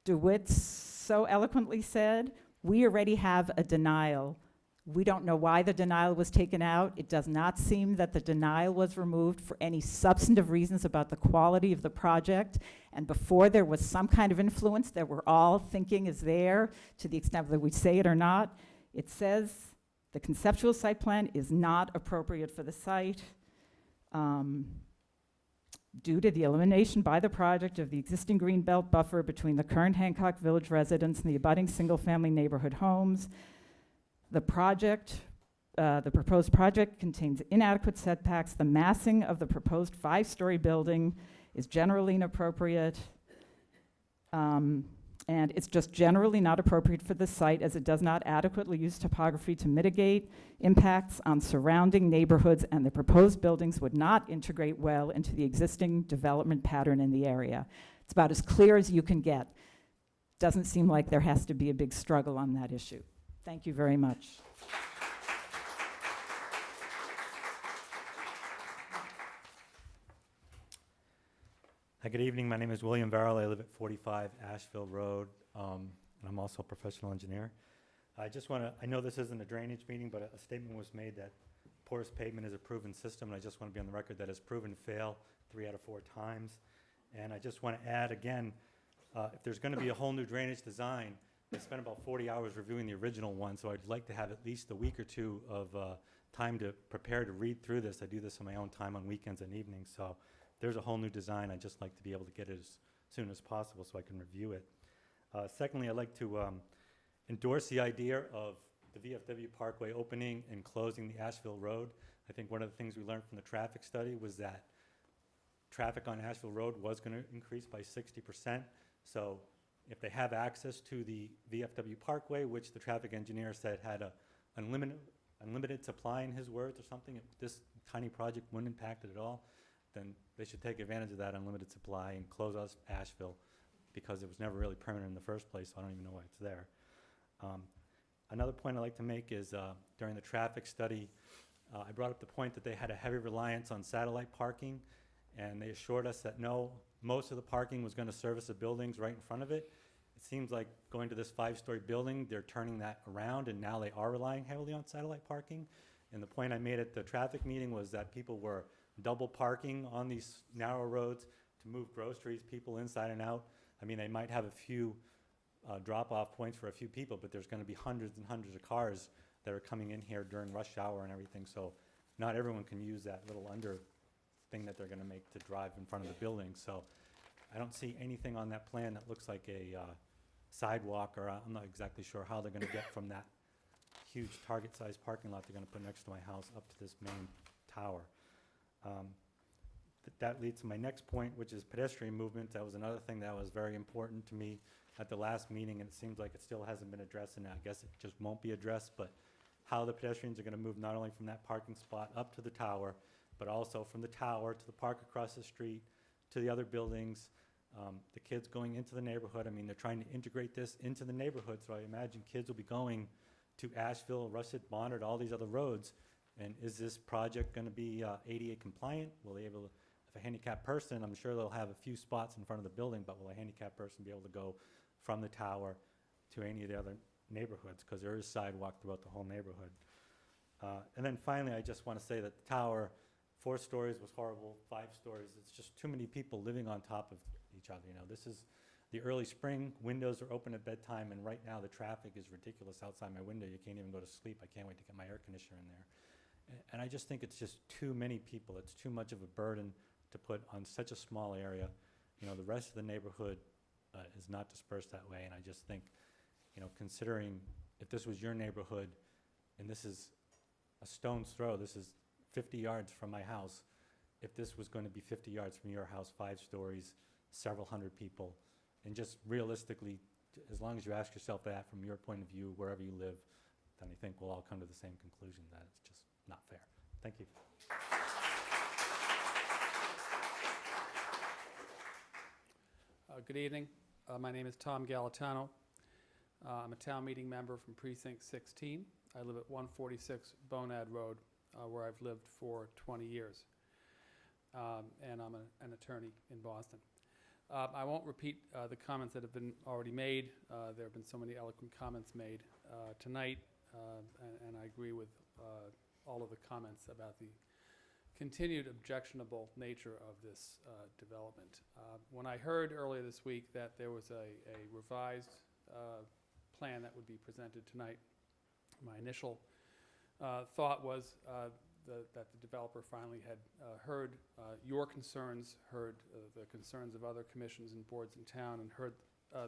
[SPEAKER 21] DeWitt so eloquently said. We already have a denial. We don't know why the denial was taken out. It does not seem that the denial was removed for any substantive reasons about the quality of the project. And before there was some kind of influence that we're all thinking is there, to the extent that we say it or not, it says the conceptual site plan is not appropriate for the site due to the elimination by the project of the existing greenbelt buffer between the current Hancock Village residents and the abutting single-family neighborhood homes. The proposed project contains inadequate setbacks. The massing of the proposed 5-story building is generally inappropriate. And it's just generally not appropriate for the site as it does not adequately use topography to mitigate impacts on surrounding neighborhoods, and the proposed buildings would not integrate well into the existing development pattern in the area. It's about as clear as you can get. Doesn't seem like there has to be a big struggle on that issue. Thank you very much.
[SPEAKER 1] Hi, good evening. My name is William Verrill. I live at 45 Asheville Road, and I'm also a professional engineer. I know this isn't a drainage meeting, but a statement was made that porous pavement is a proven system, and I just want to be on the record that it's proven to fail 3 out of 4 times. And I just want to add again, if there's going to be a whole new drainage design, I spent about 40 hours reviewing the original one, so I'd like to have at least a week or 2 of time to prepare to read through this. I do this on my own time on weekends and evenings, so if there's a whole new design, I'd just like to be able to get it as soon as possible so I can review it. Secondly, I'd like to endorse the idea of the VFW Parkway opening and closing the Asheville Road. I think one of the things we learned from the traffic study was that traffic on Asheville Road was going to increase by 60%, so if they have access to the VFW Parkway, which the traffic engineer said had a unlimited supply in his words or something, this tiny project wouldn't impact it at all, then they should take advantage of that unlimited supply and close us Asheville, because it was never really permanent in the first place, so I don't even know why it's there. Another point I'd like to make is during the traffic study, I brought up the point that they had a heavy reliance on satellite parking, and they assured us that no, most of the parking was going to service the buildings right in front of it. It seems like going to this 5-story building, they're turning that around, and now they are relying heavily on satellite parking. And the point I made at the traffic meeting was that people were double parking on these narrow roads to move groceries, people inside and out. I mean, they might have a few drop-off points for a few people, but there's going to be hundreds and hundreds of cars that are coming in here during rush hour and everything, so not everyone can use that little under thing that they're going to make to drive in front of the building. So I don't see anything on that plan that looks like a sidewalk, or I'm not exactly sure how they're going to get from that huge Target-sized parking lot they're gonna put next to my house up to this main tower. That leads to my next point, which is pedestrian movement. That was another thing that was very important to me at the last meeting, and it seems like it still hasn't been addressed, and I guess it just won't be addressed, but how the pedestrians are gonna move not only from that parking spot up to the tower, but also from the tower to the park across the street, to the other buildings, the kids going into the neighborhood. I mean, they're trying to integrate this into the neighborhood, so I imagine kids will be going to Asheville, Russet, Bonnet, all these other roads. And is this project gonna be ADA compliant? Will they able to, if a handicapped person, I'm sure they'll have a few spots in front of the building, but will a handicapped person be able to go from the tower to any of the other neighborhoods? Because there is sidewalk throughout the whole neighborhood. And then finally, I just want to say that the tower, 4 stories was horrible, 5 stories, it's just too many people living on top of each other. You know, this is the early spring, windows are open at bedtime, and right now the traffic is ridiculous outside my window. You can't even go to sleep. I can't wait to get my air conditioner in there. And I just think it's just too many people. It's too much of a burden to put on such a small area. You know, the rest of the neighborhood is not dispersed that way, and I just think, you know, considering if this was your neighborhood, and this is a stone's throw, this is 50 yards from my house, if this was going to be 50 yards from your house, 5 stories, several hundred people, and just realistically, as long as you ask yourself that from your point of view, wherever you live, then I think we'll all come to the same conclusion that it's just not fair. Thank you.
[SPEAKER 6] Good evening. My name is Tom Galatano. I'm a town meeting member from Precinct 16. I live at 146 Bonad Road, where I've lived for 20 years. And I'm an attorney in Boston. I won't repeat the comments that have been already made. There have been so many eloquent comments made tonight, and I agree with all of the comments about the continued objectionable nature of this development. When I heard earlier this week that there was a revised plan that would be presented tonight, my initial thought was that the developer finally had heard your concerns, heard the concerns of other commissions and boards in town, and heard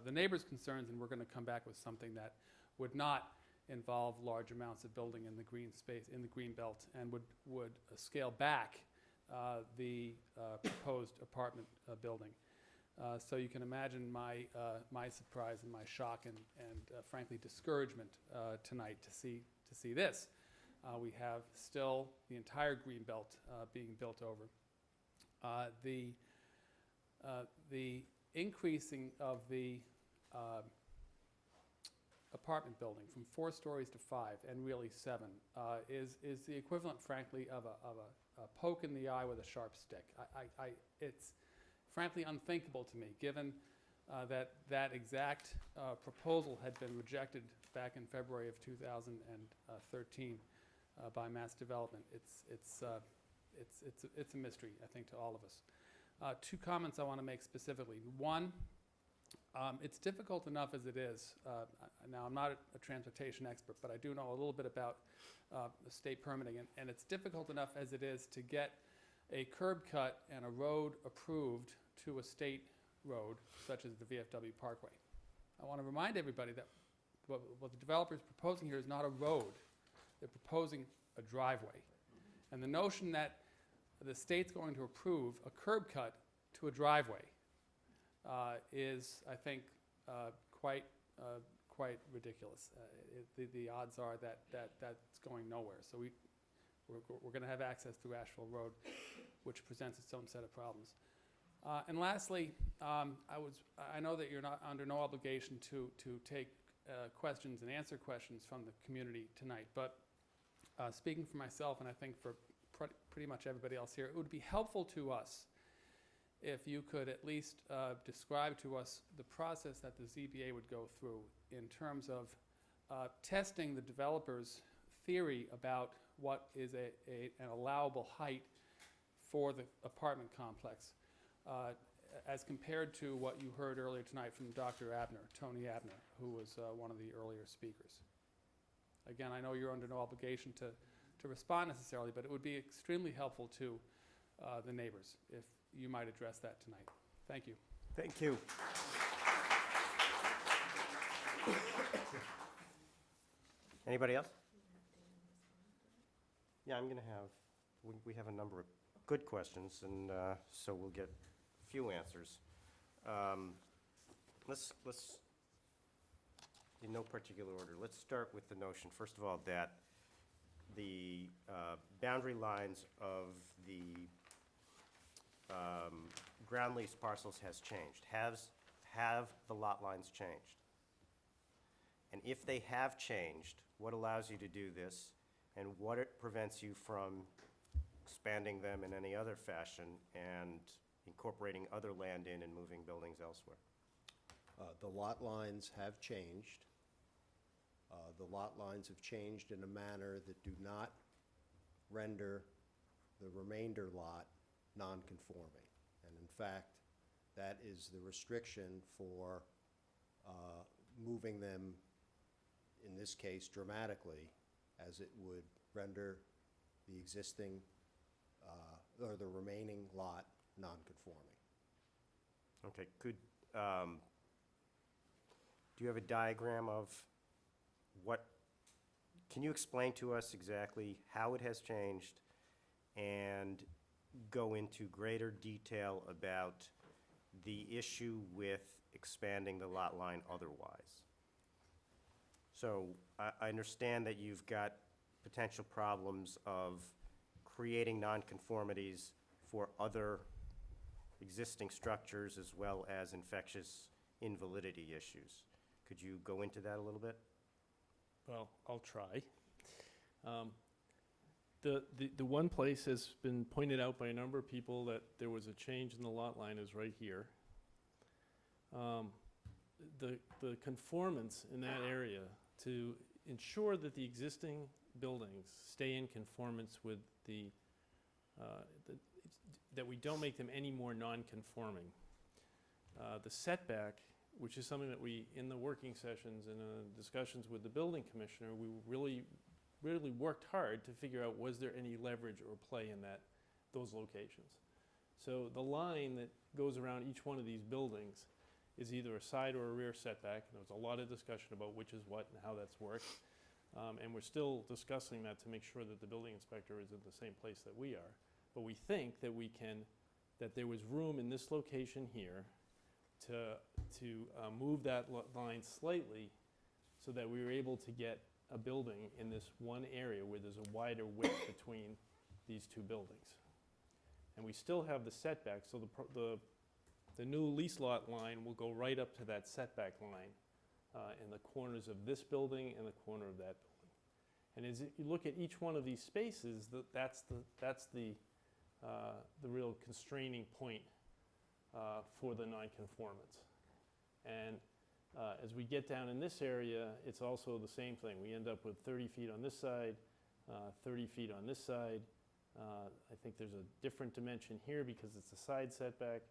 [SPEAKER 6] the neighbors' concerns, and we're going to come back with something that would not involve large amounts of building in the green space, in the green belt, and would scale back the proposed apartment building. So you can imagine my surprise and my shock and frankly discouragement tonight to see this. We have still the entire green belt being built over. The increasing of the apartment building from 4 stories to 5 and really 7 is the equivalent, frankly, of a poke in the eye with a sharp stick. It's frankly unthinkable to me, given that exact proposal had been rejected back in February of 2013 by Mass Development. It's a mystery, I think, to all of us. 2 comments I want to make specifically. One, it's difficult enough as it is. Now, I'm not a transportation expert, but I do know a little bit about state permitting, and it's difficult enough as it is to get a curb cut and a road approved to a state road, such as the VFW Parkway. I want to remind everybody that what the developer is proposing here is not a road. They're proposing a driveway. And the notion that the state's going to approve a curb cut to a driveway is, I think, quite ridiculous. The odds are that that's going nowhere. So we're going to have access through Asheville Road, which presents its own set of problems. And lastly, I know that you're not under no obligation to take questions and answer questions from the community tonight, but speaking for myself, and I think for pretty much everybody else here, it would be helpful to us if you could at least describe to us the process that the ZBA would go through in terms of testing the developer's theory about what is an allowable height for the apartment complex, as compared to what you heard earlier tonight from Dr. Abner, Tony Abner, who was one of the earlier speakers. Again, I know you're under no obligation to respond necessarily, but it would be extremely helpful to the neighbors if you might address that tonight. Thank you.
[SPEAKER 3] Thank you. Anybody else? Yeah, I'm going to have, we have a number of good questions, and so we'll get a few answers. Let's, in no particular order, let's start with the notion, first of all, that the boundary lines of the ground lease parcels has changed. Have the lot lines changed? And if they have changed, what allows you to do this, and what it prevents you from expanding them in any other fashion and incorporating other land in and moving buildings elsewhere?
[SPEAKER 5] The lot lines have changed. The lot lines have changed in a manner that do not render the remainder lot non-conforming. And in fact, that is the restriction for moving them, in this case, dramatically, as it would render the existing or the remaining lot non-conforming.
[SPEAKER 3] Okay, do you have a diagram of what, can you explain to us exactly how it has changed and go into greater detail about the issue with expanding the lot line otherwise? So I understand that you've got potential problems of creating nonconformities for other existing structures as well as infectious invalidity issues. Could you go into that a little bit?
[SPEAKER 7] Well, I'll try. The one place has been pointed out by a number of people that there was a change in the lot line is right here. The conformance in that area to ensure that the existing buildings stay in conformance with that we don't make them any more non-conforming. The setback, which is something that we, in the working sessions and discussions with the building commissioner, we really worked hard to figure out, was there any leverage or play in those locations. So the line that goes around each one of these buildings is either a side or a rear setback. And there was a lot of discussion about which is what and how that's worked. And we're still discussing that to make sure that the building inspector is in the same place that we are. But we think that that there was room in this location here to move that line slightly so that we were able to get a building in this one area where there's a wider width between these two buildings. And we still have the setback, so the new lease lot line will go right up to that setback line in the corners of this building and the corner of that building. And as you look at each one of these spaces, that's the real constraining point for the nonconformance. And as we get down in this area, it's also the same thing. We end up with 30 feet on this side, 30 feet on this side. I think there's a different dimension here because it's a side setback,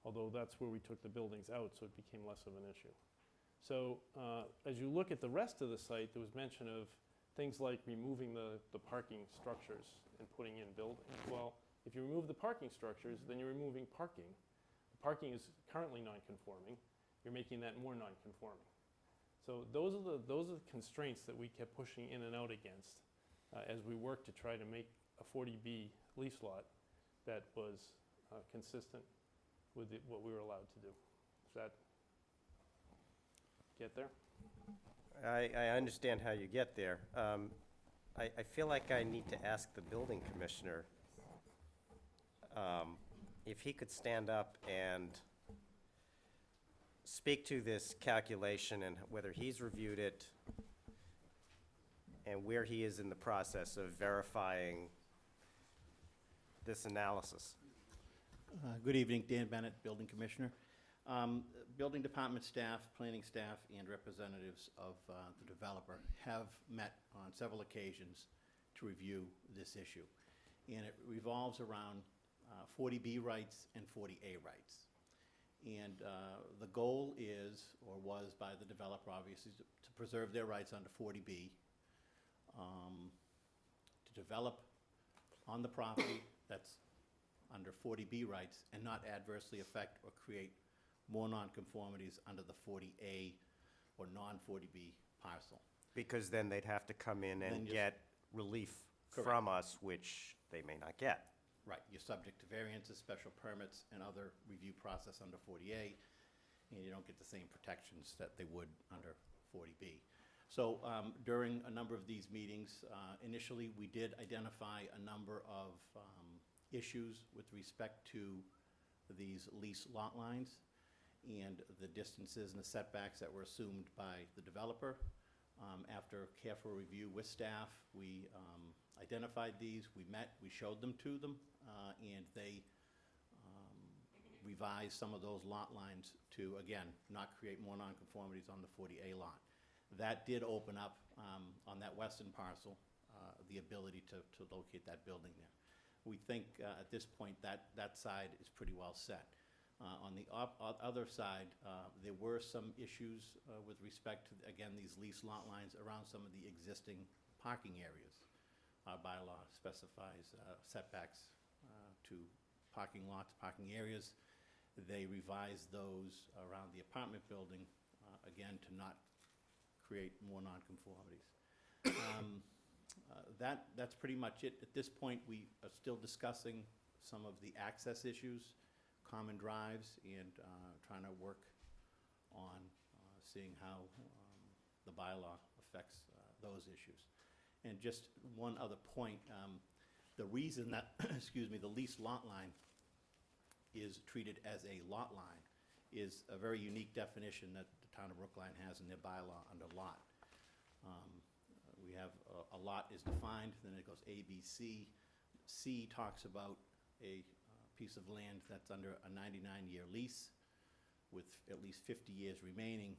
[SPEAKER 7] although that's where we took the buildings out, so it became less of an issue. So as you look at the rest of the site, there was mention of things like removing the parking structures and putting in buildings. Well, if you remove the parking structures, then you're removing parking. The parking is currently non-conforming. You're making that more non-conforming. So those are the constraints that we kept pushing in and out against as we worked to try to make a 40B lease lot that was consistent with what we were allowed to do. Does that get there?
[SPEAKER 3] I understand how you get there. I feel like I need to ask the building commissioner if he could stand up and speak to this calculation and whether he's reviewed it and where he is in the process of verifying this analysis.
[SPEAKER 22] Good evening, Dan Bennett, Building Commissioner. Building Department staff, planning staff, and representatives of the developer have met on several occasions to review this issue. And it revolves around 40B rights and 40A rights. And the goal is, or was by the developer obviously, to preserve their rights under 40B, to develop on the property that's under 40B rights and not adversely affect or create more nonconformities under the 40A or non-40B parcel.
[SPEAKER 3] Because then they'd have to come in and get relief from us, which they may not get.
[SPEAKER 22] Right, you're subject to variances, special permits, and other review process under 40A, and you don't get the same protections that they would under 40B. So during a number of these meetings, initially, we did identify a number of issues with respect to these lease lot lines and the distances and the setbacks that were assumed by the developer. After careful review with staff, we identified these, we met, we showed them to them, and they revised some of those lot lines to, again, not create more nonconformities on the 40A lot. That did open up, on that western parcel, the ability to locate that building there. We think at this point that side is pretty well set. On the other side, there were some issues with respect to, again, these lease lot lines around some of the existing parking areas. Our bylaw specifies setbacks to parking lots, parking areas. They revised those around the apartment building, again, to not create more nonconformities. That's pretty much it. At this point, we are still discussing some of the access issues, common drives, and trying to work on seeing how the bylaw affects those issues. And just one other point, the reason that, excuse me, the lease lot line is treated as a lot line is a very unique definition that the town of Brookline has in their bylaw under lot. We have a lot is defined, then it goes A, B, C. C talks about a piece of land that's under a 99-year lease with at least 50 years remaining.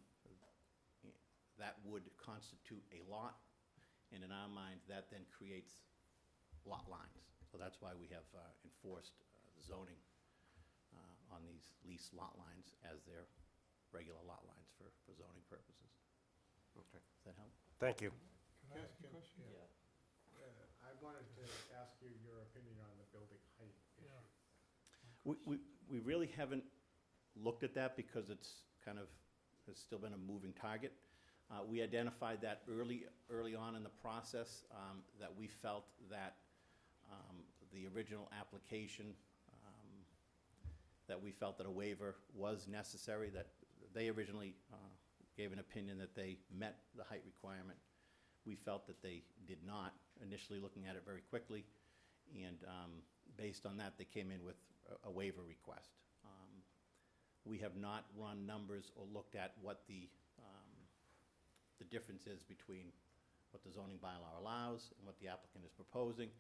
[SPEAKER 22] That would constitute a lot, and in our mind, that then creates lot lines. So that's why we have enforced zoning on these lease lot lines as their regular lot lines for zoning purposes.
[SPEAKER 3] Okay.
[SPEAKER 22] Does that help?
[SPEAKER 3] Thank you.
[SPEAKER 8] Can I ask a question?
[SPEAKER 20] Yeah.
[SPEAKER 8] I wanted to ask you your opinion on the building height issue.
[SPEAKER 22] We really haven't looked at that because it's kind of, has still been a moving target. We identified that early on in the process, that we felt that the original application, that we felt that a waiver was necessary, that they originally gave an opinion that they met the height requirement. We felt that they did not, initially looking at it very quickly, and based on that, they came in with a waiver request. We have not run numbers or looked at what the difference is between what the zoning bylaw allows and what the applicant is proposing.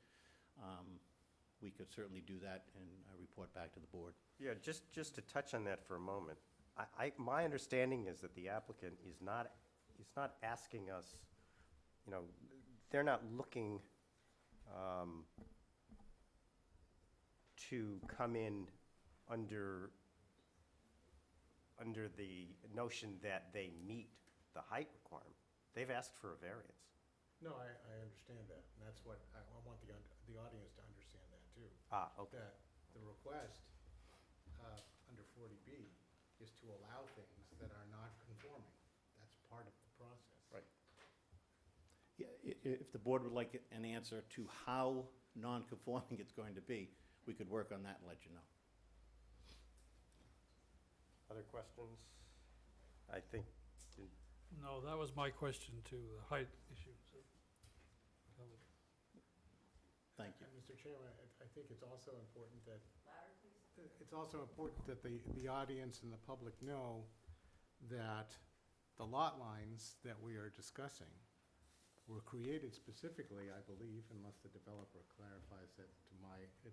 [SPEAKER 22] We could certainly do that and report back to the board.
[SPEAKER 3] Yeah, just to touch on that for a moment. My understanding is that the applicant is not asking us, you know, they're not looking to come in under the notion that they meet the height requirement. They've asked for a variance.
[SPEAKER 8] No, I understand that, and that's what, I want the audience to understand that too.
[SPEAKER 3] Okay.
[SPEAKER 8] That the request under 40B is to allow things that are not conforming. That's part of the process.
[SPEAKER 3] Right.
[SPEAKER 22] Yeah, if the board would like an answer to how non-conforming it's going to be, we could work on that and let you know.
[SPEAKER 3] Other questions? I think,
[SPEAKER 9] No, that was my question too, the height issue. So covered it.
[SPEAKER 22] Thank you.
[SPEAKER 8] Mr. Chairman, I think it's also important that the audience and the public know that the lot lines that we are discussing were created specifically, I believe, unless the developer clarifies that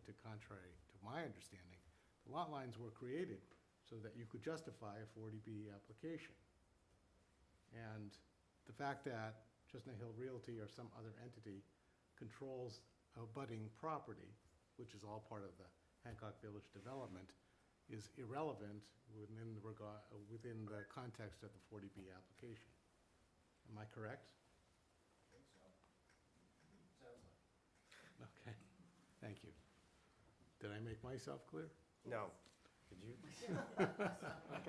[SPEAKER 8] to contrary to my understanding, the lot lines were created so that you could justify a 40B application. And the fact that Chestnut Hill Realty or some other entity controls abutting property, which is all part of the Hancock Village development, is irrelevant within the context of the 40B application. Am I correct?
[SPEAKER 22] I think so. Sounds like.
[SPEAKER 8] Okay, thank you. Did I make myself clear?
[SPEAKER 3] no. Did you?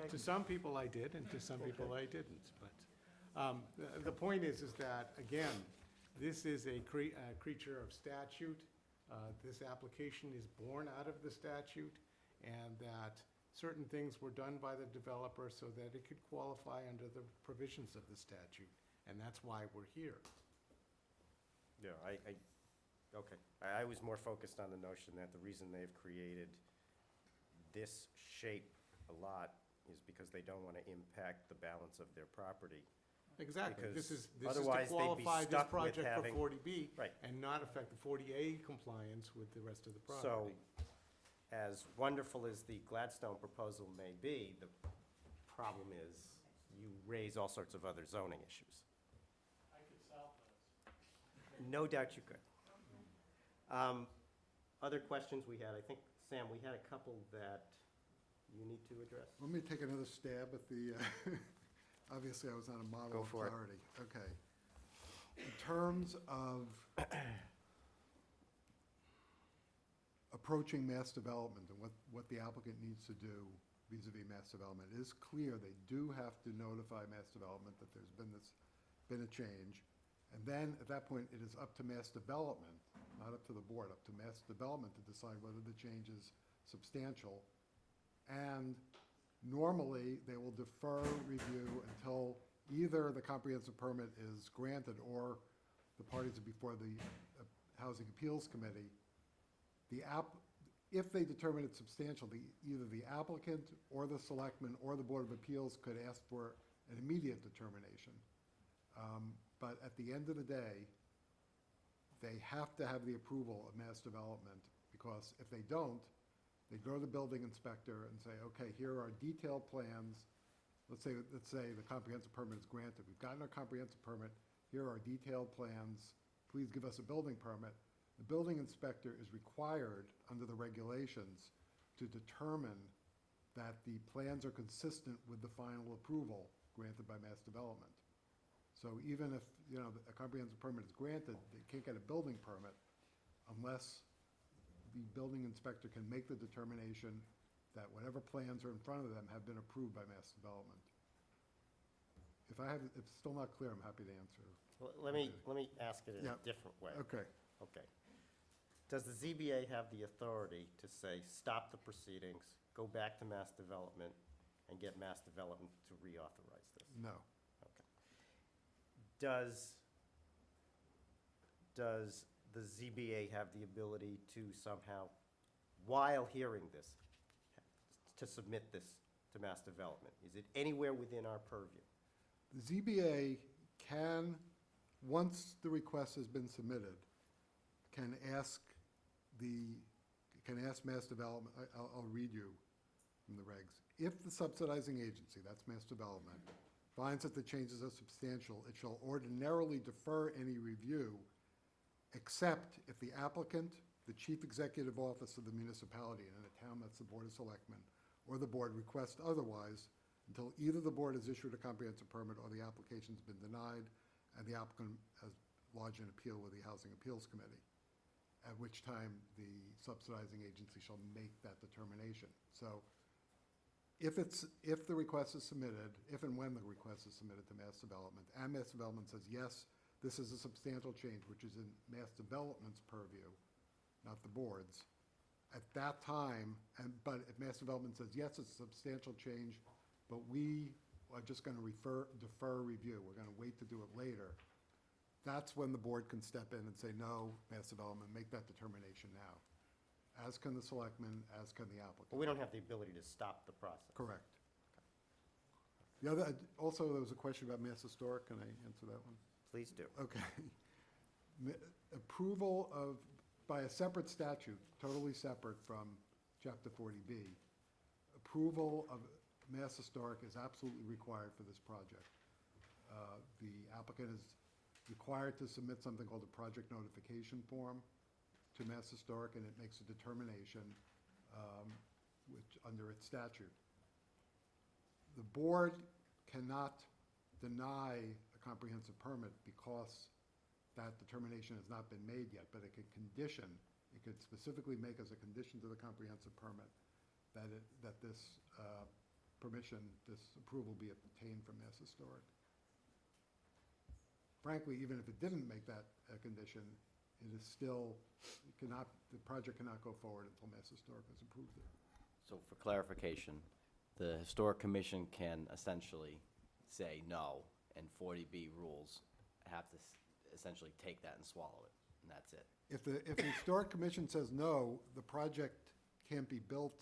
[SPEAKER 8] To some people I did, and to some people I didn't, but the point is that, again, This is a creature of statute. This application is born out of the statute, and that certain things were done by the developer so that it could qualify under the provisions of the statute, and that's why we're here.
[SPEAKER 3] Yeah, okay. I was more focused on the notion that the reason they've created this shape a lot is because they don't want to impact the balance of their property.
[SPEAKER 8] Exactly.
[SPEAKER 3] Because
[SPEAKER 8] This is to
[SPEAKER 3] otherwise they'd be
[SPEAKER 8] qualify this
[SPEAKER 3] stuck with
[SPEAKER 8] project for
[SPEAKER 3] having-
[SPEAKER 8] 40B
[SPEAKER 3] Right.
[SPEAKER 8] and not affect the 40A compliance with the rest of the
[SPEAKER 3] So,
[SPEAKER 8] property.
[SPEAKER 3] as wonderful as the Gladstone proposal may be, the problem is you raise all sorts of other zoning issues.
[SPEAKER 6] I could solve those.
[SPEAKER 3] No doubt you could. Other questions we had, I think, Sam, we had a couple that you need to address?
[SPEAKER 14] Let me take another stab at the, obviously I was on a model
[SPEAKER 3] Go
[SPEAKER 14] of
[SPEAKER 3] for it.
[SPEAKER 14] clarity. Okay. In terms of approaching mass development and what the applicant needs to do vis-à-vis mass development, it is clear they do have to notify mass development that there's been a change. And then, at that point, it is up to mass development, not up to the board, up to mass development to decide whether the change is substantial. And normally, they will defer review until either the comprehensive permit is granted or the parties are before the Housing Appeals Committee. If they determine it's substantial, either the applicant or the selectmen or the Board of Appeals could ask for an immediate determination. But at the end of the day, they have to have the approval of mass development, because if they don't, they go to the building inspector and say, okay, here are detailed plans. Let's say the comprehensive permit is granted. We've gotten our comprehensive permit. Here are detailed plans. Please give us a building permit. The building inspector is required, under the regulations, to determine that the plans are consistent with the final approval granted by mass development. So even if, a comprehensive permit is granted, they can't get a building permit unless the building inspector can make the determination that whatever plans are in front of them have been approved by mass development. If it's still not clear, I'm happy to answer.
[SPEAKER 3] Well, let me ask it in
[SPEAKER 14] Yeah.
[SPEAKER 3] a different way.
[SPEAKER 14] Okay.
[SPEAKER 3] Okay. Does the ZBA have the authority to say, stop the proceedings, go back to mass development, and get mass development to reauthorize this?
[SPEAKER 14] No.
[SPEAKER 3] Okay. Does the ZBA have the ability to somehow, while hearing this, to submit this to mass development? Is it anywhere within our purview?
[SPEAKER 14] The ZBA can, once the request has been submitted, can ask mass development, I'll read you from the regs. If the subsidizing agency, that's mass development, finds that the changes are substantial, it shall ordinarily defer any review, except if the applicant, the chief executive office of the municipality, and in a town that's the Board of Selectmen, or the board request otherwise, until either the board has issued a comprehensive permit or the application's been denied, and the applicant has lodged an appeal with the Housing Appeals Committee, at which time the subsidizing agency shall make that determination. So if the request is submitted, if and when the request is submitted to mass development, and mass development says, yes, this is a substantial change, which is in mass development's purview, not the board's, at that time, but if mass development says, yes, it's a substantial change, but we are just going to defer review, we're going to wait to do it later, that's when the board can step in and say, no, mass development, make that determination now. As can the selectmen, as can the applicant.
[SPEAKER 3] But we don't have the ability to stop the process.
[SPEAKER 14] Correct. The other, also, there was a question about Mass Historic. Can I answer that one?
[SPEAKER 3] Please do.
[SPEAKER 14] Okay. Approval of, by a separate statute, totally separate from Chapter 40B, approval of Mass Historic is absolutely required for this project. The applicant is required to submit something called a project notification form to Mass Historic, and it makes a determination which, under its statute. The board cannot deny a comprehensive permit because that determination has not been made yet, but it could condition, it could specifically make as a condition to the comprehensive permit that this permission, this approval be obtained from Mass Historic. frankly, even if it didn't make that a condition, it is still, the project cannot go forward until Mass Historic has approved it.
[SPEAKER 4] So for clarification, the Historic Commission can essentially say no, and 40B rules have to essentially take that and swallow it, and that's it.
[SPEAKER 14] If the Historic Commission says no, the project can't be built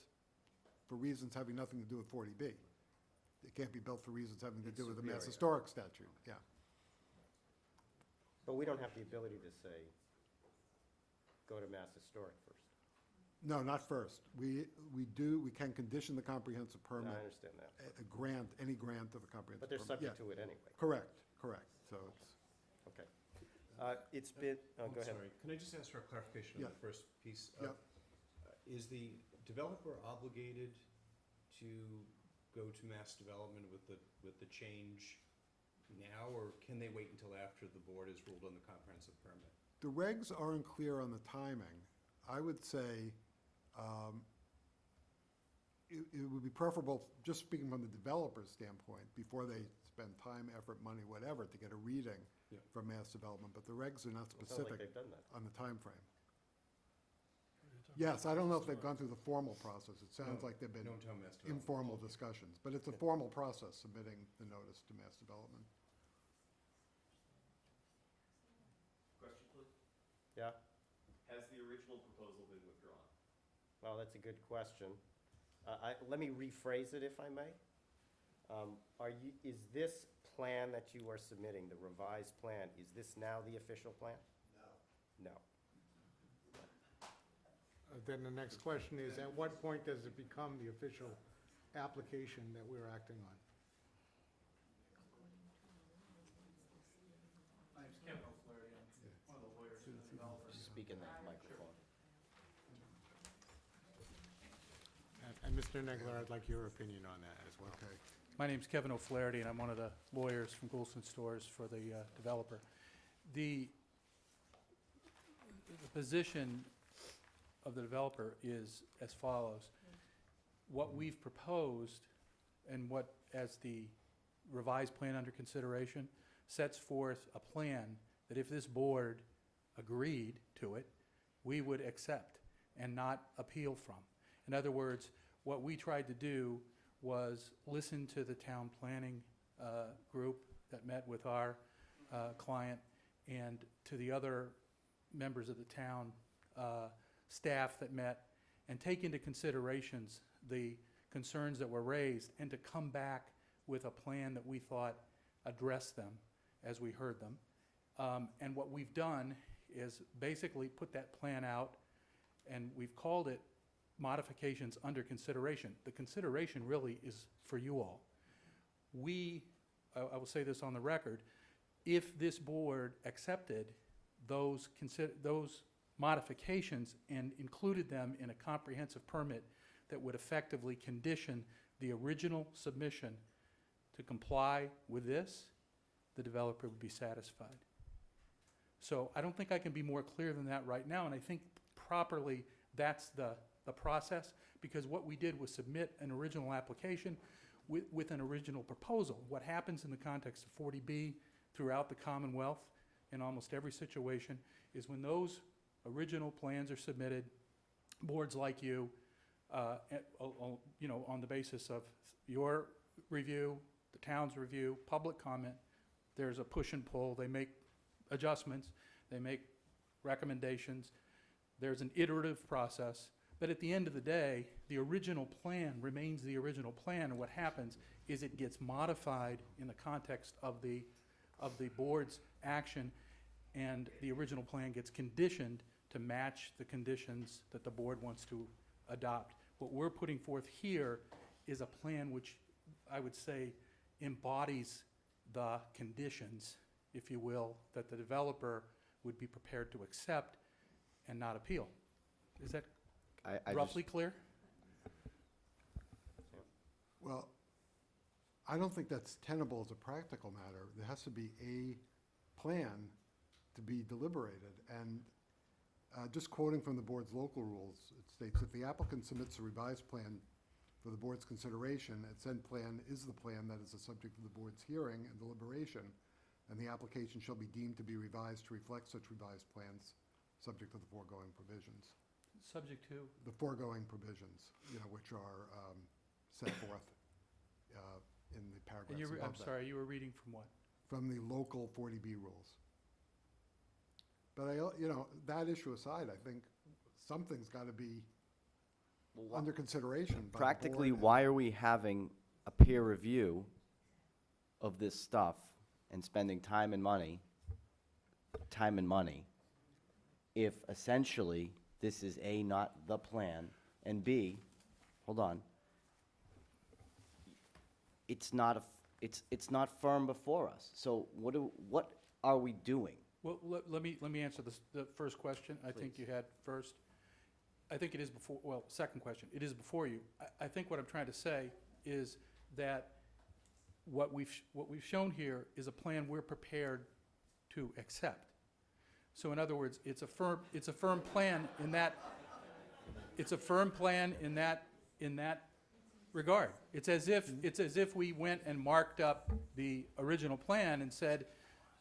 [SPEAKER 14] for reasons having nothing to do with 40B. It can't be built for reasons having to do with the Mass
[SPEAKER 3] superior.
[SPEAKER 14] Historic statute, yeah.
[SPEAKER 3] But we don't have the ability to say, go to Mass Historic first.
[SPEAKER 14] No, not first. We can condition the comprehensive permit.
[SPEAKER 3] I understand that.
[SPEAKER 14] A grant, any grant of a comprehensive permit.
[SPEAKER 3] But they're subject
[SPEAKER 14] yeah.
[SPEAKER 3] to it anyway.
[SPEAKER 14] Correct, so it's,
[SPEAKER 3] Okay. It's been,
[SPEAKER 2] I'm
[SPEAKER 3] go ahead.
[SPEAKER 2] sorry, can I just ask for a clarification on
[SPEAKER 14] Yeah.
[SPEAKER 2] the first piece?
[SPEAKER 14] Yep.
[SPEAKER 2] Is the developer obligated to go to mass development with the change now, or can they wait until after the board has ruled on the comprehensive permit?
[SPEAKER 14] the regs aren't clear on the timing. I would say it would be preferable, just speaking from the developer's standpoint, before they spend time, effort, money, whatever, to get a reading
[SPEAKER 2] Yeah.
[SPEAKER 14] from mass development, but the regs are not
[SPEAKER 3] It sounds like
[SPEAKER 14] specific
[SPEAKER 3] they've done that.
[SPEAKER 14] on the time frame. Yes, I don't know if they've gone through the formal process. It sounds
[SPEAKER 2] No,
[SPEAKER 14] like they've been
[SPEAKER 2] no, tell mass development.
[SPEAKER 14] informal discussions, but it's a formal process, submitting the notice to mass development.
[SPEAKER 12] Question, please?
[SPEAKER 3] Yeah?
[SPEAKER 12] Has the original proposal been withdrawn?
[SPEAKER 3] Well, that's a good question. Let me rephrase it, if I may. Is this plan that you are submitting, the revised plan, is this now the official plan? No. No.
[SPEAKER 8] Then the next question is, at what point does it become the official application that we're acting on?
[SPEAKER 17] My name's Kevin O'Flaherty, I'm one of the lawyers for the developer.
[SPEAKER 4] Speak in that microphone.
[SPEAKER 8] And Mr. Negler, I'd like your opinion on that as well.
[SPEAKER 14] Okay.
[SPEAKER 17] My name's Kevin O'Flaherty, and I'm one of the lawyers from Goulston Stores for the developer. The position of the developer is as follows. What we've proposed and what, as the revised plan under consideration, sets forth a plan that if this board agreed to it, we would accept and not appeal from. In other words, what we tried to do was listen to the town planning group that met with our client and to the other members of the town staff that met, and take into considerations the concerns that were raised, and to come back with a plan that we thought addressed them as we heard them. And what we've done is basically put that plan out, and we've called it modifications under consideration. The consideration really is for you all. I will say this on the record, if this board accepted those modifications and included them in a comprehensive permit that would effectively condition the original submission to comply with this, the developer would be satisfied. So I don't think I can be more clear than that right now, and I think properly that's the process, because what we did was submit an original application with an original proposal. What happens in the context of 40B throughout the Commonwealth in almost every situation is when those original plans are submitted, boards like you, on the basis of your review, the town's review, public comment, there's a push and pull. They make adjustments, they make recommendations. There's an iterative process. But at the end of the day, the original plan remains the original plan, and what happens is it gets modified in the context of the board's action, and the original plan gets conditioned to match the conditions that the board wants to adopt. What we're putting forth here is a plan which I would say embodies the conditions, if you will, that the developer would be prepared to accept and not appeal. Is that roughly clear?
[SPEAKER 14] Well, I don't think that's tenable as a practical matter. There has to be a plan to be deliberated. And just quoting from the board's local rules, it states, if the applicant submits a revised plan for the board's consideration, and said plan is the plan that is the subject of the board's hearing and deliberation, and the application shall be deemed to be revised to reflect such revised plans, subject to the foregoing provisions.
[SPEAKER 6] Subject to?
[SPEAKER 14] The foregoing provisions, which are set forth in the paragraphs
[SPEAKER 6] And you,
[SPEAKER 14] above
[SPEAKER 6] I'm
[SPEAKER 14] that.
[SPEAKER 6] sorry, you were reading from what?
[SPEAKER 14] From the local 40B rules. But that issue aside, I think something's got to be under consideration by the
[SPEAKER 4] Practically,
[SPEAKER 14] board.
[SPEAKER 4] why are we having a peer review of this stuff and spending time and money, if essentially this is A, not the plan, and B, hold on, it's not firm before us. So what are we doing?
[SPEAKER 6] Well, let me answer the first question I think you had first. I think it is before, well, second question, it is before you. I think what I'm trying to say is that what we've shown here is a plan we're prepared to accept. So in other words, it's a firm plan in that, in that regard. It's as if we went and marked up the original plan and said,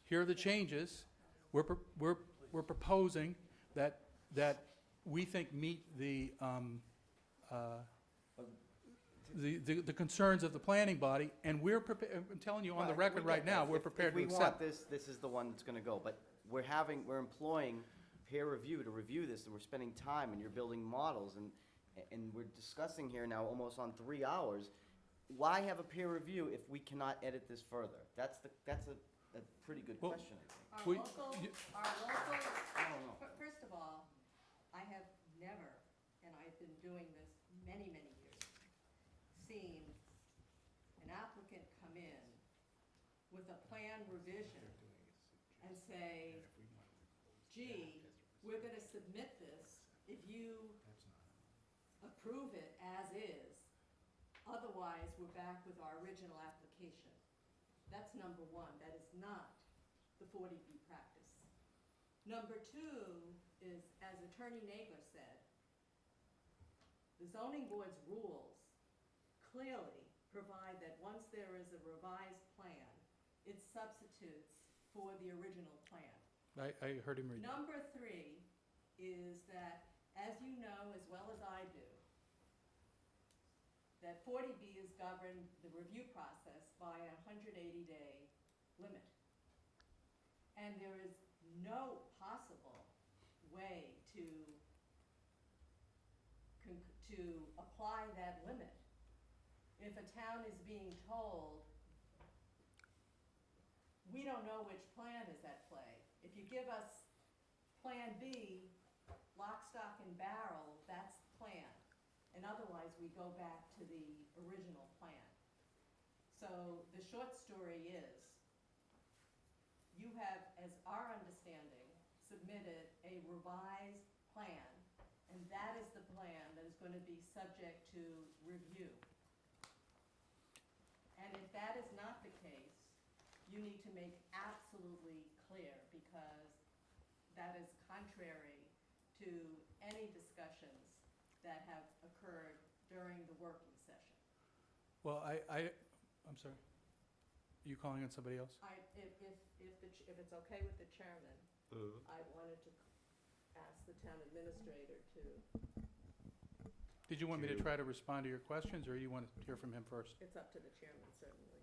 [SPEAKER 6] here are the changes. We're proposing that we think meet the concerns of the planning body, and we're prepared. I'm telling you on the record right now, we're prepared to
[SPEAKER 4] If we
[SPEAKER 6] accept.
[SPEAKER 4] want this is the one that's gonna go, but we're employing peer review to review this, and we're spending time, and you're building models, and we're discussing here now almost on 3 hours. Why have a peer review if we cannot edit this further? That's a pretty good
[SPEAKER 6] Well,
[SPEAKER 4] question, I think.
[SPEAKER 15] First of all, I have never, and I've been doing this many, many years, seen an applicant come in with a plan revision and say, gee, we're going to submit this if you approve it as is. Otherwise, we're back with our original application. That's number one. That is not the 40B practice. Number two is, as Attorney Nagler said, the zoning board's rules clearly provide that once there is a revised plan, it substitutes for the original plan.
[SPEAKER 6] I heard him read.
[SPEAKER 15] Number three is that, as you know as well as I do, that 40B is governed, the review process, by a 180-day limit. And there is no possible way to apply that limit if a town is being told, we don't know which plan is at play. If you give us Plan B, lock, stock, and barrel, that's the plan. And otherwise, we go back to the original plan. So the short story is, you have, as our understanding, submitted a revised plan, and that is the plan that is going to be subject to review. And if that is not the case, you need to make absolutely clear, because that is contrary to any discussions that have occurred during the working session.
[SPEAKER 6] Well, I'm sorry. Are you calling on somebody else?
[SPEAKER 15] If it's okay with the chairman, I wanted to ask the town administrator to.
[SPEAKER 6] Did you want me to try to respond to your questions, or you want to hear from him first?
[SPEAKER 15] It's up to the chairman, certainly.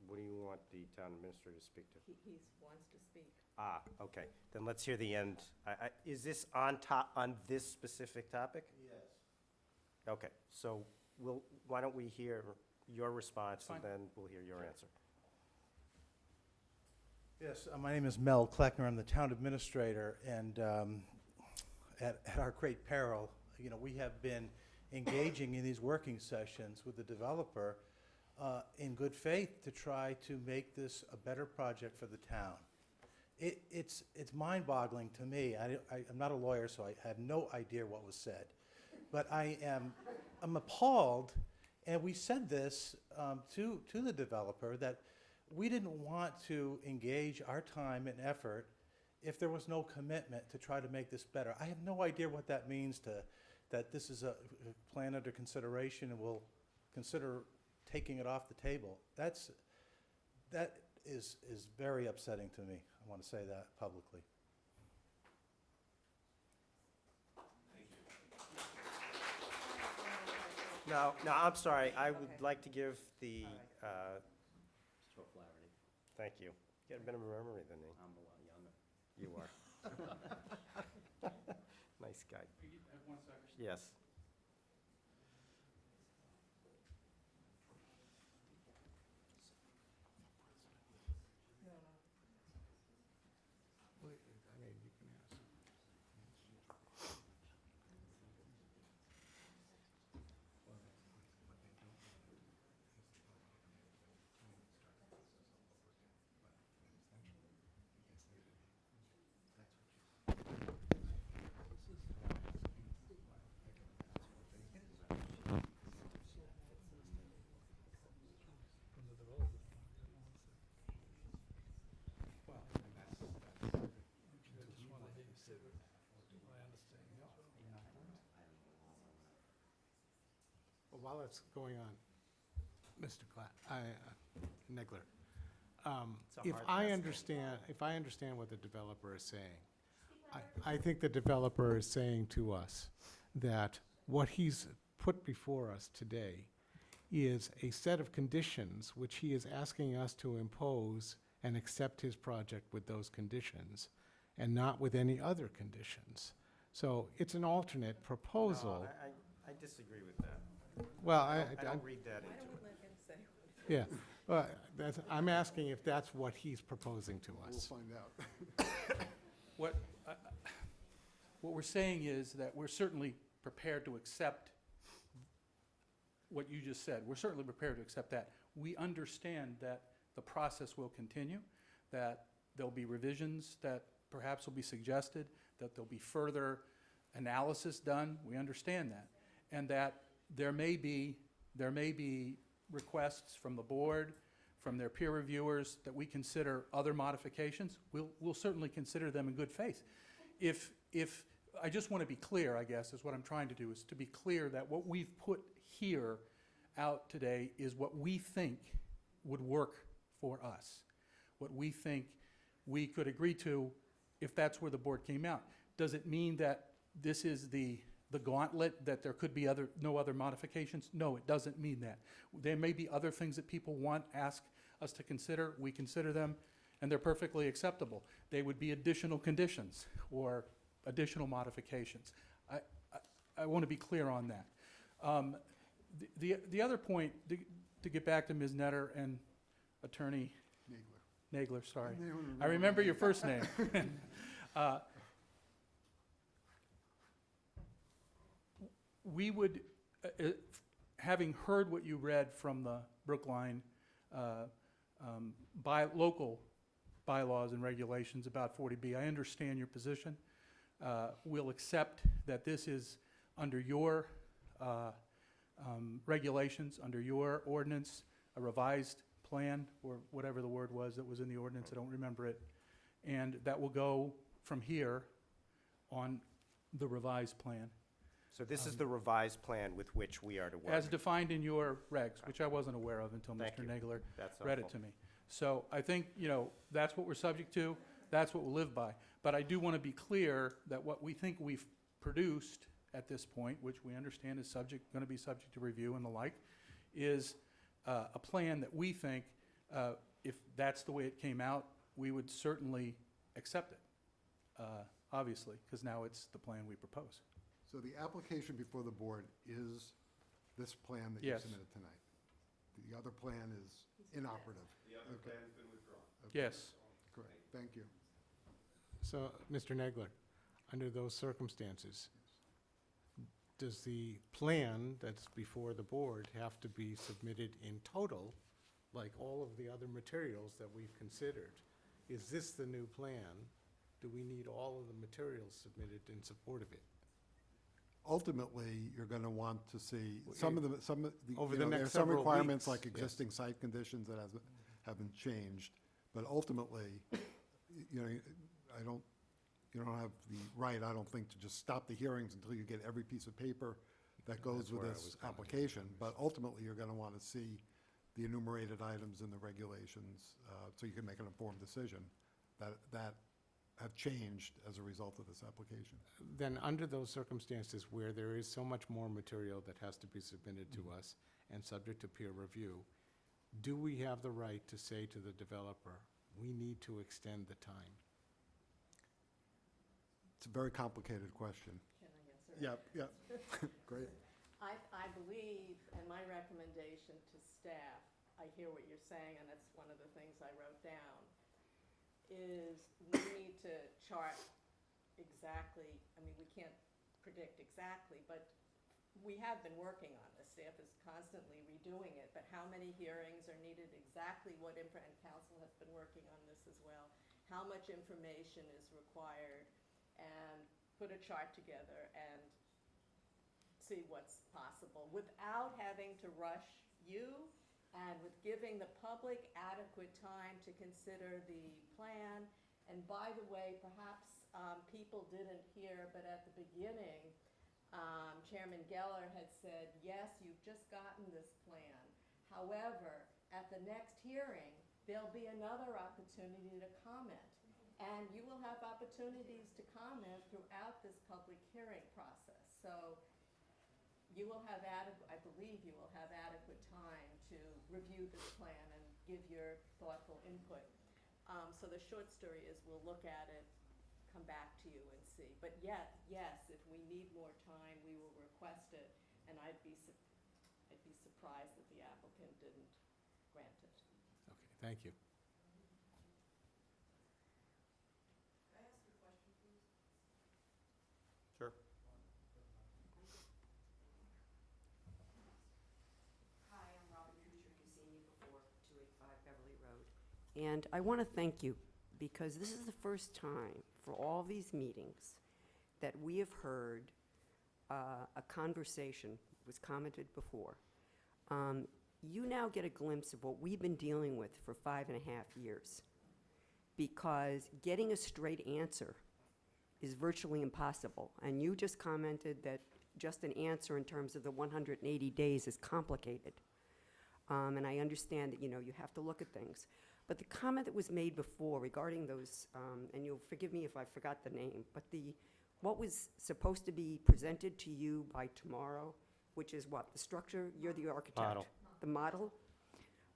[SPEAKER 3] What do you want the town administrator to speak to?
[SPEAKER 15] He wants to speak.
[SPEAKER 3] Okay. Then let's hear the end. Is this on this specific topic?
[SPEAKER 22] Yes.
[SPEAKER 3] Okay, so why don't we hear your response, and
[SPEAKER 6] Fine.
[SPEAKER 3] then we'll hear your answer.
[SPEAKER 22] Yes, my name is Mel Kleckner. I'm the town administrator, and at our great peril, we have been engaging in these working sessions with the developer in good faith to try to make this a better project for the town. It's mind-boggling to me. I'm not a lawyer, so I have no idea what was said. But I'm appalled, and we said this to the developer, that we didn't want to engage our time and effort if there was no commitment to try to make this better. I have no idea what that means, that this is a plan under consideration and we'll consider taking it off the table.
[SPEAKER 11] is very upsetting to me. I want to say that publicly.
[SPEAKER 3] No, I'm sorry. I would like to give the,
[SPEAKER 4] Show clarity.
[SPEAKER 3] thank you. You got a better memory than me.
[SPEAKER 4] I'm a lot younger.
[SPEAKER 3] You are. Nice guy. Yes.
[SPEAKER 8] Well, while that's going on, Mr. Negler,
[SPEAKER 3] It's a
[SPEAKER 8] if
[SPEAKER 3] hard
[SPEAKER 8] I
[SPEAKER 3] pass.
[SPEAKER 8] understand what the developer is saying, I think the developer is saying to us that what he's put before us today is a set of conditions which he is asking us to impose and accept his project with those conditions, and not with any other conditions. So it's an alternate proposal.
[SPEAKER 3] No, I disagree with that.
[SPEAKER 8] Well,
[SPEAKER 3] I don't read that into it.
[SPEAKER 8] Yeah, well, I'm asking if that's what he's proposing to us.
[SPEAKER 14] We'll find out.
[SPEAKER 6] What we're saying is that we're certainly prepared to accept what you just said. We're certainly prepared to accept that. We understand that the process will continue, that there'll be revisions that perhaps will be suggested, that there'll be further analysis done. We understand that. And that there may be requests from the board, from their peer reviewers, that we consider other modifications. We'll certainly consider them in good faith. If I just want to be clear, I guess, is what I'm trying to do, is to be clear that what we've put here out today is what we think would work for us, what we think we could agree to if that's where the board came out. Does it mean that this is the gauntlet, that there could be no other modifications? No, it doesn't mean that. There may be other things that people ask us to consider. We consider them, and they're perfectly acceptable. They would be additional conditions or additional modifications. I want to be clear on that. The other point, to get back to Ms. Netter and Attorney Nagler, sorry. I remember your first name. We would, having heard what you read from the Brookline local bylaws and regulations about 40B, I understand your position. We'll accept that this is under your regulations, under your ordinance, a revised plan, or whatever the word was that was in the ordinance, I don't remember it, and that will go from here on the revised plan.
[SPEAKER 3] So this is the revised plan with which we are to work.
[SPEAKER 6] As defined in your regs, which I wasn't aware of until
[SPEAKER 3] Thank
[SPEAKER 6] Mr.
[SPEAKER 3] you.
[SPEAKER 6] Nagler
[SPEAKER 3] That's
[SPEAKER 6] read it
[SPEAKER 3] helpful.
[SPEAKER 6] to me. So I think, that's what we're subject to, that's what we'll live by. But I do want to be clear that what we think we've produced at this point, which we understand is going to be subject to review and the like, is a plan that we think, if that's the way it came out, we would certainly accept it, obviously, because now it's the plan we propose.
[SPEAKER 14] So the application before the board is this plan that you
[SPEAKER 6] Yes.
[SPEAKER 14] submitted tonight? The other plan is inoperative?
[SPEAKER 12] The other
[SPEAKER 14] Okay.
[SPEAKER 12] plan's been withdrawn.
[SPEAKER 14] Okay.
[SPEAKER 6] Yes.
[SPEAKER 14] Correct, thank you.
[SPEAKER 8] So, Mr. Negler, under those circumstances, does the plan that's before the board have to be submitted in total, like all of the other materials that we've considered? Is this the new plan? Do we need all of the materials submitted in support of it?
[SPEAKER 14] Ultimately, you're gonna want to see,
[SPEAKER 8] Well,
[SPEAKER 14] some of the,
[SPEAKER 8] over
[SPEAKER 14] you
[SPEAKER 8] the
[SPEAKER 14] know, there
[SPEAKER 8] next
[SPEAKER 14] are some
[SPEAKER 8] several
[SPEAKER 14] requirements
[SPEAKER 8] weeks,
[SPEAKER 14] like existing site conditions that haven't changed, but ultimately, you know, you don't have the right, I don't think, to just stop the hearings until you get every piece of paper that goes
[SPEAKER 8] That's
[SPEAKER 14] with
[SPEAKER 8] where I
[SPEAKER 14] this
[SPEAKER 8] was going.
[SPEAKER 14] application, but ultimately, you're gonna wanna see the enumerated items in the regulations, so you can make an informed decision that have changed as a result of this application.
[SPEAKER 8] Then, under those circumstances where there is so much more material that has to be submitted to us and subject to peer review, do we have the right to say to the developer, we need to extend the time?
[SPEAKER 14] It's a very complicated question.
[SPEAKER 13] Can I answer?
[SPEAKER 14] Yeah, great.
[SPEAKER 13] I believe, and my recommendation to staff, I hear what you're saying, and that's one of the things I wrote down, is we need to chart exactly, I mean, we can't predict exactly, but we have been working on this. Staff is constantly redoing it, but how many hearings are needed, exactly what, and council has been working on this as well, how much information is required, and put a chart together and see what's possible without having to rush you and with giving the public adequate time to consider the plan. And by the way, perhaps people didn't hear, but at the beginning, Chairman Geller had said, yes, you've just gotten this plan. However, at the next hearing, there'll be another opportunity to comment. And you will have opportunities to comment throughout this public hearing process. So you will have I believe you will have adequate time to review this plan and give your thoughtful input. So the short story is we'll look at it, come back to you and see. But yes, if we need more time, we will request it, and I'd be surprised that the applicant didn't grant it.
[SPEAKER 8] Okay, thank you.
[SPEAKER 13] Can I ask a question, please?
[SPEAKER 5] Sure.
[SPEAKER 16] Hi, I'm Robin Kuchar. You've seen me before, 285 Beverly Road. And I want to thank you, because this is the first time for all these meetings that we have heard a conversation, was commented before. You now get a glimpse of what we've been dealing with for 5.5 years, because getting a straight answer is virtually impossible. And you just commented that just an answer in terms of the 180 days is complicated. And I understand that, you have to look at things. But the comment that was made before regarding those, and you'll forgive me if I forgot the name, but what was supposed to be presented to you by tomorrow, which is what, the structure, you're the architect.
[SPEAKER 1] Model.
[SPEAKER 16] The model,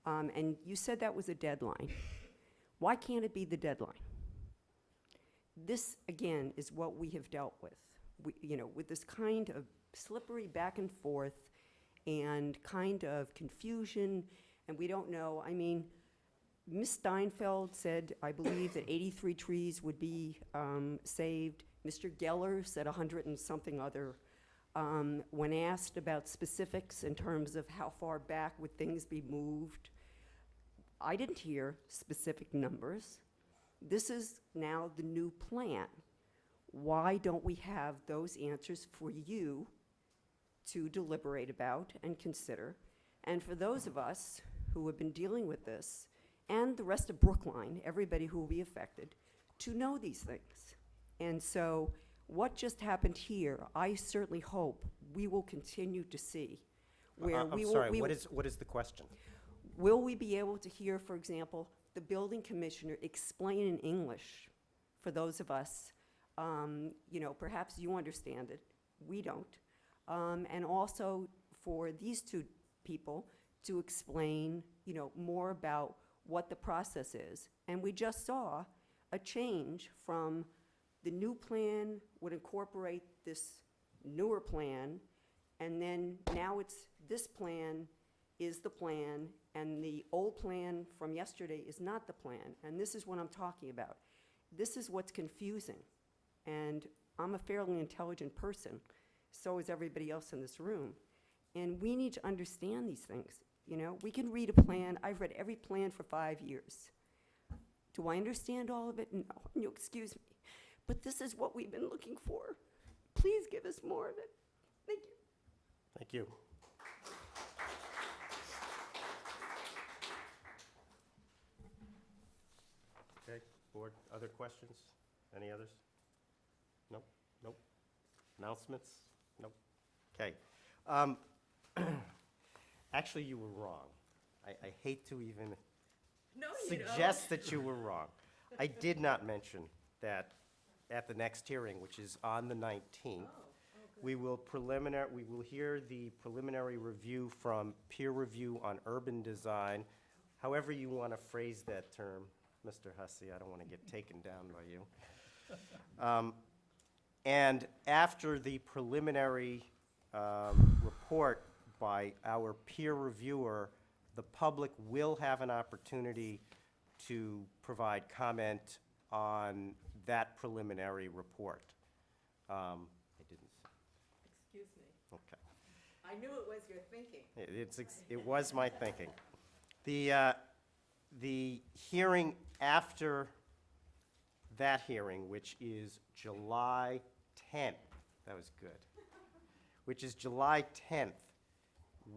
[SPEAKER 16] and you said that was a deadline. Why can't it be the deadline? This, again, is what we have dealt with. With this kind of slippery back and forth and kind of confusion, and we don't know. I mean, Ms. Steinfeld said, I believe, that 83 trees would be saved. Mr. Geller said 100 and something other. When asked about specifics in terms of how far back would things be moved, I didn't hear specific numbers. This is now the new plan. Why don't we have those answers for you to deliberate about and consider? And for those of us who have been dealing with this, and the rest of Brookline, everybody who will be affected, to know these things. And so what just happened here, I certainly hope we will continue to see. Where
[SPEAKER 3] I'm
[SPEAKER 16] we will,
[SPEAKER 3] sorry,
[SPEAKER 16] we
[SPEAKER 3] what
[SPEAKER 16] will-
[SPEAKER 3] is the question?
[SPEAKER 16] Will we be able to hear, for example, the building commissioner explain in English for those of us, perhaps you understand it, we don't, and also for these two people to explain, more about what the process is. And we just saw a change from the new plan would incorporate this newer plan, and then now it's this plan is the plan, and the old plan from yesterday is not the plan. And this is what I'm talking about. This is what's confusing. And I'm a fairly intelligent person, so is everybody else in this room. And we need to understand these things. We can read a plan. I've read every plan for 5 years. Do I understand all of it? No, and you'll excuse me. But this is what we've been looking for. Please give us more of it. Thank you.
[SPEAKER 3] Thank you. Okay, board, other questions? Any others? Nope, nope. Announcements? Nope. Okay. Actually, you were wrong. I hate to even
[SPEAKER 13] No, you don't.
[SPEAKER 3] suggest that you were wrong. I did not mention that at the next hearing, which is on the 19th, we will hear the preliminary review from peer review on urban design, however you want to phrase that term, Mr. Hussey, I don't want to get taken down by you. And after the preliminary report by our peer reviewer, the public will have an opportunity to provide comment on that preliminary report. I didn't.
[SPEAKER 13] Excuse me.
[SPEAKER 3] Okay.
[SPEAKER 13] I knew it was your thinking.
[SPEAKER 3] It was my thinking. The hearing after that hearing, which is July 10th, that was good, which is July 10th,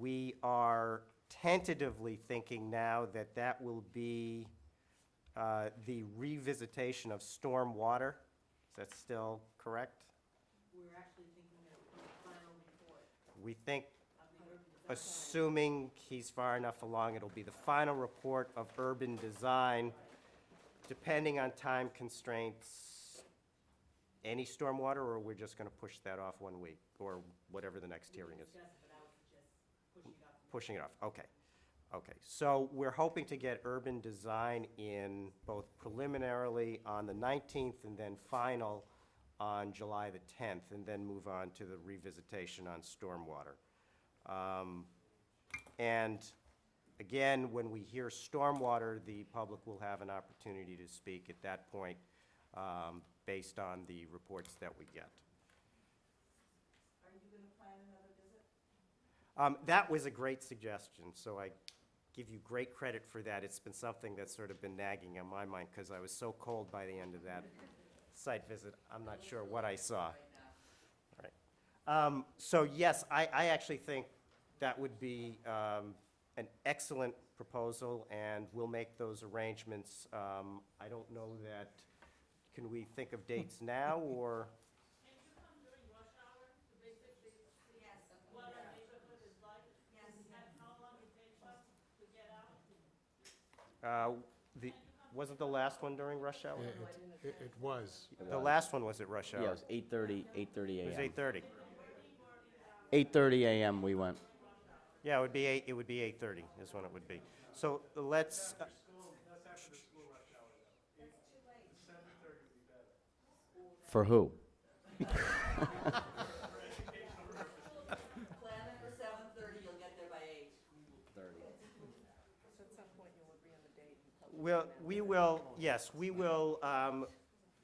[SPEAKER 3] we are tentatively thinking now that that will be the revisitation of stormwater. Is that still correct?
[SPEAKER 13] We're actually thinking that it will be the final report
[SPEAKER 3] We think,
[SPEAKER 13] of the urban design plan.
[SPEAKER 3] assuming he's far enough along, it'll be the final report of urban design, depending on time constraints, any stormwater, or we're just gonna push that off 1 week, or whatever the next hearing is? Pushing it off, okay. Okay, so we're hoping to get urban design in both preliminarily on the 19th and then final on July the 10th, and then move on to the revisitation on stormwater. And again, when we hear stormwater, the public will have an opportunity to speak at that point, based on the reports that we get.
[SPEAKER 13] Are you going to plan another visit?
[SPEAKER 3] That was a great suggestion, so I give you great credit for that. It's been something that's sort of been nagging on my mind, because I was so cold by the end of that site visit, I'm not sure what I saw. All right. So yes, I actually think that would be an excellent proposal, and we'll make those arrangements. I don't know that, can we think of dates now, or? Wasn't the last one during rush hour?
[SPEAKER 8] It was.
[SPEAKER 3] The last one was at rush hour.
[SPEAKER 4] Yeah, it was 8:30
[SPEAKER 3] It was
[SPEAKER 4] a.m.
[SPEAKER 3] 8:30.
[SPEAKER 4] 8:30 a.m. we went.
[SPEAKER 3] Yeah, it would be 8:30 is when it would be. So let's,
[SPEAKER 4] For who?
[SPEAKER 15] Plan it for 7:30, you'll get there by 8.
[SPEAKER 4] 30.
[SPEAKER 13] So at some point you will agree on the date. and public
[SPEAKER 3] well,
[SPEAKER 13] comment.
[SPEAKER 3] we will, yes, we will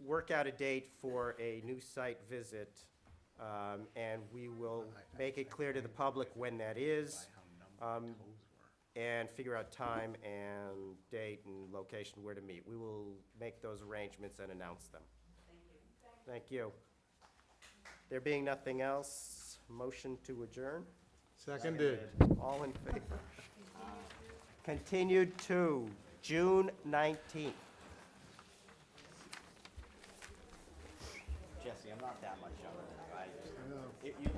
[SPEAKER 3] work out a date for a new site visit, and we will make it clear to the public when that is, and figure out time and date and location where to meet. We will make those arrangements and announce them. Thank you. There being nothing else, motion to adjourn?
[SPEAKER 8] Seconded.
[SPEAKER 3] All in favor? Continued to June 19th.
[SPEAKER 4] Jesse, I'm not that much younger than you. You